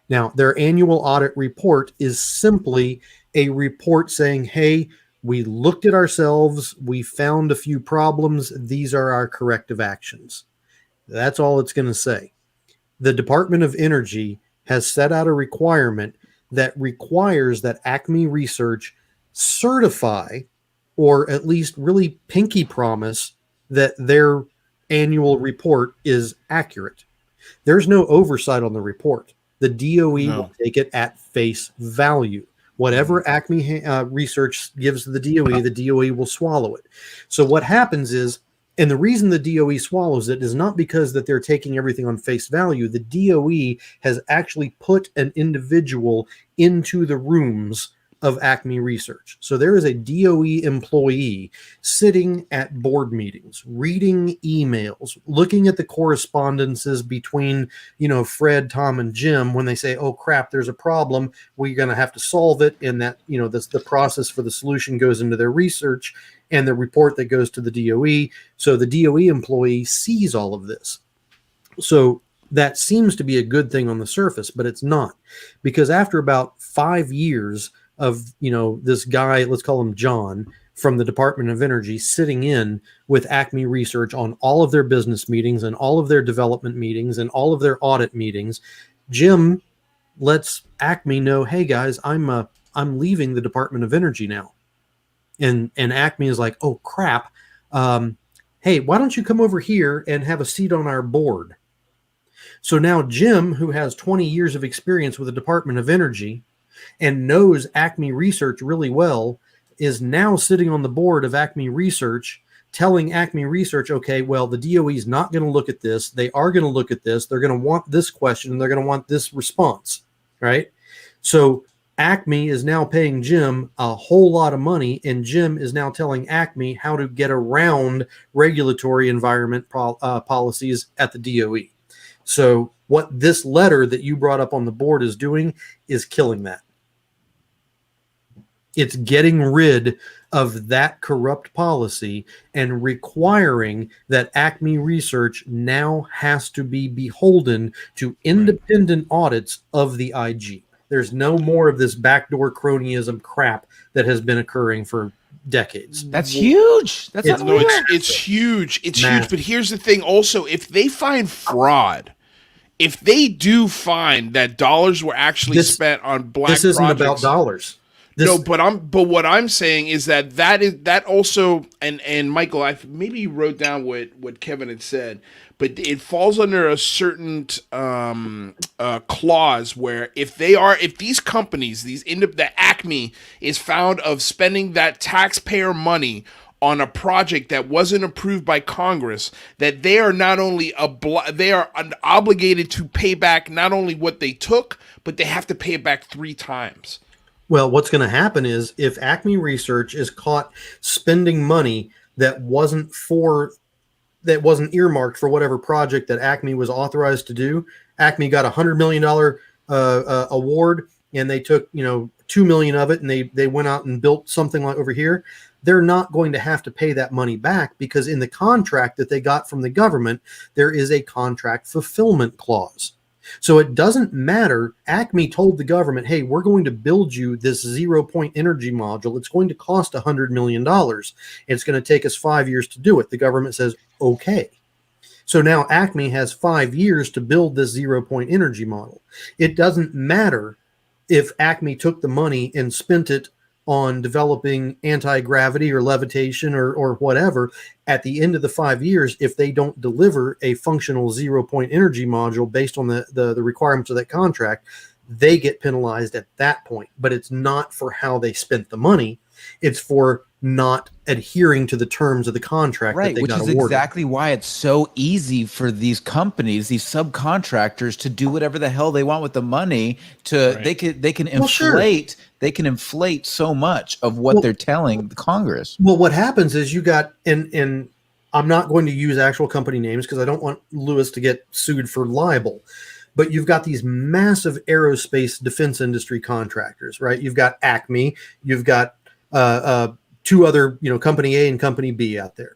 Now, their annual audit report is simply a report saying, hey, we looked at ourselves, we found a few problems, these are our corrective actions. That's all it's going to say. The Department of Energy has set out a requirement that requires that Acme Research certify, or at least really pinky promise, that their annual report is accurate. There's no oversight on the report. The DOE will take it at face value. Whatever Acme Research gives the DOE will swallow it. So what happens is, and the reason the DOE swallows it is not because that they're taking everything on face value. The DOE has actually put an individual into the rooms of Acme Research. So there is a DOE employee sitting at board meetings, reading emails, looking at the correspondences between, Fred, Tom, and Jim when they say, oh crap, there's a problem, we're going to have to solve it. And that, the process for the solution goes into their research and the report that goes to the DOE. So the DOE employee sees all of this. So that seems to be a good thing on the surface, but it's not, because after about 5 years of, this guy, let's call him John, from the Department of Energy sitting in with Acme Research on all of their business meetings and all of their development meetings and all of their audit meetings. Jim lets Acme know, hey guys, I'm leaving the Department of Energy now. And Acme is like, oh crap. Hey, why don't you come over here and have a seat on our board? So now Jim, who has 20 years of experience with the Department of Energy and knows Acme Research really well, is now sitting on the board of Acme Research, telling Acme Research, okay, well, the DOE is not going to look at this. They are going to look at this. They're going to want this question, and they're going to want this response, right? So Acme is now paying Jim a whole lot of money, and Jim is now telling Acme how to get around regulatory environment policies at the DOE. So what this letter that you brought up on the board is doing is killing that. It's getting rid of that corrupt policy and requiring that Acme Research now has to be beholden to independent audits of the IG. There's no more of this backdoor cronyism crap that has been occurring for decades. That's huge. That's it's huge. It's huge. But here's the thing also, if they find fraud, if they do find that dollars were actually spent on black projects. This isn't about dollars. But what I'm saying is that also, and Michael, maybe you wrote down what Kevin had said, but it falls under a certain clause where if these companies, the Acme is found of spending that taxpayer money on a project that wasn't approved by Congress, that they are not only obligated to pay back not only what they took, but they have to pay it back 3 times. Well, what's going to happen is if Acme Research is caught spending money that wasn't earmarked for whatever project that Acme was authorized to do, Acme got $100 million award, and they took $2 million of it, and they went out and built something like over here. They're not going to have to pay that money back because in the contract that they got from the government, there is a contract fulfillment clause. So it doesn't matter. Acme told the government, hey, we're going to build you this 0-point energy module. It's going to cost $100 million. It's going to take us 5 years to do it. The government says, okay. So now Acme has 5 years to build this 0-point energy model. It doesn't matter if Acme took the money and spent it on developing anti-gravity or levitation or whatever. At the end of the 5 years, if they don't deliver a functional 0-point energy module based on the requirements of that contract, they get penalized at that point. But it's not for how they spent the money. It's for not adhering to the terms of the contract that they got awarded. Which is exactly why it's so easy for these companies, these subcontractors, to do whatever the hell they want with the money. They can inflate. They can inflate so much of what they're telling the Congress. Well, what happens is you got, and I'm not going to use actual company names because I don't want Lewis to get sued for libel, but you've got these massive aerospace defense industry contractors, right? You've got Acme, you've got 2 other, company A and company B out there.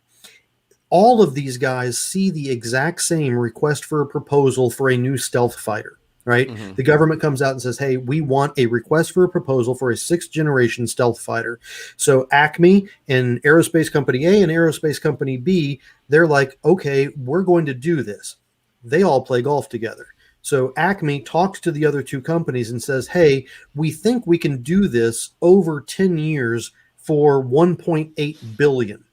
All of these guys see the exact same request for a proposal for a new stealth fighter, right? Mm-hmm. The government comes out and says, hey, we want a request for a proposal for a 6th generation stealth fighter. So Acme and Aerospace Company A and Aerospace Company B, they're like, okay, we're going to do this. They all play golf together. So Acme talks to the other 2 companies and says, hey, we think we can do this over 10 years for $1.8 billion.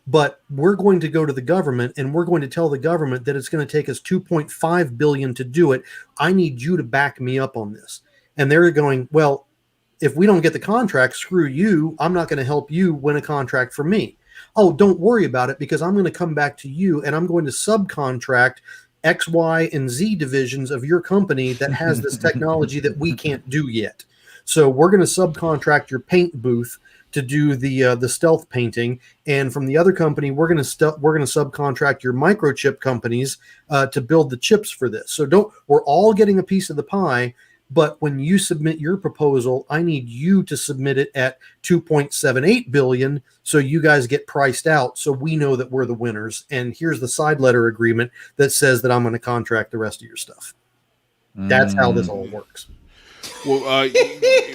But we're going to go to the government and we're going to tell the government that it's going to take us $2.5 billion to do it. I need you to back me up on this. And they're going, well, if we don't get the contract, screw you. I'm not going to help you win a contract for me. Oh, don't worry about it because I'm going to come back to you and I'm going to subcontract X, Y, and Z divisions of your company that has this technology that we can't do yet. So we're going to subcontract your paint booth to do the stealth painting, and from the other company, we're going to subcontract your microchip companies to build the chips for this. So we're all getting a piece of the pie, but when you submit your proposal, I need you to submit it at $2.78 billion, so you guys get priced out, so we know that we're the winners. And here's the side letter agreement that says that I'm going to contract the rest of your stuff. That's how this all works. Well,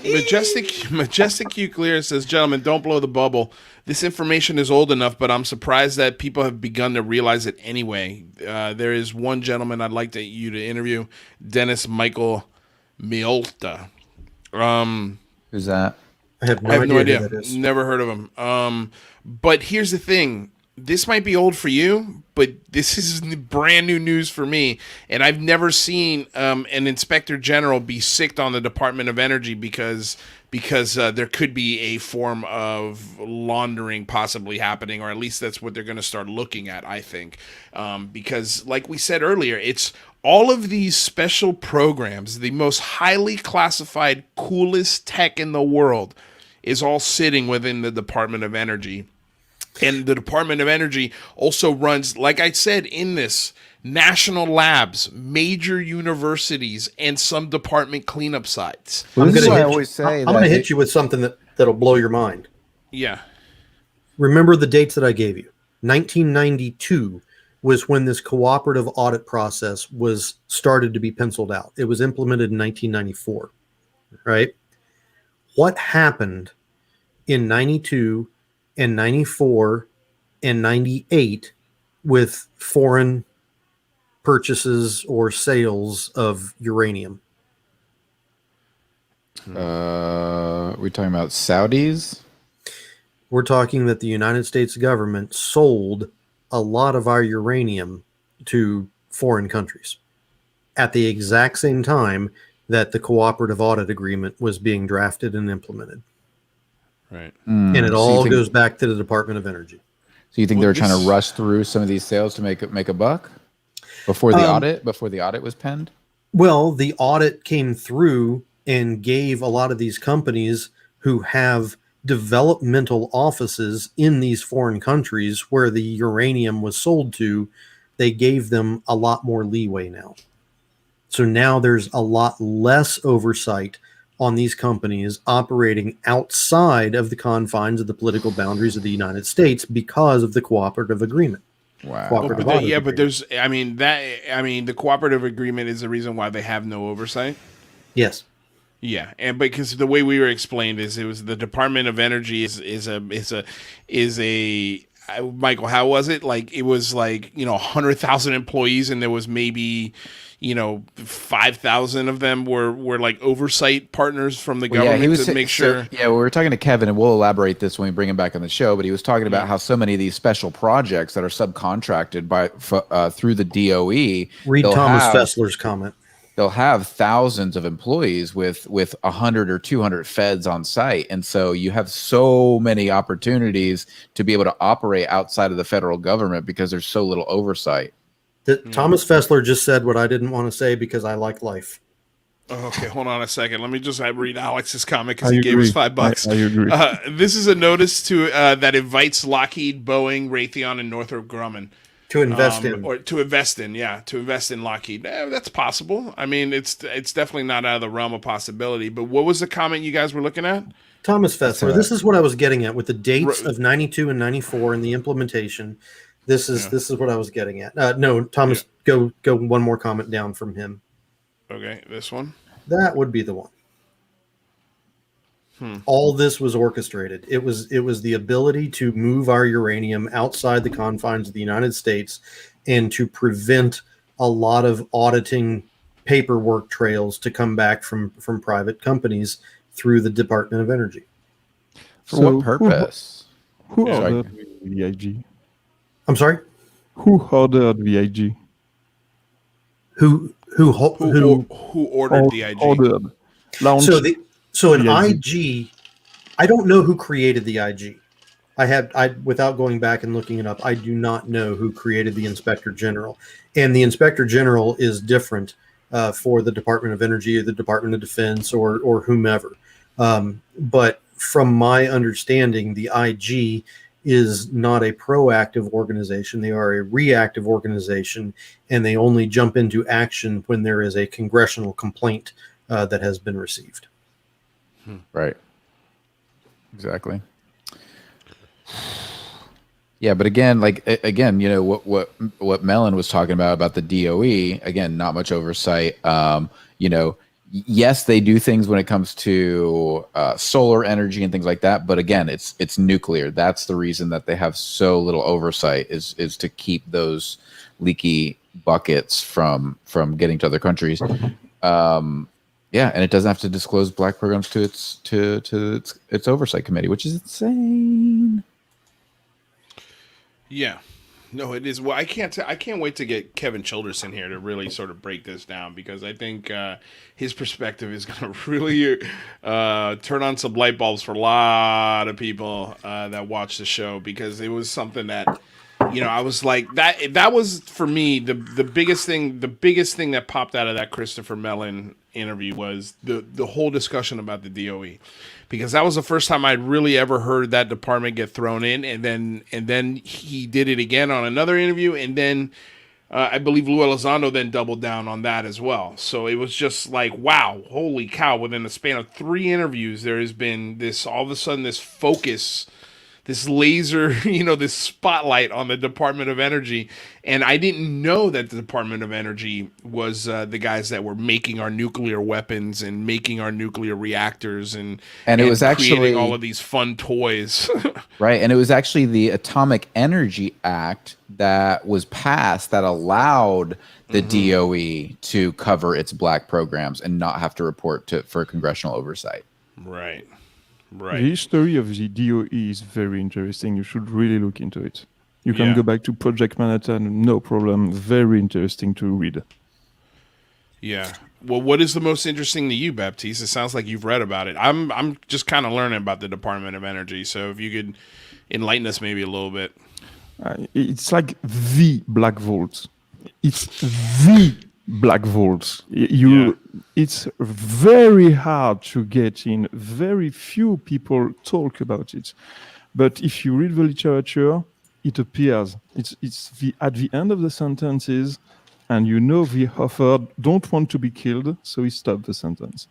Majestic Q Clear says, gentlemen, don't blow the bubble. This information is old enough, but I'm surprised that people have begun to realize it anyway. There is one gentleman I'd like you to interview, Dennis Michael Miolta. Who's that? I have no idea who that is. Never heard of him. But here's the thing. This might be old for you, but this is brand new news for me. And I've never seen an inspector general be sicked on the Department of Energy because there could be a form of laundering possibly happening, or at least that's what they're going to start looking at, I think. Because like we said earlier, it's all of these special programs, the most highly classified, coolest tech in the world is all sitting within the Department of Energy. And the Department of Energy also runs, like I said in this, national labs, major universities, and some department cleanup sites. Well, this is why I I'm always say going to hit you with something that'll blow your mind. Yeah. Remember the dates that I gave you. 1992 was when this cooperative audit process was started to be penciled out. It was implemented in 1994, right? What happened in 92 and 94 and 98 with foreign purchases or sales of uranium? We're talking about Saudis? We're talking that the United States government sold a lot of our uranium to foreign countries at the exact same time that the cooperative audit agreement was being drafted and implemented. Right. And it all goes back to the Department of Energy. So you think they were trying to rush through some of these sales to make a buck before the audit? Before the audit was penned? Well, the audit came through and gave a lot of these companies who have developmental offices in these foreign countries where the uranium was sold to, they gave them a lot more leeway now. So now there's a lot less oversight on these companies operating outside of the confines of the political boundaries of the United States because of the cooperative agreement. Wow. Cooperative But audit but agreement. the cooperative agreement is the reason why they have no oversight. Yes. Yeah, and because the way we were explained is it was the Department of Energy is a Michael, how was it? Like it was like 100,000 employees, and there was maybe 5,000 of them were like oversight partners from the government to make sure. Yeah, we were talking to Kevin, and we'll elaborate this when we bring him back on the show. But he was talking about how so many of these special projects that are subcontracted by through the DOE. Read Thomas Fessler's comment. They'll have thousands of employees with 100 or 200 feds on site. And so you have so many opportunities to be able to operate outside of the federal government because there's so little oversight. Thomas Fessler just said what I didn't want to say because I like life. Okay, hold on a second. Let me just read Alex's comment because he gave us $5. I agree. This is a notice to that invites Lockheed, Boeing, Raytheon, and Northrop Grumman to invest in Lockheed. That's possible. I mean, it's definitely not out of the realm of possibility. But what was the comment you guys were looking at? Thomas Fessler. This is what I was getting at with the dates of 92 and 94 and the implementation. This is what I was getting at. No, Thomas, go one more comment down from him. Okay, this one. That would be the one. All this was orchestrated. It was the ability to move our uranium outside the confines of the United States and to prevent a lot of auditing paperwork trails to come back from private companies through the Department of Energy. For what purpose? Who ordered the IG? I'm sorry? Who ordered the IG? Who ordered the IG? Ordered. So an IG, I don't know who created the IG. Without going back and looking it up, I do not know who created the Inspector General. And the Inspector General is different for the Department of Energy or the Department of Defense or whomever. But from my understanding, the IG is not a proactive organization. They are a reactive organization, and they only jump into action when there is a congressional complaint that has been received. Right. Exactly. Yeah, but again, what Mellon was talking about the DOE, again, not much oversight. yes, they do things when it comes to solar energy and things like that. But again, it's nuclear. That's the reason that they have so little oversight is to keep those leaky buckets from getting to other countries. Yeah, and it doesn't have to disclose black programs to its oversight committee, which is insane. Yeah. No, it is. Well, I can't wait to get Kevin Childress in here to really sort of break this down, because I think his perspective is going to really turn on some light bulbs for a lot of people that watch the show, because it was something that, I was like, that was for me the biggest thing that popped out of that Christopher Mellon interview was the whole discussion about the DOE. Because that was the first time I'd really ever heard that department get thrown in, and then he did it again on another interview, and then I believe Lou Elizondo then doubled down on that as well. So it was just like, wow, holy cow! Within the span of 3 interviews, there has been this all of a sudden this focus, this laser, this spotlight on the Department of Energy. And I didn't know that the Department of Energy was the guys that were making our nuclear weapons and making our nuclear reactors and it was creating actually all of these fun toys. Right. And it was actually the Atomic Energy Act that was passed that allowed the DOE to cover its black programs and not have to report for congressional oversight. Right. The history of the DOE is very interesting. You should really look into it. You can go back to Project Manhattan, no problem. Very interesting to read. Yeah. Well, what is the most interesting to you, Baptiste? It sounds like you've read about it. I'm just kind of learning about the Department of Energy, so if you could enlighten us maybe a little bit. It's like the black vault. It's the black vault. It's very hard to get in. Very few people talk about it. But if you read the literature, it appears. It's at the end of the sentences, and the author don't want to be killed, so he stopped the sentence.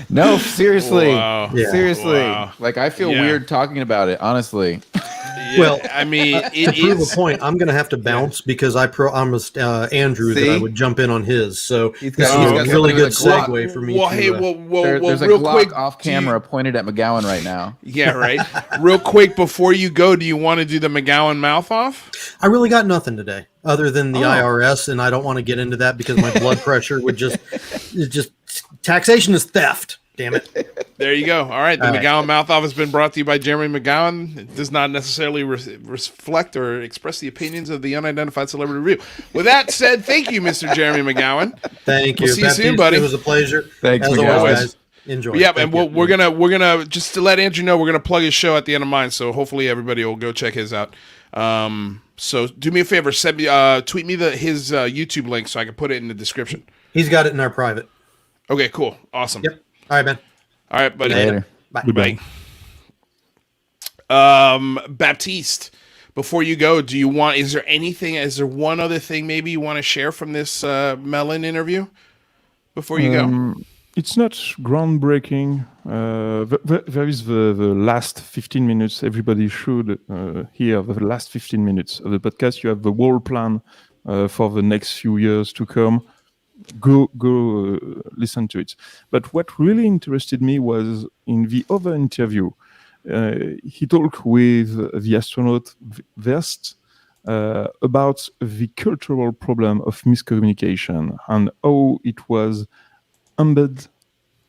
No, seriously. Wow. Yeah. Seriously. Wow. Like, I feel weird talking about it, honestly. Yeah, Well, I mean, to prove a point, I'm going to have to bounce because I promised Andrew that I would jump in on his. So He's this got- is he's a got really somebody good with a Glock. segue for me. well, to, hey, well, There's a real Glock quick, off camera pointed at McGowan right now. Yeah, right. Real quick, before you go, do you want to do the McGowan mouth off? I really got nothing today other than the IRS, and I don't want to get into that because my blood pressure would just taxation is theft. Damn it. There you go. All right. The All right. McGowan Mouth Off has been brought to you by Jeremy McGowan. It does not necessarily reflect or express the opinions of the Unidentified Celebrity Review. With that said, thank you, Mr. Jeremy McGowan. Thank you. We'll see you soon, Baptiste, buddy. It was a pleasure. Thanks, As McGowan. always, guys. Enjoy. Yeah, Thank and you. we're gonna just to let Andrew know, we're gonna plug his show at the end of mine. So hopefully everybody will go check his out. So do me a favor, send me tweet me his YouTube link so I can put it in the description. He's got it in our private. Okay, cool, awesome. Yep. All right, man. All right, buddy. Later. Bye. Goodbye. Baptiste, before you go, is there one other thing maybe you want to share from this Mellon interview before you go? It's not groundbreaking. There is the last 15 minutes. Everybody should hear the last 15 minutes of the podcast. You have the whole plan for the next few years to come. Go listen to it. But what really interested me was in the other interview. He talked with the astronaut Verst about the cultural problem of miscommunication and how it was embedded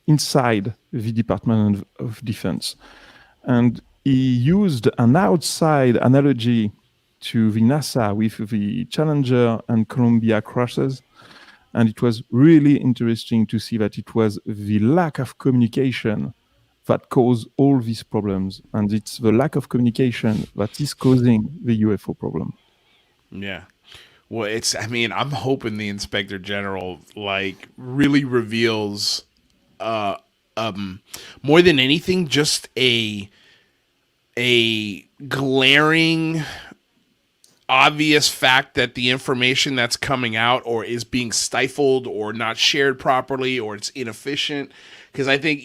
inside the Department of Defense. And he used an outside analogy to the NASA with the Challenger and Columbia crashes. And it was really interesting to see that it was the lack of communication that caused all these problems. And it's the lack of communication that is causing the UFO problem. Yeah. Well, I'm hoping the Inspector General really reveals more than anything just a glaring obvious fact that the information that's coming out or is being stifled or not shared properly or it's inefficient. Because I think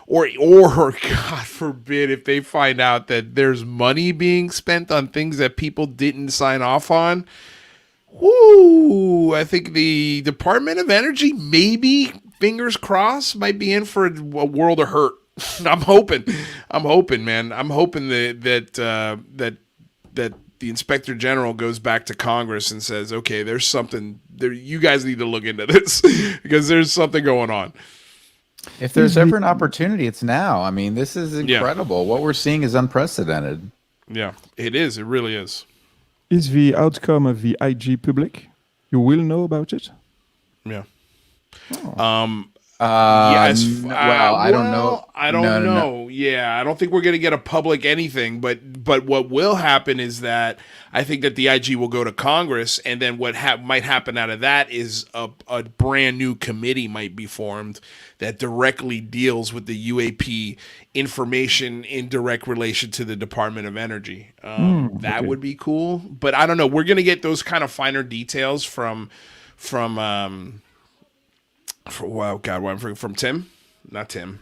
or God forbid, if they find out that there's money being spent on things that people didn't sign off on, Whoo! I think the Department of Energy, maybe, fingers crossed, might be in for a world of hurt. I'm hoping, man. I'm hoping that the Inspector General goes back to Congress and says, "Okay, there's something there. You guys need to look into this because there's something going on." If there's ever an opportunity, it's now. I mean, this is incredible. What we're seeing is unprecedented. Yeah, it is. It really is. Is the outcome of the IG public? You will know about it? Yeah. Oh. I don't know. I don't know. No. Yeah, I don't think we're going to get a public anything. But what will happen is that I think that the IG will go to Congress, and then what might happen out of that is a brand new committee might be formed that directly deals with the UAP information in direct relation to the Department of Energy. That would be cool. But I don't know. We're going to get those kind of finer details from Tim, not Tim.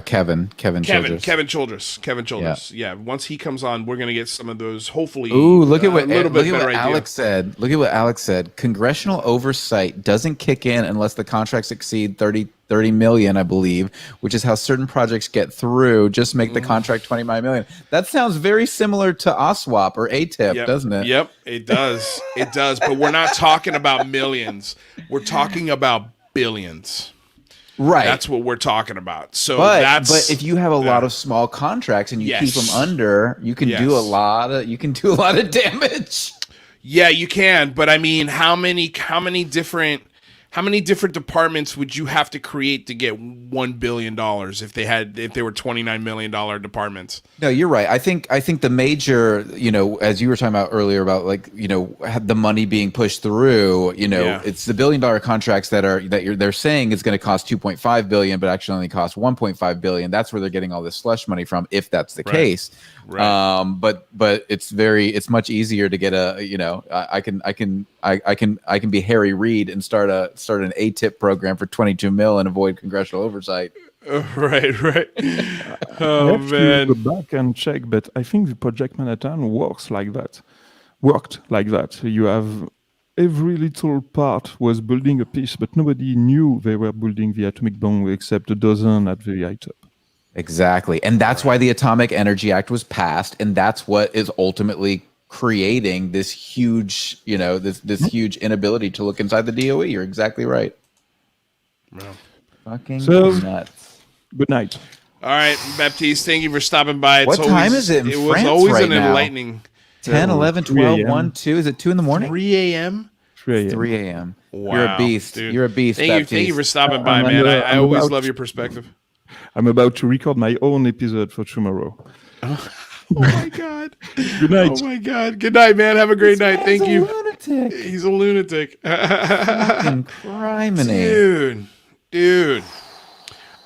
Kevin Childress. Yeah. Once he comes on, we're gonna get some of those. Hopefully, look at what idea. Alex said. Look at what Alex said. Congressional oversight doesn't kick in unless the contracts exceed 30 million, I believe, which is how certain projects get through. Just make the contract 25 million. That sounds very similar to OSWAP or ATIP, doesn't it? Yep, it does. It does. But we're not talking about millions. We're talking about billions. Right. That's what we're talking about. So but if you have a lot of small contracts and you keep them under, you can do a lot of damage. Yeah, you can. But I mean, how many different departments would you have to create to get $1 billion if they were $29 million departments? No, you're right. I think the major, as you were talking about earlier about the money being pushed through, it's the $1 billion contracts they're saying is going to cost $2.5 billion, but actually only cost $1.5 billion. That's where they're getting all this slush money from, if that's the case. Right. But it's much easier to get I can be Harry Reid and start an ATIP program for 22 mil and avoid congressional oversight. Right. Oh man! To go back and check, but I think the Project Manhattan worked like that. You have every little part was building a piece, but nobody knew they were building the atomic bomb except a dozen at the high top. Exactly. And that's why the Atomic Energy Act was passed. And that's what is ultimately creating this huge, this huge inability to look inside the DOE. You're exactly right. Wow. Fucking nuts. Good night. All right, Baptiste, thank you for stopping by. What time is it in France was always right an now? enlightening. 10, 11, 12, 1, 2. Is it 2 in the morning? 3 a.m.? 3 a.m. Wow, You're a beast. Dude. You're a beast, Thank you for stopping by, man. I always love your perspective. I'm about to record my own episode for tomorrow. Oh my God. Good night. Oh my God. Good night, man. Have a great night. Thank you. Lunatic. He's a lunatic. Fucking criminy. Dude.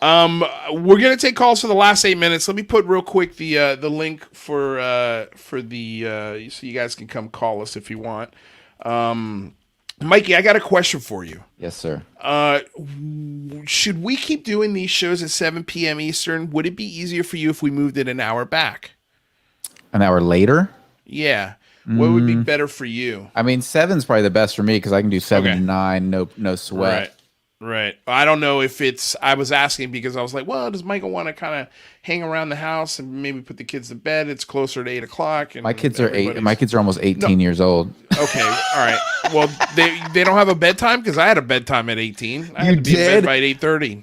We're gonna take calls for the last 8 minutes. Let me put real quick the link for the so you guys can come call us if you want. Mikey, I got a question for you. Yes, sir. Should we keep doing these shows at 7 p.m. Eastern? Would it be easier for you if we moved it an hour back? An hour later? Yeah. What would be better for you? I mean, 7's probably the best for me because I can do 7 to 9, no sweat. Right. I don't know if I was asking because I was like, well, does Michael want to kind of hang around the house and maybe put the kids to bed? It's closer to 8 o'clock. And my kids are 8. My kids are almost 18 years old. Okay. All right. Well, they don't have a bedtime because I had a bedtime at 18. I had to be in bed by 8:30.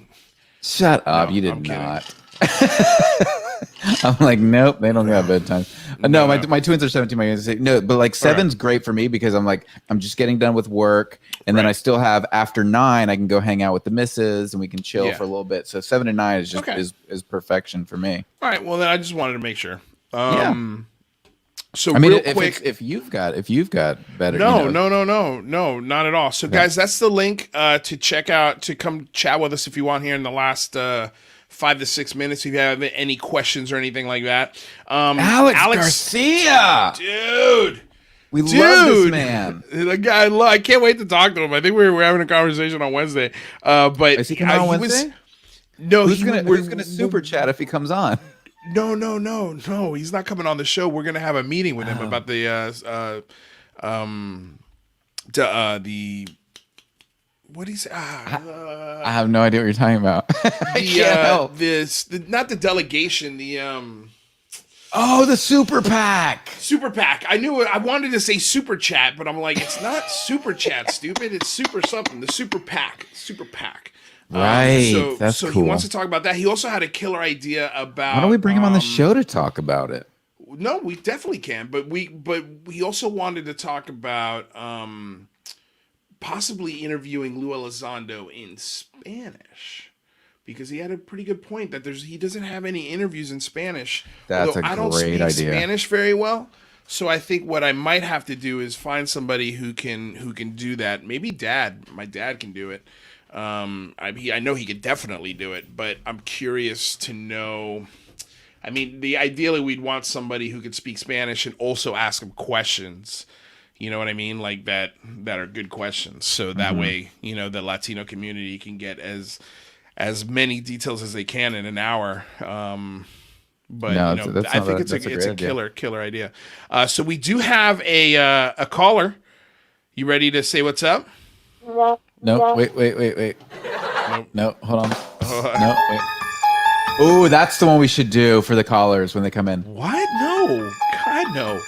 Shut up. You did not. I'm like, nope, they don't have bedtime. No, my twins are 17. My kids say no, but like 7's great for me because I'm just getting done with work, and then I still have after 9 I can go hang out with the missus and we can chill for a little bit. So 7 and 9 is just is perfection for me. All right, well then I just wanted to make sure. So I mean, real quick, if you've got better, no, not at all. So guys, that's the link to check out, to come chat with us if you want here in the last 5 to 6 minutes if you have any questions or anything like that. Alex Garcia, dude, we love this man. The guy, I can't wait to talk to him. I think we were having a conversation on Wednesday. But is he coming on Wednesday? Who's gonna super chat if he comes on? No. He's not coming on the show. We're gonna have a meeting with him about the the what is I have no idea what you're talking about. not the delegation, Oh, the super PAC. super PAC. I knew it. I wanted to say super chat, but I'm like, it's not super chat, stupid. It's super something. The super PAC. Super PAC. Right. That's so cool. he wants to talk about that. He also had a killer idea about. Why don't we bring him on the show to talk about it? No, we definitely can. But we also wanted to talk about possibly interviewing Lou Elizondo in Spanish, because he had a pretty good point that he doesn't have any interviews in Spanish. That's I don't great speak idea. Spanish very well, so I think what I might have to do is find somebody who can do that. Maybe my dad can do it. I know he could definitely do it, but I'm curious to know. I mean, ideally we'd want somebody who could speak Spanish and also ask him questions. You know what I mean? Like that are good questions. So that way, the Latino community can get as many details as they can in an hour. But No, I think it's a killer idea. So we do have a caller. You ready to say what's up? No, wait. Nope. No, hold on. No, wait. Ooh, that's the one we should do for the callers when they come in. What? No. God, no.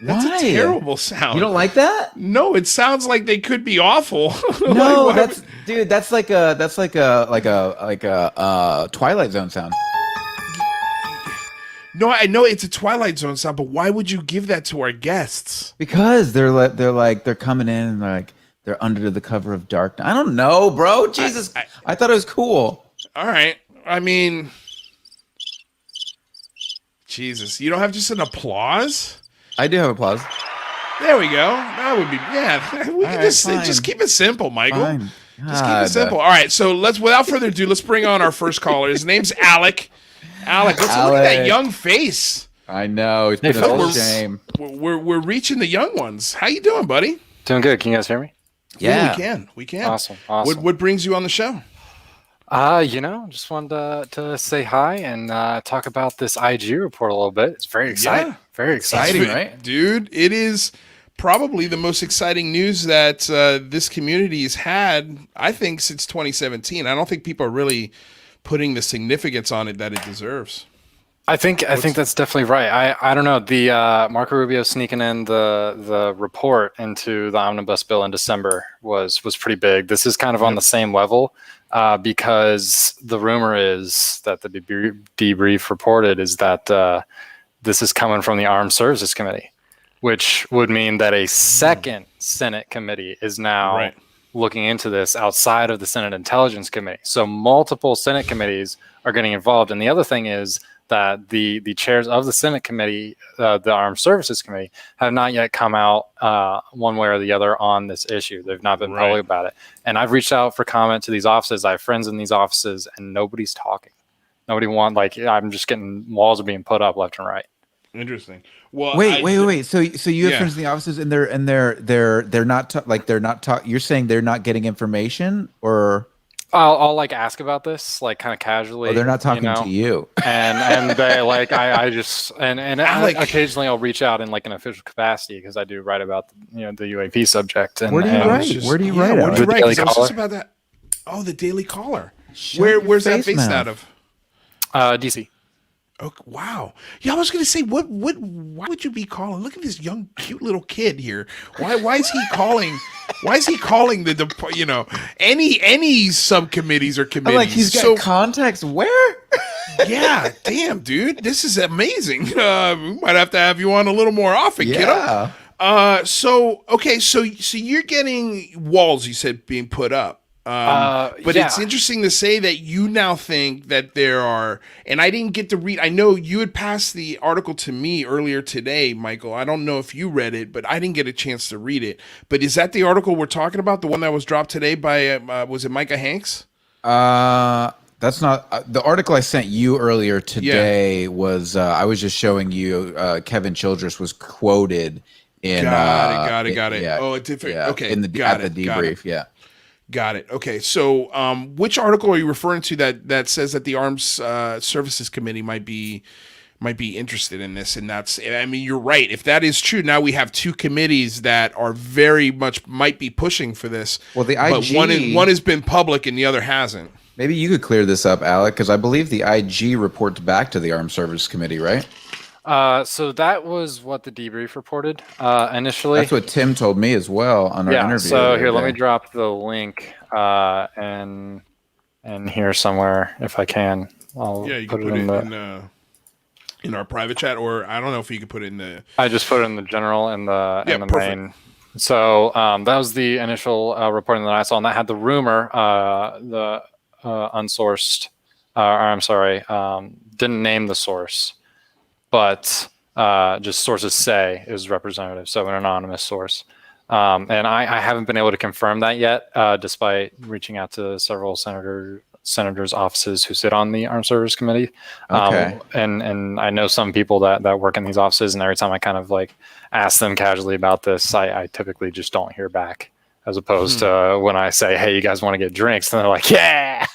That's Why? a terrible sound. You don't like that? No, it sounds like they could be awful. No, Like, that's like a Twilight Zone sound. No, I know it's a Twilight Zone sound, but why would you give that to our guests? Because they're coming in and they're under the cover of darkness. I don't know, bro. Jesus, I thought it was cool. All right. I mean, Jesus, you don't have just an applause? I do have applause. There we go. That would be, yeah. We can just keep it simple, Michael. Fine. Just keep it simple. All right, so without further ado, let's bring on our first caller. His name's Alec. Alec, look at that young face. I know. It's been a shame. We're reaching the young ones. How you doing, buddy? Doing good. Can you guys hear me? Yeah, we can. Awesome. What brings you on the show? Just wanted to say hi and talk about this IG report a little bit. It's very exciting. Yeah. Very exciting, right? Dude, it is probably the most exciting news that this community has had, I think, since 2017. I don't think people are really putting the significance on it that it deserves. I think that's definitely right. I don't know. The Marco Rubio sneaking in the report into the omnibus bill in December was pretty big. This is kind of on the same level because the rumor is that the debrief reported is that this is coming from the Armed Services Committee, which would mean that a second Senate committee is now looking into this outside of the Senate Intelligence Committee. So multiple Senate committees are getting involved. And the other thing is that the chairs of the Senate committee, the Armed Services Committee, have not yet come out one way or the other on this issue. They've not been public about it. And I've reached out for comment to these offices. I have friends in these offices, and nobody's talking. Nobody I'm just getting walls are being put up left and right. Interesting. Well, wait. So you have friends in the offices, and they're not you're saying they're not getting information, or I'll ask about this kind of casually. Oh, they're not talking to you, and they I just occasionally I'll reach out in an official capacity because I do write about the UAP subject. And where do you write? Where do you write? Where do you write? Daily I was just Caller. about that. Oh, the Daily Caller. Where's that based out of? DC. Oh, wow. Yeah, I was gonna say, why would you be calling? Look at this young, cute little kid here. Why is he calling? Why is he calling any subcommittees or committees? He's got contacts where? Yeah, damn, dude, this is amazing. We might have to have you on a little more often, kiddo. So you're getting walls, you said, being put up. But it's interesting to say that you now think that there are, and I didn't get to read. I know you had passed the article to me earlier today, Michael. I don't know if you read it, but I didn't get a chance to read it. But is that the article we're talking about? The one that was dropped today by, was it Micah Hanks? That's not the article I sent you earlier today. Was I was just showing you Kevin Childress was quoted in. Got it. Yeah, oh, a different. Yeah, okay, in the debrief. Got it. Okay, so which article are you referring to that says that the Armed Services Committee might be might be interested in this. And that's, I mean, you're right. If that is true, now we have two committees that are very much might be pushing for this. Well, the but IG, one has been public and the other hasn't. maybe you could clear this up, Alec, because I believe the IG reports back to the Armed Services Committee, right? So that was what the debrief reported initially. That's what Tim told me as well on our interview. So here, let me drop the link and here somewhere if I can. You can put it in our private chat, or I don't know if you could put it in the. I just put it in the general and the perfect. main. So that was the initial reporting that I saw, and that had the rumor, the unsourced, or I'm sorry, didn't name the source, but just sources say is representative, so an anonymous source. And I haven't been able to confirm that yet, despite reaching out to several senators' offices who sit on the Armed Services Committee. Okay. And I know some people that work in these offices, and every time I kind of like ask them casually about this, I typically just don't hear back, as opposed to when I say, hey, you guys want to get drinks? And they're like, yeah.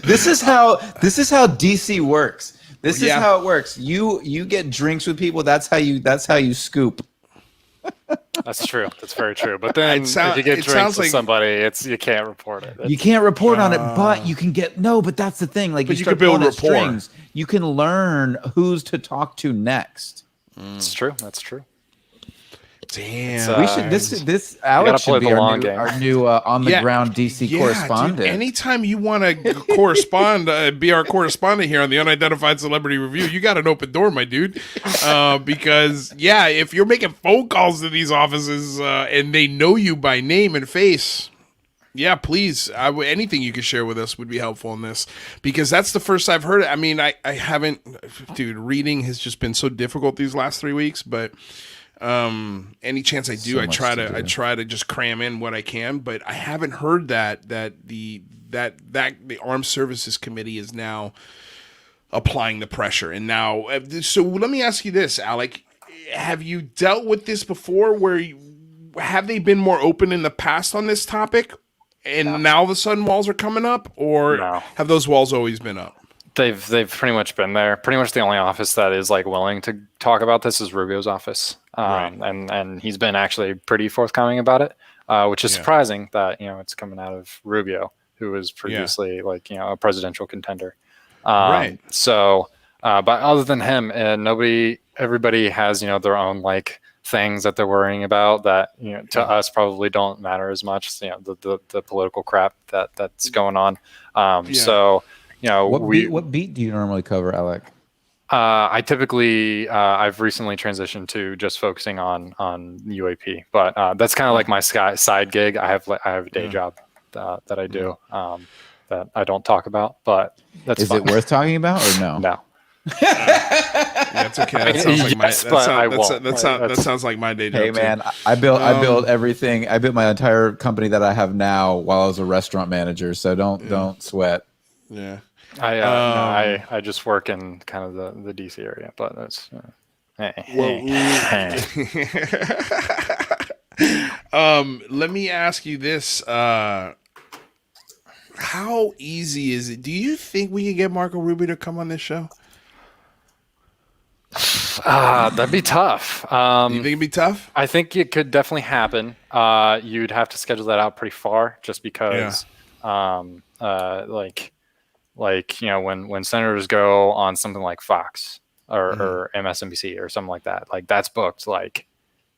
This is how DC works. This is how it works. You get drinks with people. That's how you scoop. That's true. That's very true. But then if you get drinks with like somebody, you can't report it. You can't report on it, but you can get But that's the thing. Like, but you you start can build pulling at rapport. strings, you can learn who's to talk to next. It's true. That's true. Damn. We should. This Alex should be our new on the ground DC correspondent. Dude, anytime you want to correspond, be our correspondent here on the Unidentified Celebrity Review, you got an open door, my dude. Because if you're making phone calls to these offices and they know you by name and face, please, anything you could share with us would be helpful in this, because that's the first I've heard it. I mean, I haven't, dude. Reading has just been so difficult these last 3 weeks, but. Any chance I do, I try to just cram in what I can, but I haven't heard that the Armed Services Committee is now applying the pressure. And now, so let me ask you this, Alec, have you dealt with this before? Have they been more open in the past on this topic, and now all of a sudden walls are coming up, or have those walls always been up? They've pretty much been there. Pretty much the only office that is like willing to talk about this is Rubio's office, and he's been actually pretty forthcoming about it, which is surprising that it's coming out of Rubio, who was previously a presidential contender. Right. So, but other than him, everybody has their own things that they're worrying about that to us probably don't matter as much. The political crap that's going on. So. What beat do you normally cover, Alec? I typically, I've recently transitioned to just focusing on UAP, but that's kind of like my side gig. I have a day job that I do that I don't talk about, but that's Is it worth talking about or no? No. That's okay. That sounds like my day job. Hey man, I built everything. I built my entire company that I have now while I was a restaurant manager. So don't sweat. Yeah. I just work in kind of the DC area, but that's let me ask you this, how easy is it? Do you think we can get Marco Rubio to come on this show? That'd be tough. You think it'd be tough? I think it could definitely happen. You'd have to schedule that out pretty far, just because when senators go on something like Fox or MSNBC or something like that, that's booked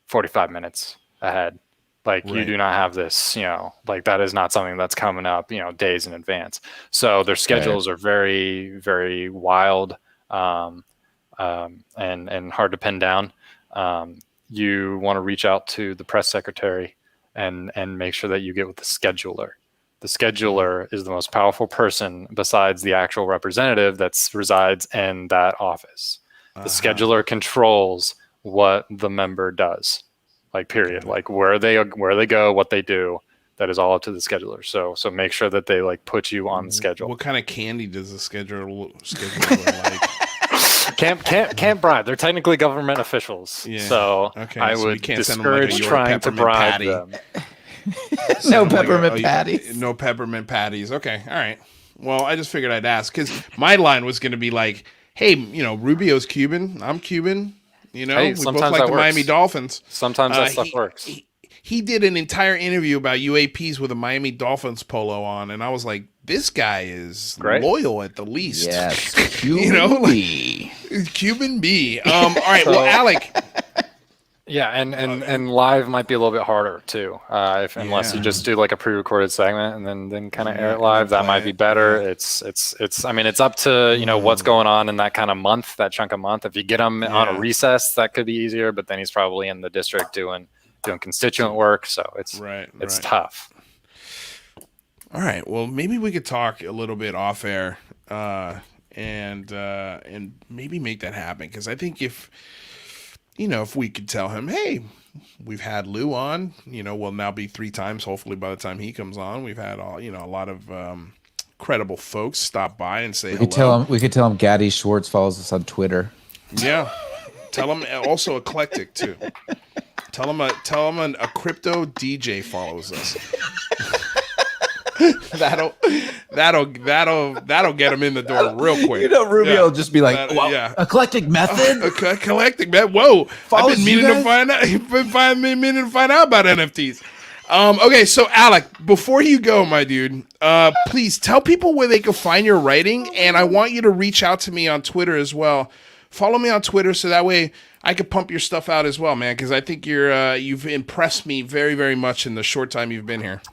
45 minutes ahead. You do not have this, that is not something that's coming up, days in advance. So their schedules are very, very wild and hard to pin down. You want to reach out to the press secretary and make sure that you get with the scheduler. The scheduler is the most powerful person besides the actual representative that resides in that office. The scheduler controls what the member does, period. Where they go, what they do. That is all up to the scheduler. So make sure that they put you on the schedule. What kind of candy does the scheduler like? Can't bribe. They're technically government officials. Yeah. So I would discourage trying to bribe patty. them. No peppermint patties. No peppermint patties. Okay. All right. Well, I just figured I'd ask because my line was going to be like, "Hey, you know, Rubio's Cuban. I'm Cuban. You know, Hey, we both sometimes like that the works. Miami Dolphins." Sometimes that stuff works. He did an entire interview about UAPs with a Miami Dolphins polo on, and I was like, "This guy is Great. loyal at the least." Yes, You know, like- B. Cuban B. All right, well, Alec. Yeah, and live might be a little bit harder too, unless you just do like a pre-recorded segment and then kind of air it live. That might be better. It's I mean, it's up to what's going on in that kind of month, that chunk of month. If you get him on a recess, that could be easier. But then he's probably in the district doing constituent work, so it's tough. All right, well, maybe we could talk a little bit off air, and maybe make that happen because I think if we could tell him, hey, we've had Lou on, we'll now be 3 times. Hopefully by the time he comes on, we've had a lot of credible folks stop by and say hello. We could tell him Gaddy Schwartz follows us on Twitter. Yeah. Tell him also Eclectic too. Tell him a crypto DJ follows us. That'll get him in the door real quick. Rubio will just be like, Eclectic Method? Eclectic Method. Whoa. I've been meaning to find out. Meaning to find out about NFTs. Okay, so Alec, before you go, my dude, please tell people where they can find your writing, and I want you to reach out to me on Twitter as well. Follow me on Twitter so that way I could pump your stuff out as well, man, because I think you've impressed me very, very much in the short time you've been here.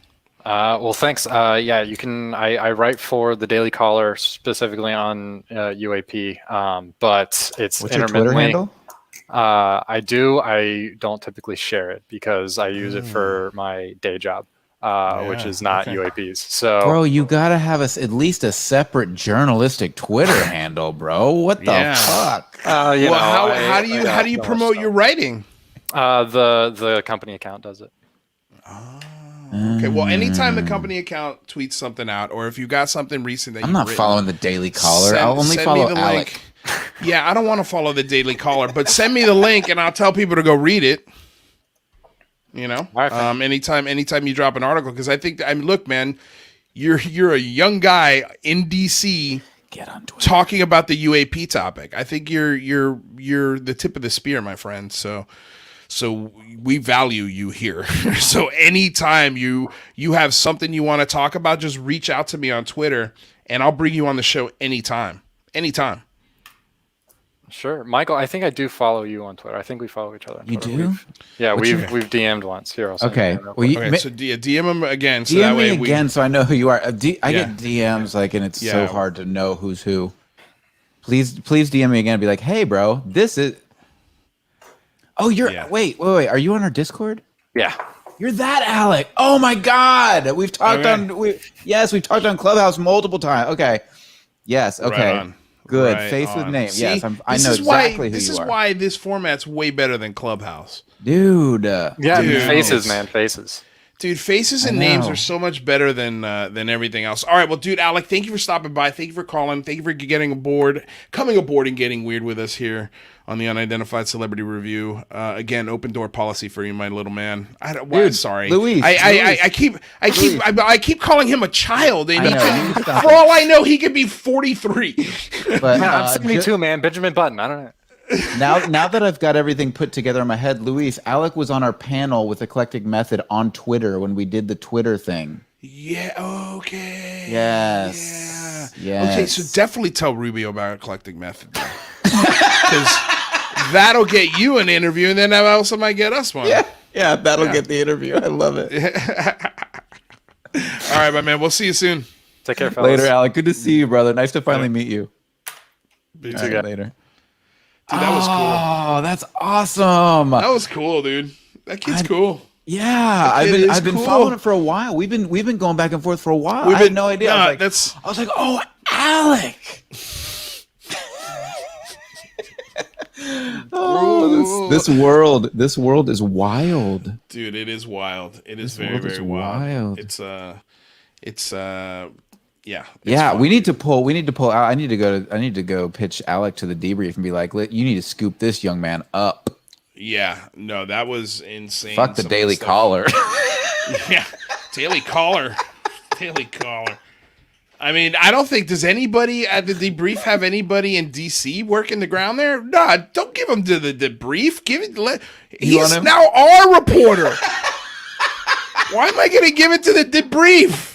Well, thanks. Yeah, you can. I write for the Daily Caller specifically on UAP, but it's What's your Twitter handle? I do. I don't typically share it because I use it for my day job, which is not UAPs. So, bro, you gotta have at least a separate journalistic Twitter handle, bro. What the fuck? How do you promote your writing? The company account does it. Okay, well, anytime the company account tweets something out, or if you got something recent that I'm not following the Daily Caller. I'll only follow Alec. Yeah, I don't want to follow the Daily Caller, but send me the link and I'll tell people to go read it. Anytime you drop an article, because I think, look, man, you're a young guy in DC. Get on Twitter. Talking about the UAP topic. I think you're the tip of the spear, my friend. So we value you here. So anytime you have something you want to talk about, just reach out to me on Twitter and I'll bring you on the show anytime. Anytime. Sure. Michael, I think I do follow you on Twitter. I think we follow each other on Twitter. You do? We've DM'd once. Here, I'll send you so DM him again. So DM that way me again so I know who you are. I get DMs and it's so hard to know who's who. Please DM me again and be like, hey, bro, this is... Oh, wait. Are you on our Discord? Yeah. You're that Alec. Oh my God. We've talked we've talked on Clubhouse multiple times. Okay. Yes. Okay. Right on. Good. Right Face on. with name. See, yes. I know exactly who you are. This is why this format's way better than Clubhouse. Dude. Faces, man. Faces. Dude, faces and names are so much better than everything else. All right, well, dude, Alec, thank you for stopping by. Thank you for calling. Thank you for coming aboard and getting weird with us here on the Unidentified Celebrity Review. Again, open door policy for you, my little man. Sorry, Luis. I keep calling him a child, and for all I know, he could be 43. But I'm 72, man. Benjamin Button. I don't know. Now that I've got everything put together in my head, Luis, Alec was on our panel with Eclectic Method on Twitter when we did the Twitter thing. Yeah. Okay. Yes. Yeah. Yes. Okay. So definitely tell Rubio about Eclectic Method, because that'll get you an interview, and then that also might get us one. Yeah. That'll get the interview. I love it. All right, my man. We'll see you soon. Take care, fellas. Later, Alec. Good to see you, brother. Nice to finally meet you. Be All right, later. Dude, that was cool. Oh, that's awesome. That was cool, dude. That kid's cool. Yeah, I've been following it for a while. We've been going back and forth for a while. I had no idea. I was like, oh, Alec. This world is wild. Dude, it is wild. It is very, very wild. It's yeah. Yeah, we need to pull out. I need to go pitch Alec to the debrief and be like, you need to scoop this young man up. Yeah, no, that was insane. Fuck the Daily Caller. Yeah, Daily Caller. I mean, I don't think, does anybody at the debrief have anybody in DC working the ground there? Nah, don't give him to the debrief. He's now our reporter. Why am I going to give it to the debrief?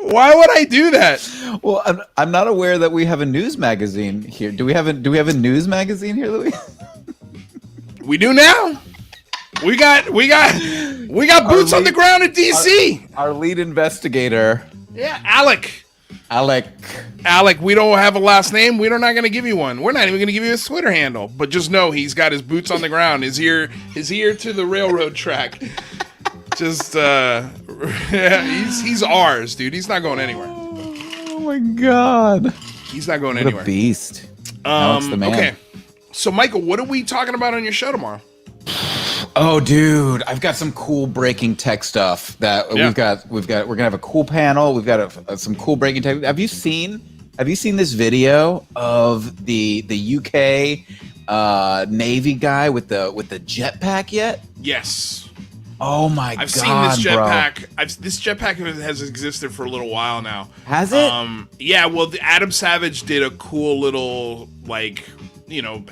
Why would I do that? Well, I'm not aware that we have a news magazine here. Do we have a news magazine here, Louis? We do now. We got boots on the ground in DC. Our lead investigator. Yeah, Alec. Alec, we don't have a last name. We're not going to give you one. We're not even going to give you his Twitter handle. But just know he's got his boots on the ground. His ear to the railroad track. Just he's ours, dude. He's not going anywhere. Oh my god. He's not going what anywhere. A beast. Alex the man. Okay. So Michael, what are we talking about on your show tomorrow? Oh, dude, I've got some cool breaking tech stuff that we're gonna have a cool panel. We've got some cool breaking tech. Have you seen this video of the UK Navy guy with the jetpack yet? Yes. Oh my god! I've seen this jetpack. This jetpack has existed for a little while now. Has it? Yeah. Well, Adam Savage did a cool little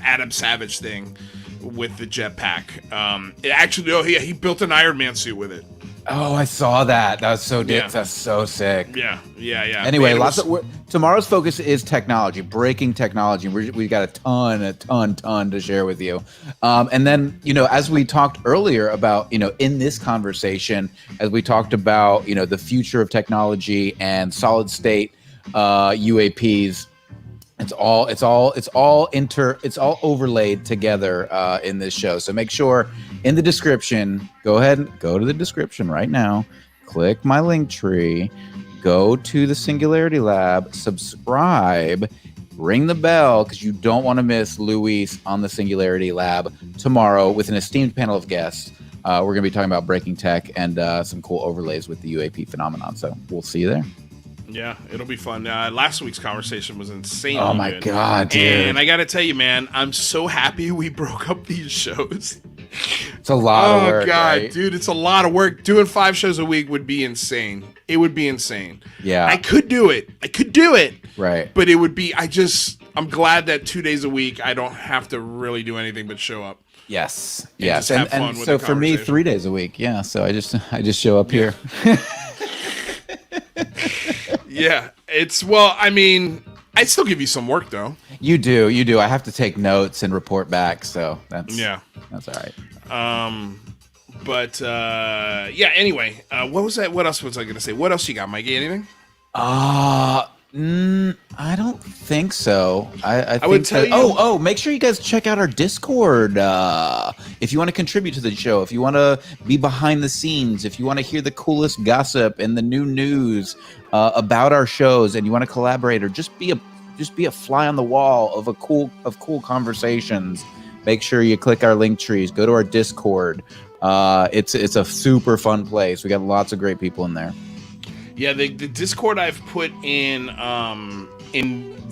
Adam Savage thing with the jetpack. He built an Iron Man suit with it. Oh, I saw that. That was so That's so sick. Yeah. Anyway, tomorrow's focus is technology, breaking technology. We got a ton to share with you. And then, as we talked earlier about, in this conversation, as we talked about, the future of technology and solid state UAPs. It's all overlaid together in this show. So make sure in the description, go ahead and go to the description right now, click my Linktree, go to the Singularity Lab, subscribe, ring the bell, because you don't want to miss Luis on the Singularity Lab tomorrow with an esteemed panel of guests. We're going to be talking about breaking tech and some cool overlays with the UAP phenomenon. So we'll see you there. Yeah, it'll be fun. Last week's conversation was insane. Oh my god, dude! And I gotta tell you, man, I'm so happy we broke up these shows. It's a lot of work. Oh god, right? Dude, it's a lot of work. Doing 5 shows a week would be insane. It would be insane. Yeah, I could do it. Right. But it would be. I'm glad that 2 days a week I don't have to really do anything but show up. Yes. And so for me, 3 days a week. Yeah. So I just show up here. Yeah, I'd still give you some work though. You do. I have to take notes and report back, so that's all right. Anyway, what was that? What else was I gonna say? What else you got, Mikey? Anything? I don't think so. I would tell you. Make sure you guys check out our Discord. If you want to contribute to the show, if you want to be behind the scenes, if you want to hear the coolest gossip and the new news about our shows, and you want to collaborate or just be a fly on the wall of cool conversations, make sure you click our link trees. Go to our Discord. It's a super fun place. We got lots of great people in there. Yeah, the Discord I've put in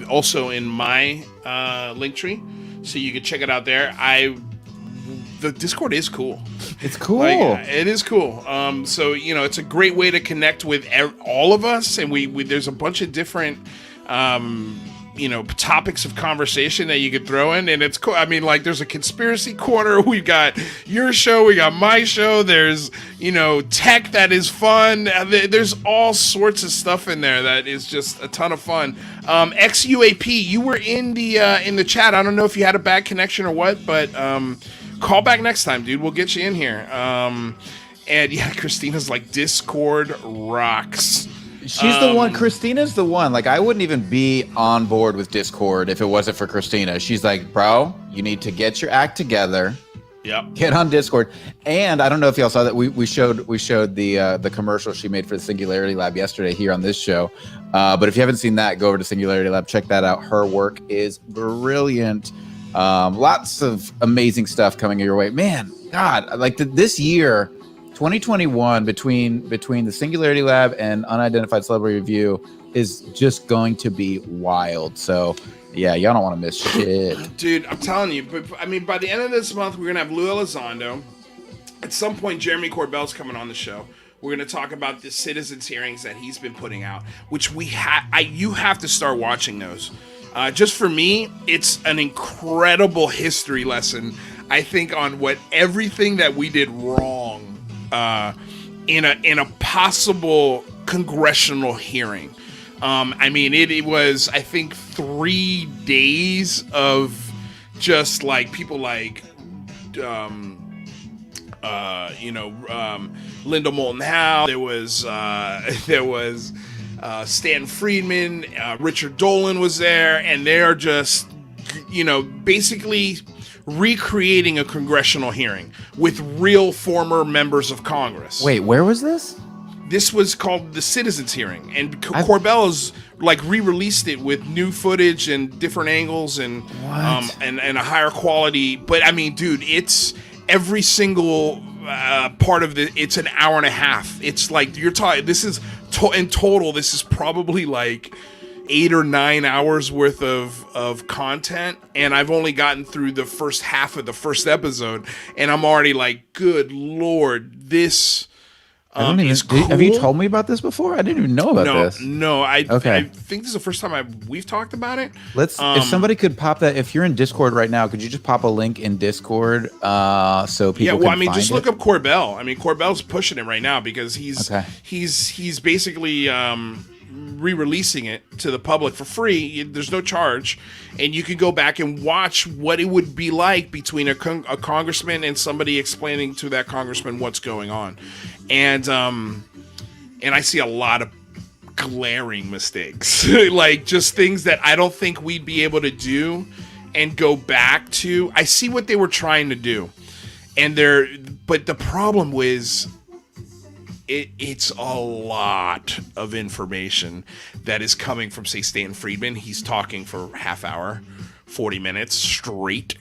also in my Linktree, so you can check it out there. The Discord is cool. It's cool. It is cool. So it's a great way to connect with all of us, and we there's a bunch of different topics of conversation that you could throw in, and it's cool. I mean, there's a conspiracy corner. We've got your show, we got my show. There's tech that is fun. There's all sorts of stuff in there that is just a ton of fun. XUAP, you were in the chat. I don't know if you had a bad connection or what, but call back next time, dude. We'll get you in here. And yeah, Christina's like, Discord rocks. She's the one. Christina's the one. I wouldn't even be on board with Discord if it wasn't for Christina. She's like, bro, you need to get your act together. Yep. Get on Discord. And I don't know if y'all saw that we showed the commercial she made for the Singularity Lab yesterday here on this show. But if you haven't seen that, go over to Singularity Lab. Check that out. Her work is brilliant. Lots of amazing stuff coming your way. Man, God, this year. 2021 between the Singularity Lab and Unidentified Celebrity Review is just going to be wild. So yeah, y'all don't want to miss shit. Dude, I'm telling you, but I mean, by the end of this month, we're gonna have Lou Elizondo. At some point, Jeremy Corbell's coming on the show. We're going to talk about the citizens hearings that he's been putting out, which you have to start watching those. Just for me, it's an incredible history lesson, I think, on what everything that we did wrong in a possible congressional hearing. I mean, it was, I think, 3 days of just like people like, Linda Moulton Howe. There was Stan Friedman, Richard Dolan was there, and they're just, basically recreating a congressional hearing with real former members of Congress. Wait, where was this? This was called the Citizens Hearing, and Corbell's like re-released it with new footage and different angles and and a higher quality. But I mean, dude, it's every single part of it's an hour and a half. It's like you're talking. This is in total. This is probably like 8 or 9 hours worth of content, and I've only gotten through the first half of the first episode, and I'm already like, good Lord, this. Is cool. Have you told me about this before? I didn't even know about this. No, I think this is the first time we've talked about it. If somebody could pop that, if you're in Discord right now, could you just pop a link in Discord so people can find just it? look up Corbell. I mean, Corbell's pushing it right now because he's basically re-releasing it to the public for free. There's no charge, and you can go back and watch what it would be like between a congressman and somebody explaining to that congressman what's going on. And I see a lot of glaring mistakes, like just things that I don't think we'd be able to do and go back to. I see what they were trying to do, but the problem was it's a lot of information that is coming from, say, Stan Friedman. He's talking for half hour, 40 minutes straight,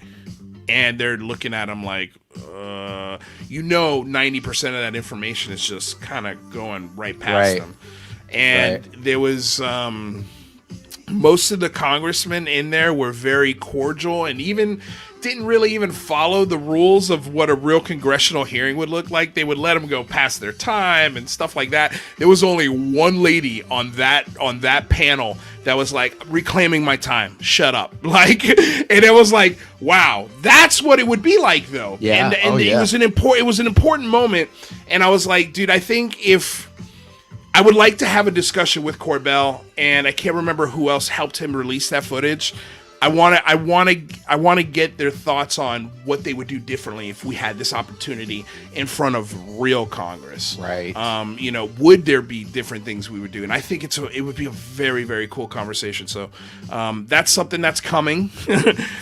and they're looking at him like, 90% of that information is just kind of going right past them. And there was most of the congressmen in there were very cordial and even didn't really even follow the rules of what a real congressional hearing would look like. They would let them go past their time and stuff like that. There was only one lady on that panel that was like, reclaiming my time, shut up. Like, and it was like, wow, that's what it would be like though. Yeah. And it was an important moment. And I was like, dude, I think if I would like to have a discussion with Corbell, and I can't remember who else helped him release that footage. I want to get their thoughts on what they would do differently if we had this opportunity in front of real Congress. Right. Would there be different things we would do? And I think it would be a very, very cool conversation. So that's something that's coming.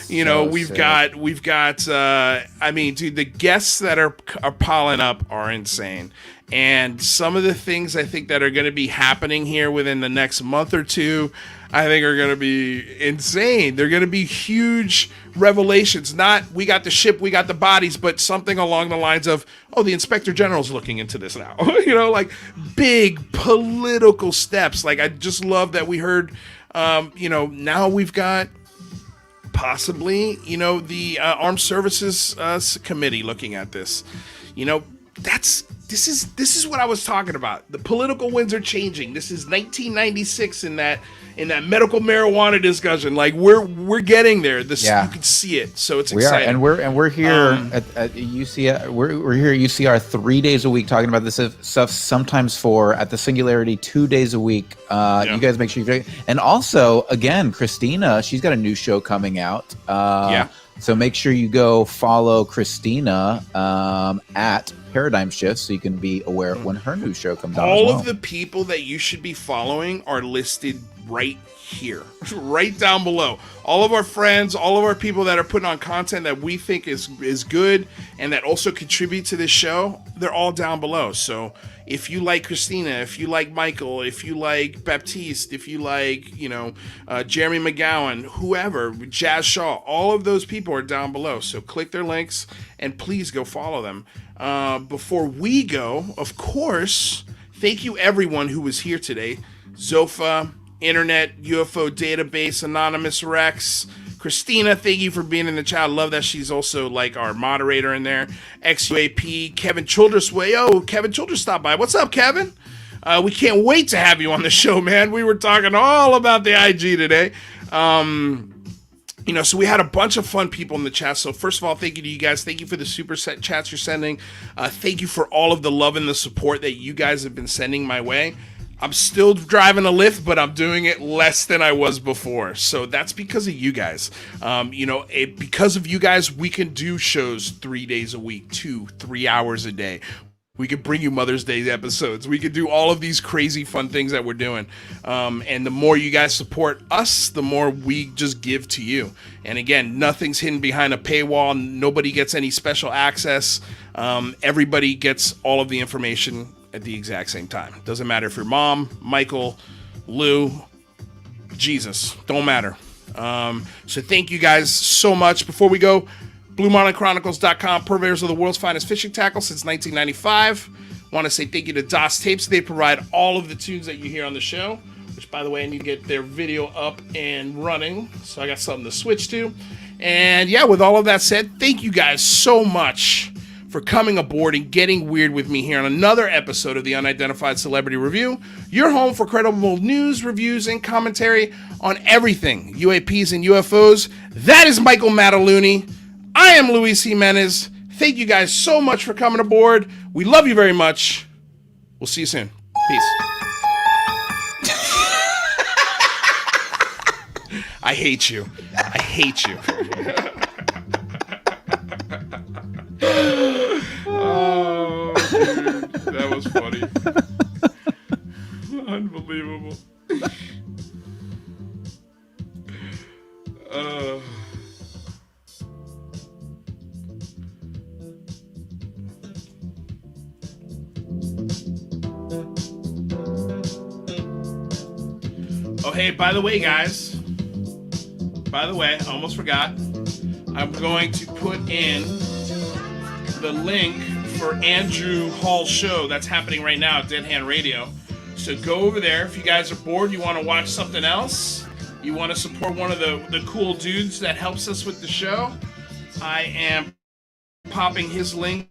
We've got I mean, dude, the guests that are piling up are insane. And some of the things I think that are going to be happening here within the next month or two, I think are going to be insane. They're going to be huge revelations. Not, we got the ship, we got the bodies, but something along the lines of, the Inspector General's looking into this now. Like big political steps. Like, I just love that we heard, now we've got possibly, the Armed Services Committee looking at this. This is what I was talking about. The political winds are changing. This is 1996 in that medical marijuana discussion. Like we're getting there. You can see it. So it's exciting. We are, and we're here at UCR. We're here at UCR 3 days a week talking about this stuff. Sometimes at the Singularity 2 days a week. You guys make sure and also again, Cristina, she's got a new show coming out. So make sure you go follow Cristina at Paradigm Shift so you can be aware of when her new show comes out. All of the people that you should be following are listed right here, right down below. All of our friends, all of our people that are putting on content that we think is good and that also contribute to this show, they're all down below. So if you like Cristina, if you like Michael, if you like Baptiste, if you like, Jeremy McGowan, whoever, Jazz Shaw, all of those people are down below. So click their links and please go follow them. Before we go, of course, thank you everyone who was here today. Zofa, Internet, UFO Database, Anonymous Rex, Cristina, thank you for being in the chat. I love that she's also like our moderator in there. XUAP, Kevin Childress. Yo, Kevin Childress stopped by. What's up, Kevin? We can't wait to have you on the show, man. We were talking all about the IG today. So we had a bunch of fun people in the chat. So first of all, thank you to you guys. Thank you for the super set chats you're sending. Thank you for all of the love and the support that you guys have been sending my way. I'm still driving a Lyft, but I'm doing it less than I was before. So that's because of you guys. Because of you guys, we can do shows 3 days a week, 2-3 hours a day. We could bring you Mother's Day episodes. We could do all of these crazy fun things that we're doing. And the more you guys support us, the more we just give to you. And again, nothing's hidden behind a paywall. Nobody gets any special access. Everybody gets all of the information at the exact same time. Doesn't matter if you're Mom, Michael, Lou, Jesus. Don't matter. So thank you guys so much. Before we go, BlueMarlinChronicles.com, purveyors of the world's finest fishing tackle since 1995. Want to say thank you to DOS Tapes. They provide all of the tunes that you hear on the show, which, by the way, I need to get their video up and running, so I got something to switch to. And yeah, with all of that said, thank you guys so much for coming aboard and getting weird with me here on another episode of the Unidentified Celebrity Review, your home for credible news, reviews, and commentary on everything UAPs and UFOs. That is Michael Mataluni. I am Luis Jimenez. Thank you guys so much for coming aboard. We love you very much. We'll see you soon. Peace. I hate you. I hate you. Oh, dude. That was funny. Unbelievable. Oh, hey, by the way, guys. By the way, I almost forgot. I'm going to put in the link for Andrew Hall's show that's happening right now at Dead Hand Radio. So go over there. If you guys are bored, you want to watch something else, you want to support one of the cool dudes that helps us with the show, I am popping his link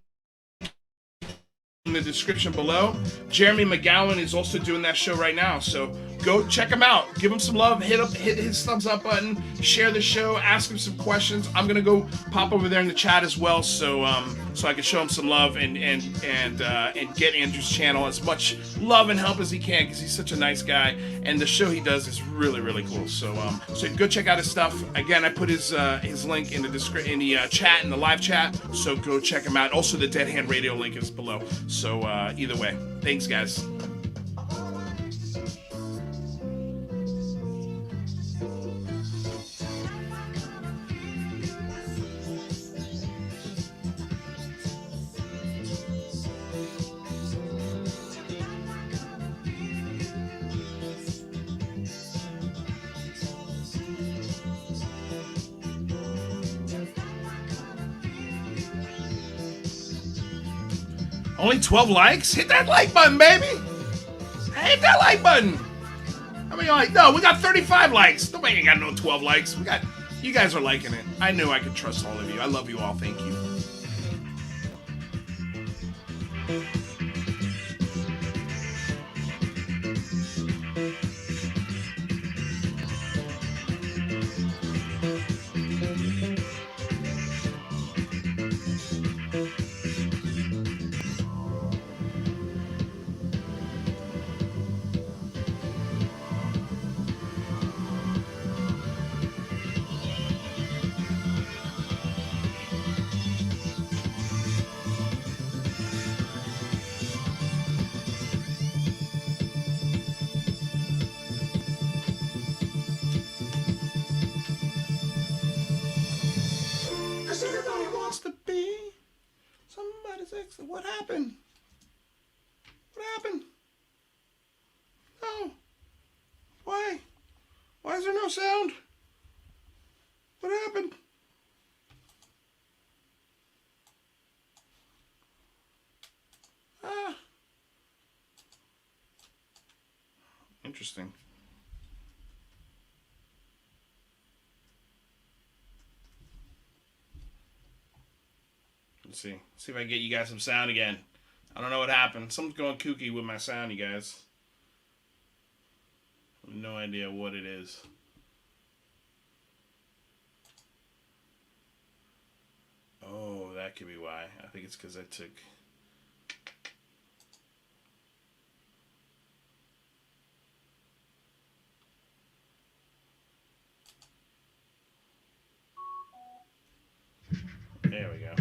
in the description below. Jeremy McGowan is also doing that show right now, so go check him out. Give him some love. Hit his thumbs up button. Share the show. Ask him some questions. I'm gonna go pop over there in the chat as well, so I can show him some love and get Andrew's channel as much love and help as he can, because he's such a nice guy, and the show he does is really, really cool. So go check out his stuff. Again, I put his link in the chat, in the live chat. So go check him out. Also, the Dead Hand Radio link is below. So either way, thanks, guys. Only 12 likes? Hit that like button, baby! Hit that like button! How many like? No, we got 35 likes. Nobody ain't got no 12 likes. You guys are liking it. I knew I could trust all of you. I love you all. Thank you. What happened? What happened? No. Why? Why is there no sound? What happened? Interesting. Let's see. See if I can get you guys some sound again. I don't know what happened. Something's going kooky with my sound, you guys. I have no idea what it is. Oh, that could be why. I think it's because I took... There we go.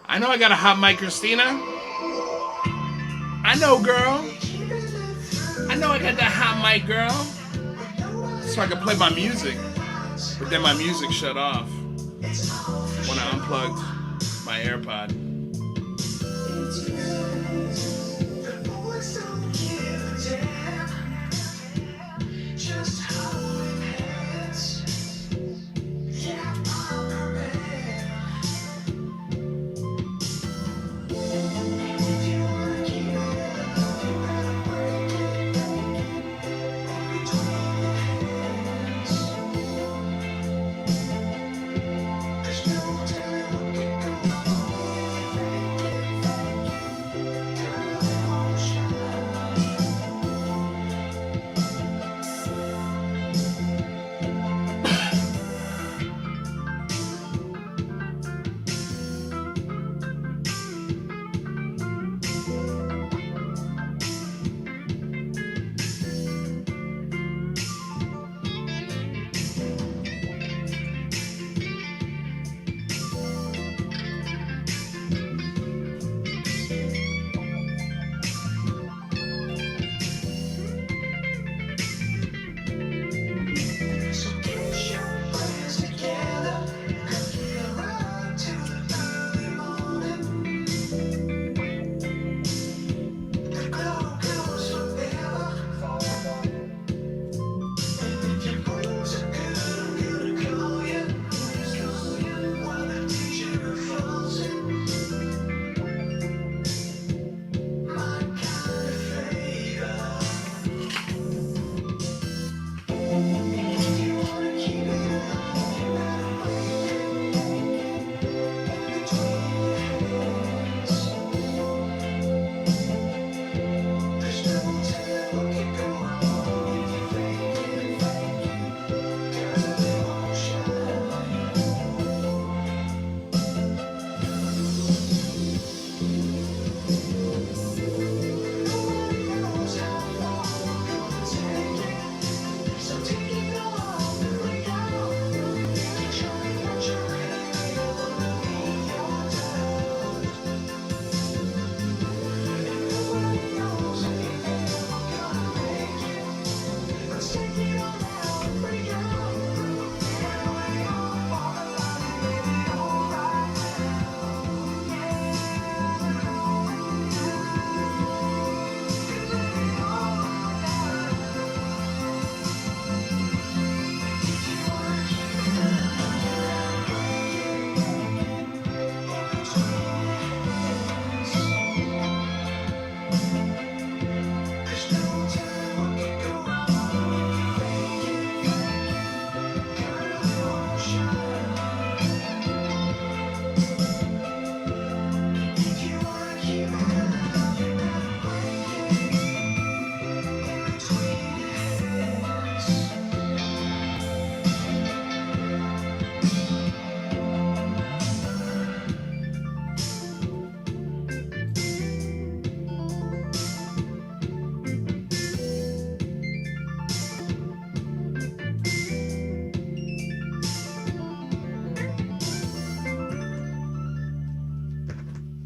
I know I got a hot mic, Cristina. I know, girl. I know I got that hot mic, girl. So I can play my music. But then my music shut off when I unplugged my AirPod.